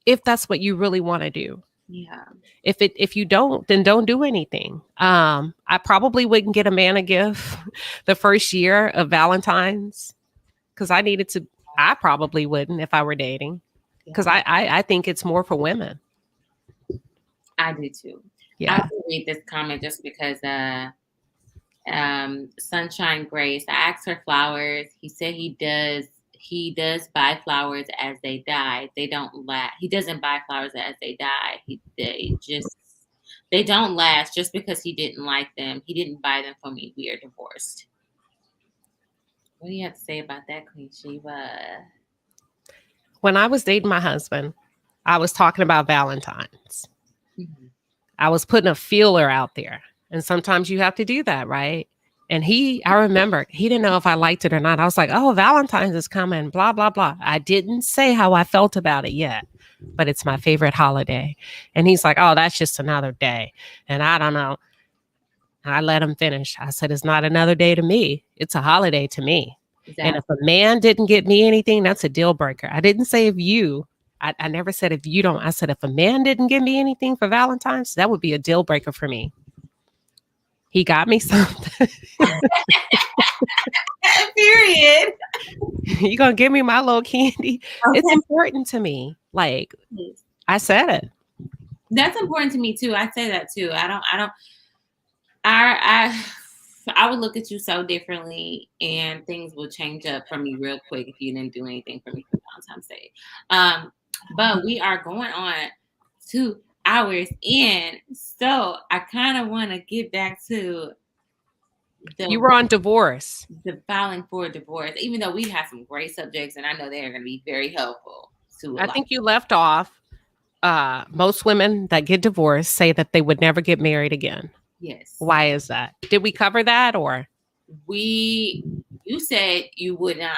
if that's what you really want to do. Yeah. If you don't, then don't do anything. I probably wouldn't get a man a gift the first year of Valentine's because I probably wouldn't if I were dating because I think it's more for women. I do too. Yeah. I have to read this comment just because Sunshine Grace, I asked her flowers. He said he does buy flowers as they die. They don't last. He doesn't buy flowers as they die. They don't last just because he didn't like them. He didn't buy them for me. We are divorced. What do you have to say about that, Queen Shuva? When I was dating my husband, I was talking about Valentine's. Mm-hmm. I was putting a feeler out there. And sometimes you have to do that, right? And I remember, he didn't know if I liked it or not. I was like, oh, Valentine's is coming, blah, blah, blah. I didn't say how I felt about it yet, but it's my favorite holiday. And he's like, oh, that's just another day. And I don't know. And I let him finish. I said, it's not another day to me. It's a holiday to me. And Exactly. if a man didn't get me anything, that's a deal breaker. I didn't say if you, I never said if you don't. I said if a man didn't give me anything for Valentine's, that would be a deal breaker for me. He got me something. Period. You gonna give me my little candy? It's Okay. important to me. Like I said it. That's important to me too. I say that too. I I would look at you so differently, and things will change up for me real quick if you didn't do anything for me for Valentine's Day. But we are going on 2 hours in, so I kind of want to get back to You the were on divorce. filing for divorce, even though we have some great subjects, and I know they're going to be very helpful to a I lot. think you left off. Most women that get divorced say that they would never get married again. Yes, Why is that? Did we cover that or? you said you would not.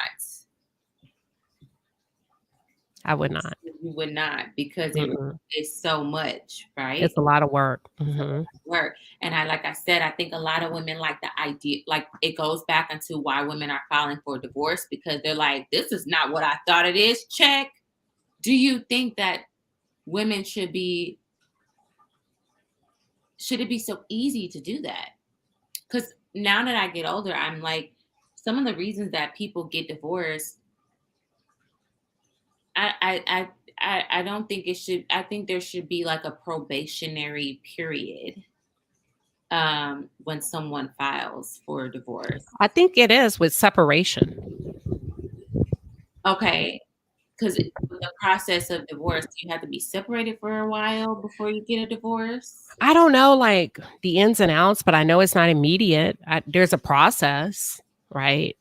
I would not. You would not because Mm-mm. it's so much, right? It's a lot of work. So Mm-hmm. much work. And like I said, I think a lot of women like the idea, like it goes back into why women are filing for divorce, because they're like, this is not what I thought it is. Check. Do you think that women should it be so easy to do that? Because now that I get older, I'm like, some of the reasons that people get divorced, I don't think it should. I think there should be like a probationary period when someone files for divorce. I think it is with separation. Okay, because the process of divorce, you have to be separated for a while before you get a divorce. I don't know like the ins and outs, but I know it's not immediate. There's a process, right?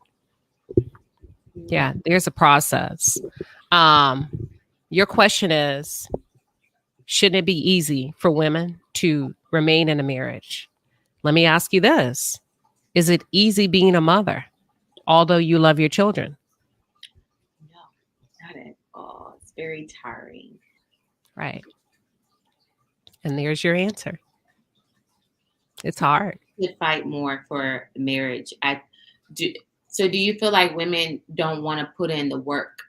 Yeah, there's a process. Um, your question is, shouldn't it be easy for women to remain in a marriage? Let me ask you this. Is it easy being a mother, although you love your children? No, not at all. It's very tiring. Right. And there's your answer. It's hard. Should fight more for marriage. I do. So, do you feel like women don't want to put in the work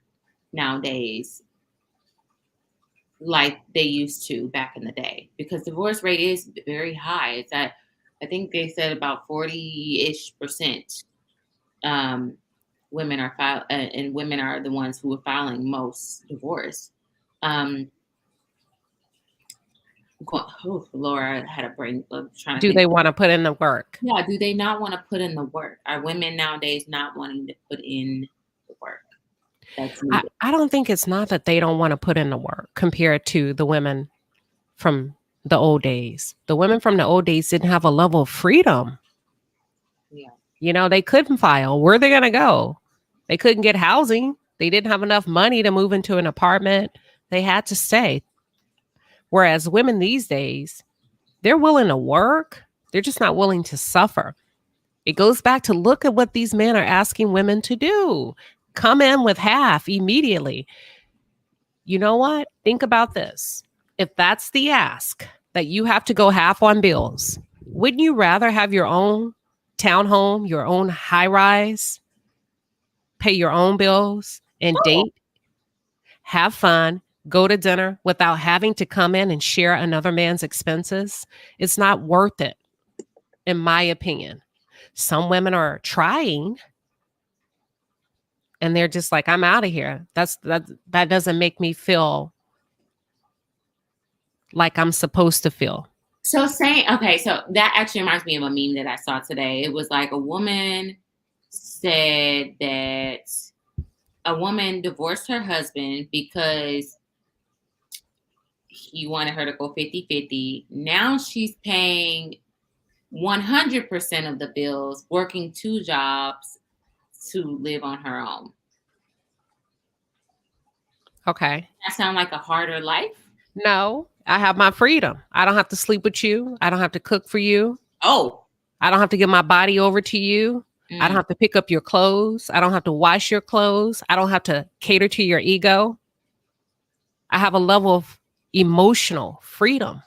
nowadays like they used to back in the day? Because divorce rate is very high. It's at, I think they said about 40-ish%. Women are and women are the ones who are filing most divorce. Oh, Laura, I had a brain. I'm trying to Do think. they want to put in the work? Yeah, do they not want to put in the work? Are women nowadays not wanting to put in the work that's needed? I don't think it's not that they don't want to put in the work compared to the women from the old days. The women from the old days didn't have a level of freedom. Yeah. You know, they couldn't file. Where are they going to go? They couldn't get housing. They didn't have enough money to move into an apartment. They had to stay. Whereas women these days, they're willing to work. They're just not willing to suffer. It goes back to look at what these men are asking women to do. Come in with half immediately. You know what? Think about this. If that's the ask, that you have to go half on bills, wouldn't you rather have your own townhome, your own high rise, pay your own bills, and date, have fun, go to dinner without having to come in and share another man's expenses? It's not worth it, in my opinion. Some women are trying and they're just like, I'm out of here. That doesn't make me feel like I'm supposed to feel. So so that actually reminds me of a meme that I saw today. It was like a woman said that a woman divorced her husband because he wanted her to go 50-50. Now she's paying 100% of the bills, working 2 jobs, to live on her own. Okay. That sound like a harder life? No, I have my freedom. I don't have to sleep with you. I don't have to cook for you. Oh. I don't have to give my body over to you. I don't have to pick up your clothes. I don't have to wash your clothes. I don't have to cater to your ego. I have a level of emotional freedom.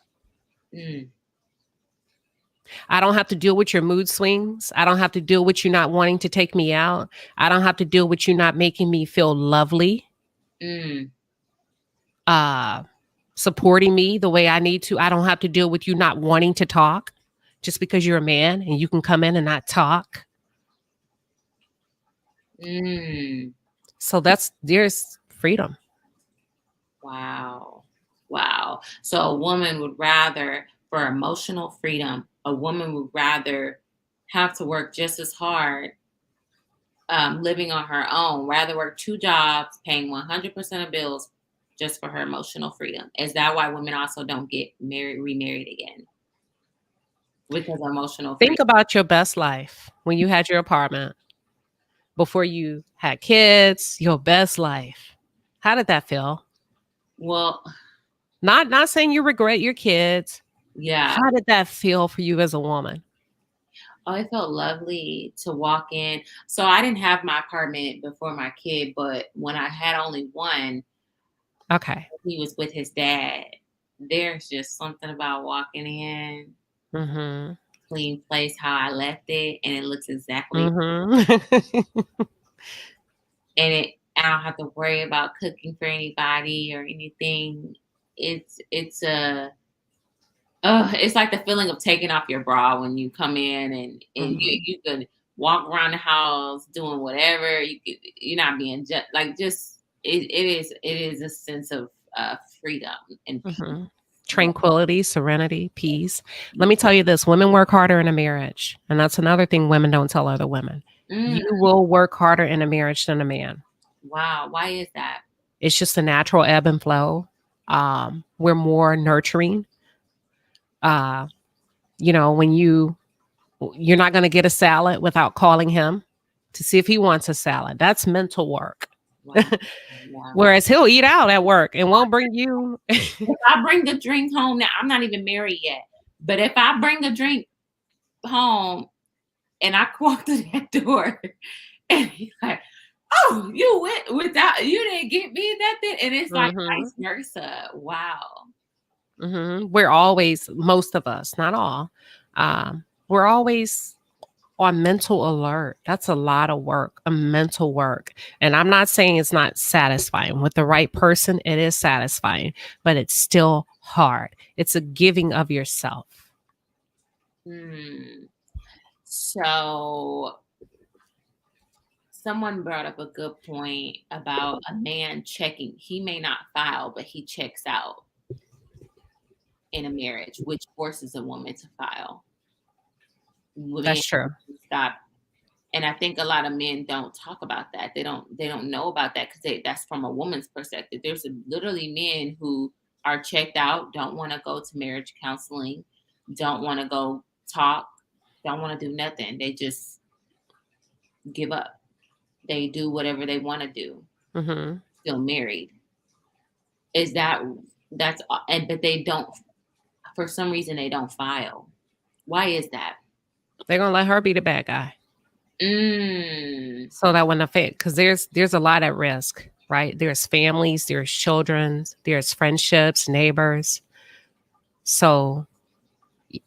I don't have to deal with your mood swings. I don't have to deal with you not wanting to take me out. I don't have to deal with you not making me feel lovely. Supporting me the way I need to. I don't have to deal with you not wanting to talk just because you're a man and you can come in and not talk. So there's freedom. Wow. So a woman would rather, for emotional freedom, a woman would rather have to work just as hard living on her own, rather work 2 jobs, paying 100% of bills just for her emotional freedom. Is that why women also don't get remarried again? Because of emotional freedom. Think about your best life when you had your apartment, before you had kids, your best life. How did that feel? Well, not saying you regret your kids. Yeah. How did that feel for you as a woman? Oh, it felt lovely to walk in. So I didn't have my apartment before my kid, but when I had only one, okay, he was with his dad. There's just something about walking in, clean place, how I left it, and it looks exactly. And I don't have to worry about cooking for anybody or anything. It's like the feeling of taking off your bra when you come in, and you can walk around the house doing whatever. You're not being it is a sense of freedom and peace. Tranquility, serenity, peace. Let me tell you this: women work harder in a marriage, and that's another thing women don't tell other women. You will work harder in a marriage than a man. Wow, why is that? It's just a natural ebb and flow. We're more nurturing. When you're not going to get a salad without calling him to see if he wants a salad. That's mental work. Wow. Whereas he'll eat out at work and won't bring you. If I bring a drink home, now I'm not even married yet, but if I bring a drink home and I walk through that door and he's like, "Oh, you went without, you didn't get me nothing," and it's like vice versa. Wow. We're always, most of us, not all, we're always on mental alert. That's a lot of work, a mental work. And I'm not saying it's not satisfying. With the right person, it is satisfying, but it's still hard. It's a giving of yourself. So someone brought up a good point about a man checking. He may not file, but he checks out in a marriage, which forces a woman to file. That's true. Stop. And I think a lot of men don't talk about that. They don't know about that because that's from a woman's perspective. There's literally men who are checked out, don't want to go to marriage counseling, don't want to go talk, don't want to do nothing. They just give up. They do whatever they want to do. Still married. But they don't, for some reason, they don't file. Why is that? They're going to let her be the bad guy. So that wouldn't affect, because there's a lot at risk, right? There's families, there's children, there's friendships, neighbors. So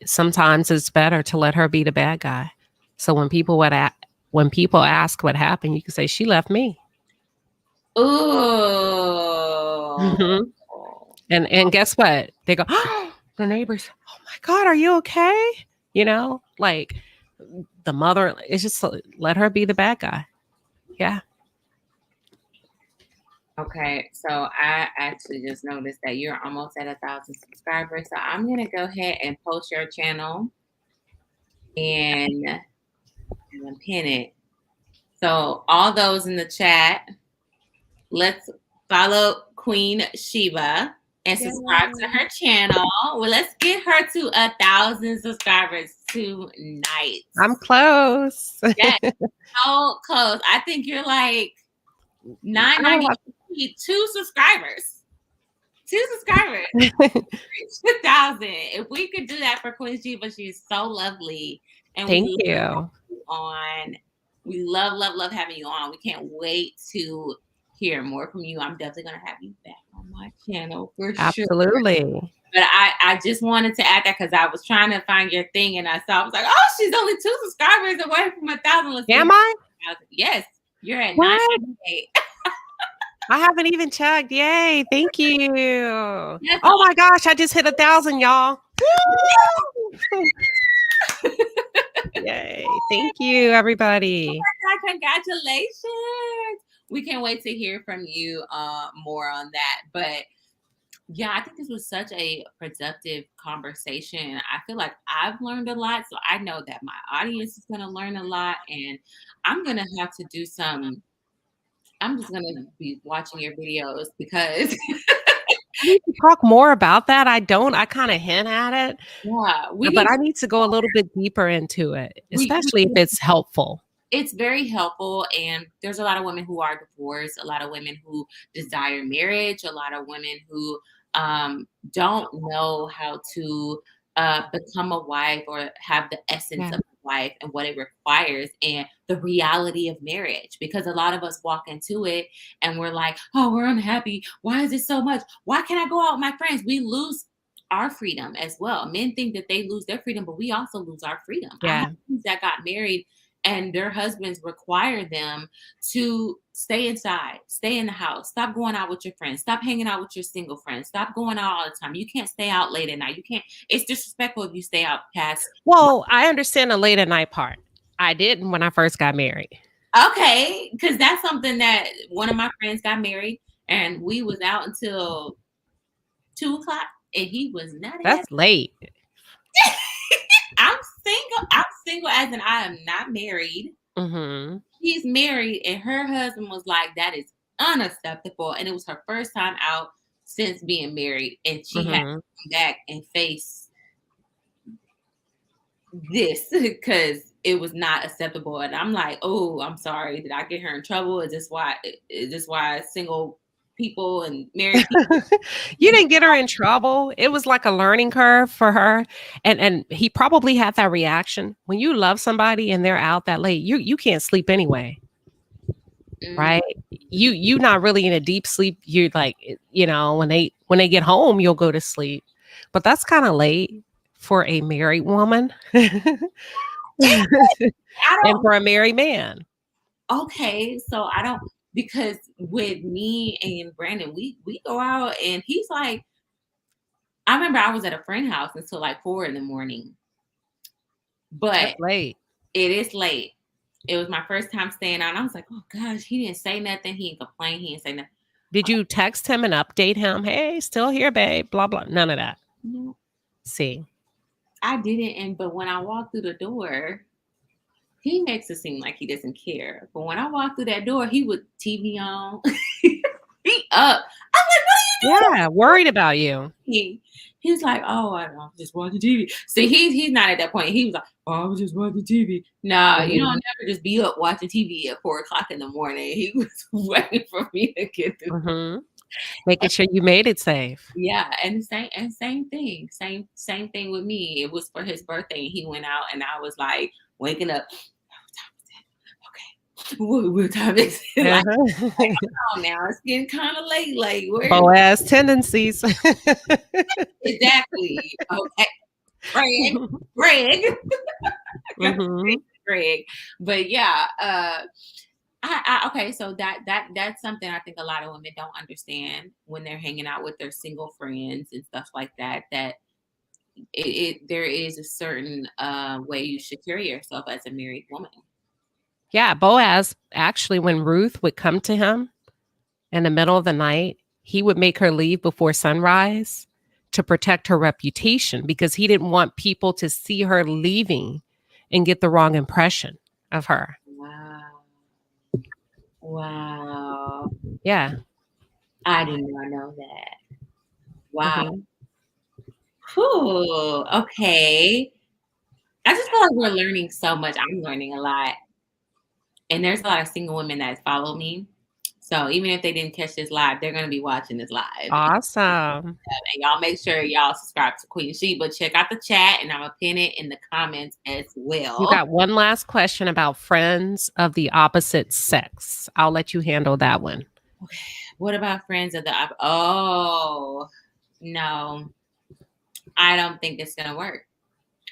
sometimes it's better to let her be the bad guy. So when people ask what happened, you can say, she left me. Oh. And guess what? They go, oh, the neighbors, oh my God, are you okay? Like the mother, it's just let her be the bad guy. Yeah. Okay, so I actually just noticed that you're almost at 1,000 subscribers. So I'm gonna go ahead and post your channel and pin it. So all those in the chat, let's follow Queen Shuva. and Yeah. subscribe to her channel. Well, let's get her to 1,000 subscribers tonight. I'm close. Yes, so close. I think you're like I 990, 2 subscribers. 2 subscribers. 2,000. If we could do that for Queen Shuva, she's so lovely. And Thank we you. love you on. We love, love, love having you on. We can't wait to hear more from you. I'm definitely gonna have you back on my channel for sure. Absolutely. But I just wanted to add that because I was trying to find your thing and I saw I was like, oh, she's only 2 subscribers away from 1,000. Let's Am I? Yes, you're at What? 998. I haven't even checked. Yay. Thank you. Yes. Oh my gosh. I just hit 1,000, y'all. Yay. Thank you, everybody. Oh my God, congratulations. We can't wait to hear from you more on that. But yeah, I think this was such a productive conversation. I feel like I've learned a lot. So I know that my audience is going to learn a lot. And I'm going to have to do I'm just going to be watching your videos because I need to talk more about that. I kind of hint at it, yeah, but I need to go a little bit deeper into it, especially if it's helpful. It's very helpful. And there's a lot of women who are divorced, a lot of women who desire marriage, a lot of women who don't know how to become a wife or have the essence of a wife and what it requires and the reality of marriage. Because a lot of us walk into it and we're like, oh, we're unhappy. Why is it so much? Why can't I go out with my friends? We lose our freedom as well. Men think that they lose their freedom, but we also lose our freedom. I have friends that got married and their husbands require them to stay inside, stay in the house, stop going out with your friends, stop hanging out with your single friends, stop going out all the time. You can't stay out late at night. You can't, it's disrespectful if you stay out past. Well, I understand the late at night part. I didn't when I first got married. Okay, because that's something that one of my friends got married and we was out until 2:00 and he was not. That's late. I'm single as in I am not married. Mm-hmm. She's married and her husband was like, that is unacceptable. And it was her first time out since being married. And she had to come back and face this because it was not acceptable. And I'm like, oh, I'm sorry. Did I get her in trouble? Is this why single people and married people? You didn't get her in trouble. It was like a learning curve for her. And he probably had that reaction. When you love somebody and they're out that late, you can't sleep anyway. Right? You not really in a deep sleep. You're like, when they get home, you'll go to sleep. But that's kind of late for a married woman. And for a married man. Okay, so I don't, because with me and Brandon, we go out and he's like, I remember I was at a friend's house until like 4 a.m. But that's late. It is late. It was my first time staying out. I was like, oh gosh, he didn't say nothing. He didn't complain. He didn't say nothing. Did you text him and update him? Hey, still here, babe. Blah blah. None of that. No. See, I didn't. But when I walked through the door, he makes it seem like he doesn't care. But when I walked through that door, he would TV on. He up. I'm like, what are you doing? Yeah, worried about you. He's like, oh, I just watching TV. See, he's not at that point. He was like, oh, I was just watching TV. No, you don't never just be up watching TV at 4 o'clock in the morning. He was waiting for me to get through. Making sure you made it safe. Yeah, and same thing. Same thing with me. It was for his birthday, and he went out, and I was like waking up. What time is it? Like, oh, now it's getting kind of late. Like, where? Boaz tendencies. Exactly. Okay. Greg. Greg. But yeah, okay. So that's something I think a lot of women don't understand when they're hanging out with their single friends and stuff like that. That there is a certain way you should carry yourself as a married woman. Yeah, Boaz, actually, when Ruth would come to him in the middle of the night, he would make her leave before sunrise to protect her reputation because he didn't want people to see her leaving and get the wrong impression of her. Wow. Yeah. I did not know that. Wow. Mhm. Cool. Okay. I just feel like we're learning so much. I'm learning a lot. And there's a lot of single women that follow me. So even if they didn't catch this live, they're going to be watching this live. Awesome. And y'all make sure y'all subscribe to Queen Sheba. Check out the chat and I'm going to pin it in the comments as You well. got one last question about friends of the opposite sex. I'll let you handle that one. What about friends of the Oh, no. I don't think it's going to work.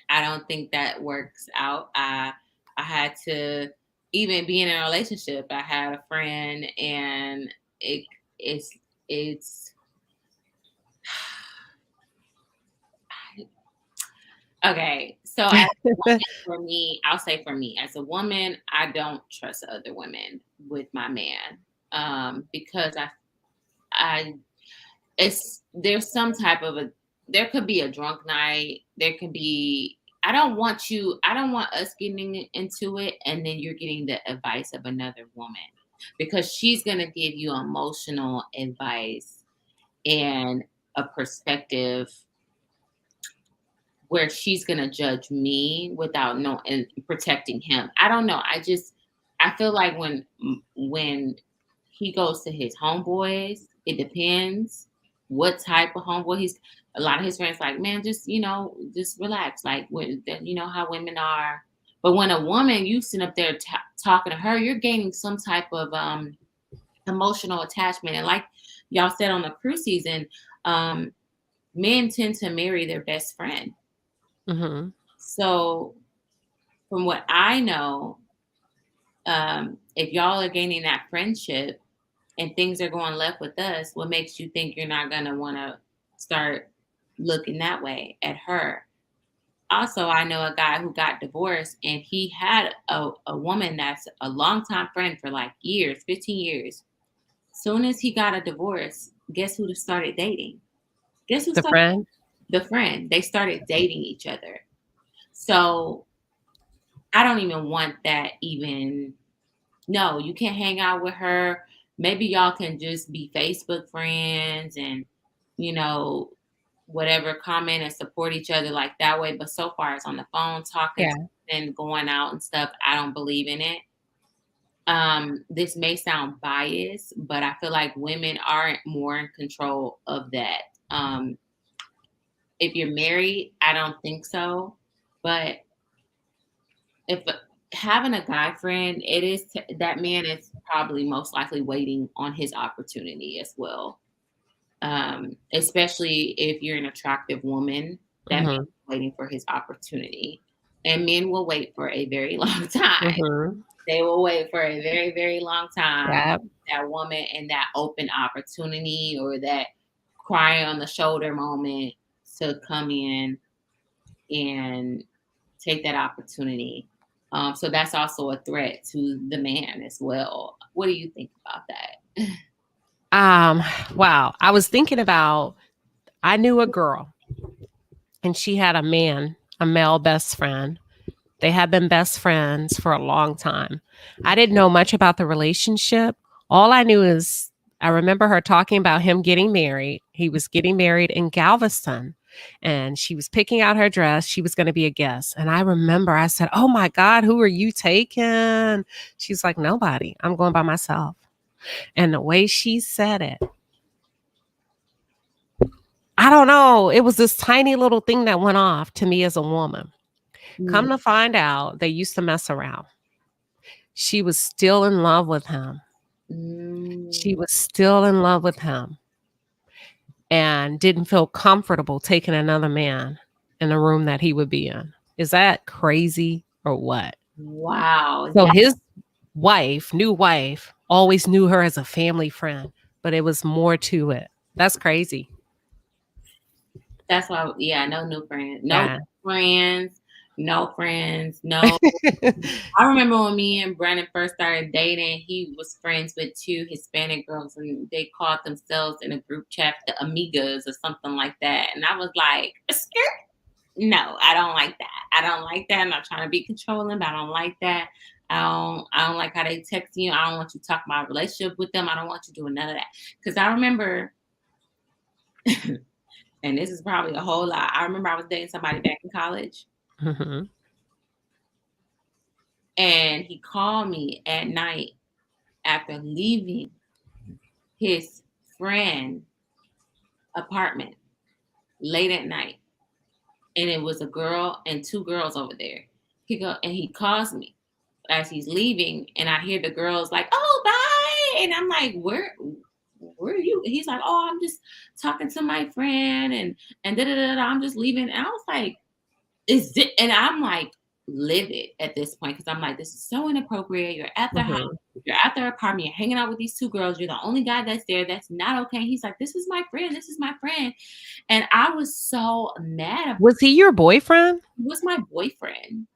I don't think that works out. I had to even be in a relationship. I had a friend and it it's it's okay. So as a woman, for me, I'll say for me, as a woman, I don't trust other women with my man. Because I it's there's some type of there could be a drunk night, there could be I don't want us getting into it and then you're getting the advice of another woman because she's going to give you emotional advice and a perspective where she's going to judge me without no and protecting him. I don't know. I feel like when he goes to his homeboys, it depends what type of homeboy he's. A lot of his friends like, man, just just relax. Like when you know how women are. But when a woman, you sit up there talking to her, you're gaining some type of emotional attachment. And like y'all said on the cruise season, um, men tend to marry their best friend. Mhm. So from what I know, if y'all are gaining that friendship and things are going left with us, what makes you think you're not going to want to start looking that way at her? Also, I know a guy who got divorced and he had a woman that's a longtime friend for like years, 15 years. Soon as he got a divorce, guess who started dating? Guess who The started? friend? The friend. They started dating each other. So I don't even want that even. No, you can't hang out with her. Maybe y'all can just be Facebook friends and, you know, whatever, comment and support each other like that way. But so far as on the phone talking Yeah. and going out and stuff, I don't believe in it. This may sound biased, but I feel like women are more in control of that. If you're married, I don't think so. But if having a guy friend, it is that man is probably most likely waiting on his opportunity as well. Especially if you're an attractive woman, that man Mhm. is waiting for his opportunity. And men will wait for a very long time. Mhm. They will wait for a very, very long time. Yeah. That woman and that open opportunity or that cry on the shoulder moment to come in and take that opportunity. So that's also a threat to the man as well. What do you think about that? Um, wow. I was thinking about I knew a girl and she had a man, a male best friend. They had been best friends for a long time. I didn't know much about the relationship. All I knew is I remember her talking about him getting married. He was getting married in Galveston and she was picking out her dress. She was going to be a guest. And I remember I said, "Oh my God, who are you taking?" She's like, "Nobody. I'm going by myself." And the way she said it, I don't know. It was this tiny little thing that went off to me as a woman. Mm, Come to find out, they used to mess around. She was still in love with him. She mm, was still in love with him and didn't feel comfortable taking another man in the room that he would be in. Is that crazy or what? wow. So his wife, new wife, always knew her as a family friend, but it was more to it. That's crazy. That's why, yeah, no new friends. No Yeah. friends. No friends. No. I remember when me and Brandon first started dating, he was friends with two Hispanic girls and they called themselves in a group chat the Amigas or something like that. And I was like, skirt. No, I don't like that. I don't like that. I'm not trying to be controlling, but I don't like that. I don't like how they text you. I don't want you to talk about a relationship with them. I don't want you doing none of that. Because I remember And this is probably a whole lot. I remember I was dating somebody back in college, Mm-hmm. and he called me at night after leaving his friend apartment late at night. And it was a girl and two girls over there. He calls me as he's leaving, and I hear the girls like, "Oh, bye," and I'm like, "Where are you?" He's like, "Oh, I'm just talking to my friend, and da da da da. I'm just leaving." And I was like, "Is it?" And I'm like livid at this point because I'm like, "This is so inappropriate. You're at their house, Mm-hmm. you're at their apartment, you're hanging out with these two girls. You're the only guy that's there. That's not okay." He's like, "This is my friend. This is my friend," and I was so mad about. Was he your boyfriend? He was my boyfriend.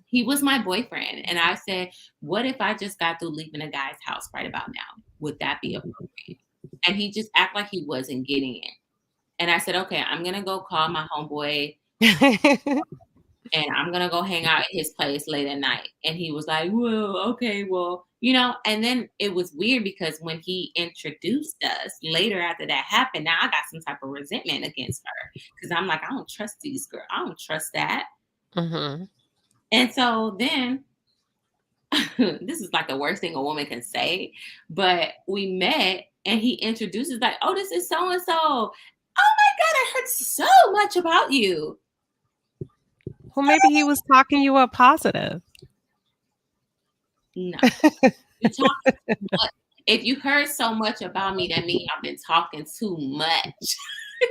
He was my boyfriend. And I said, what if I just got through leaving a guy's house right about now? Would that be appropriate? And he just acted like he wasn't getting it. And I said, okay, I'm going to go call my homeboy and I'm going to go hang out at his place late at night. And he was like, well, okay, well, and then it was weird because when he introduced us later after that happened, now I got some type of resentment against her because I'm like, I don't trust these girls. I don't trust that. Mm-hmm. And so then this is like the worst thing a woman can say, but we met and he introduces like, oh, this is so and so. Oh my God, I heard so much about you. Well, maybe he was talking you up positive. No, you talk too much. If you heard so much about me, that means I've been talking too much.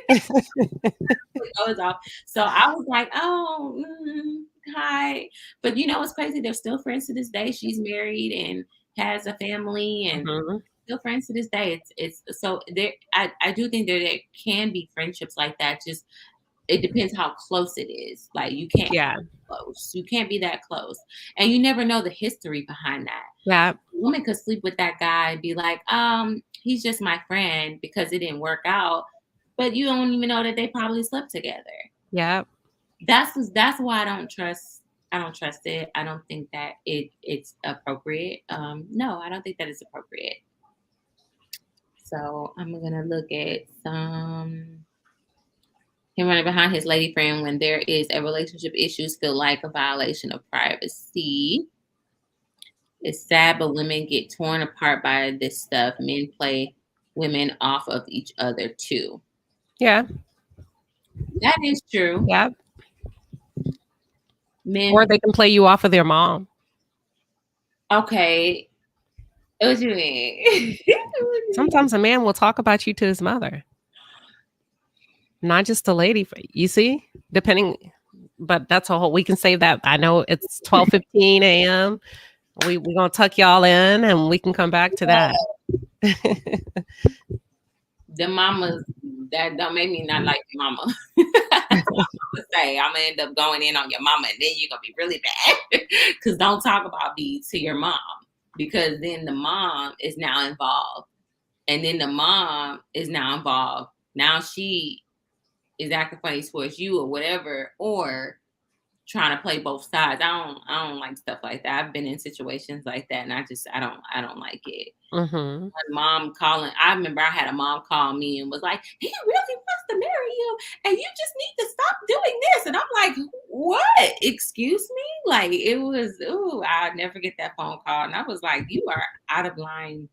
It goes off. So I was like, oh, hi. But what's crazy? They're still friends to this day. She's married and has a family and Mm-hmm. still friends to this day. It's so there. I do think there can be friendships like that. Just it depends how close it is. Like you can't Yeah. be close. You can't be that close, and you never know the history behind that. Yeah. A woman could sleep with that guy and be like, he's just my friend because it didn't work out, but you don't even know that they probably slept together. Yeah. That's why I don't trust. I don't trust it. I don't think that it's appropriate. No, I don't think that it's appropriate. So I'm gonna look at some him running behind his lady friend when there is a relationship issues feel like a violation of privacy. It's sad, but women get torn apart by this stuff. Men play women off of each other too. Yeah. That is true. Yeah. Men, Or they can play you off of their mom. okay. What you mean? Sometimes a man will talk about you to his mother, not just a lady. You see, depending, but that's a whole. We can save that. I know it's 12:15 a.m. We're gonna tuck y'all in, and we can come back to that. The mamas that don't make me not like your mama. I'm gonna say I'm gonna end up going in on your mama, and then you're gonna be really bad. Because don't talk about me to your mom, because then the mom is now involved, and then the mom is now involved. Now she is acting funny towards you or whatever, or trying to play both sides. I don't like stuff like that. I've been in situations like that, and I don't like it. Mm-hmm. My mom calling. I remember I had a mom call me and was like, "He really wants to marry you, and you just need to stop doing this." And I'm like, "What? Excuse me?" Like it was. Ooh, I'll never get that phone call, and I was like, "You are out of line."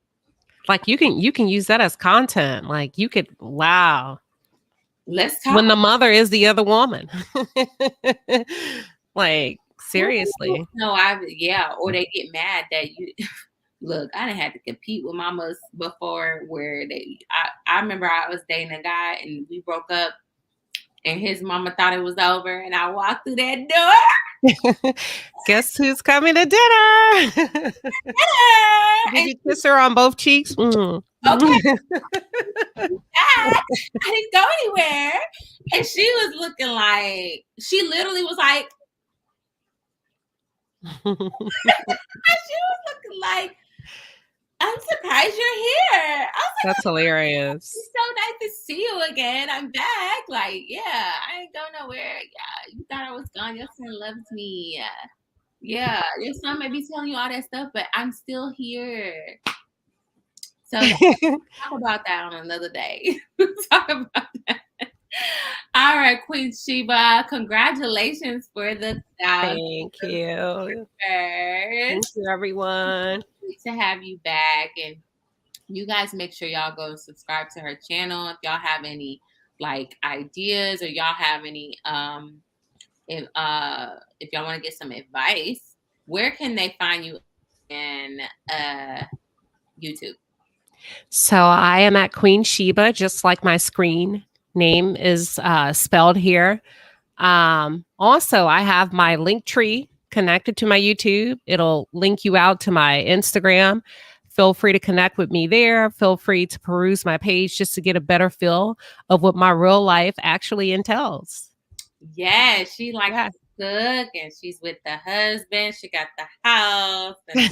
Like you can use that as content. Like you could. Wow. Let's talk. When the mother is the other woman. Like seriously. No, or they get mad that you. Look, I didn't have to compete with mamas before where I remember I was dating a guy and we broke up and his mama thought it was over and I walked through that door. Guess who's coming to dinner? Did you kiss her on both cheeks? Mm. Okay. I didn't go anywhere. And she was looking like, she literally was like, she was looking like, I'm surprised you're here. I was like, that's hilarious. It's so nice to see you again. I'm back. Like, yeah, I ain't going nowhere. Yeah, you thought I was gone. Your son loves me. Yeah, your son may be telling you all that stuff, but I'm still here. So talk about that on another day. Talk about that. All right, Queen Sheba, congratulations for the 1,000 Thank you. subscribers. Thank you, everyone. Great to have you back. And you guys make sure y'all go subscribe to her channel. If y'all have any like ideas, or y'all have any if y'all want to get some advice, where can they find you in YouTube? So I am at Queen Sheba, just like my screen name is spelled here. Also, I have my link tree connected to my YouTube. It'll link you out to my Instagram. Feel free to connect with me there. Feel free to peruse my page just to get a better feel of what my real life actually entails. Yeah, she likes Yeah. to cook, and she's with the husband. She got the house and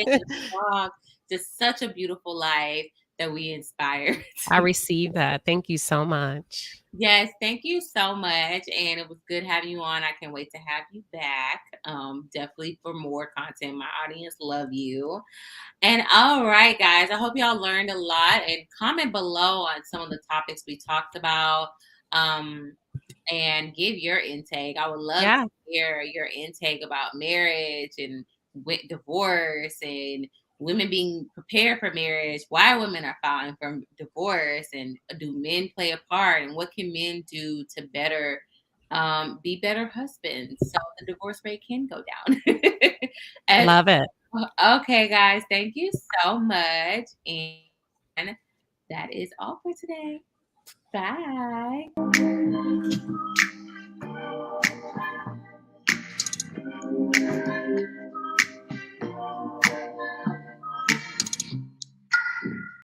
the dog. Just such a beautiful life that we inspire. I received that. Thank you so much. Yes, thank you so much. And it was good having you on. I can't wait to have you back. Definitely for more content. My audience love you. And all right, guys, I hope y'all learned a lot, and comment below on some of the topics we talked about. And give your intake. I would love Yeah. to hear your intake about marriage and divorce, and women being prepared for marriage, why women are filing for divorce, and do men play a part, and what can men do to better be better husbands so the divorce rate can go down. And Love it. okay, guys, thank you so much. And that is all for today. Bye.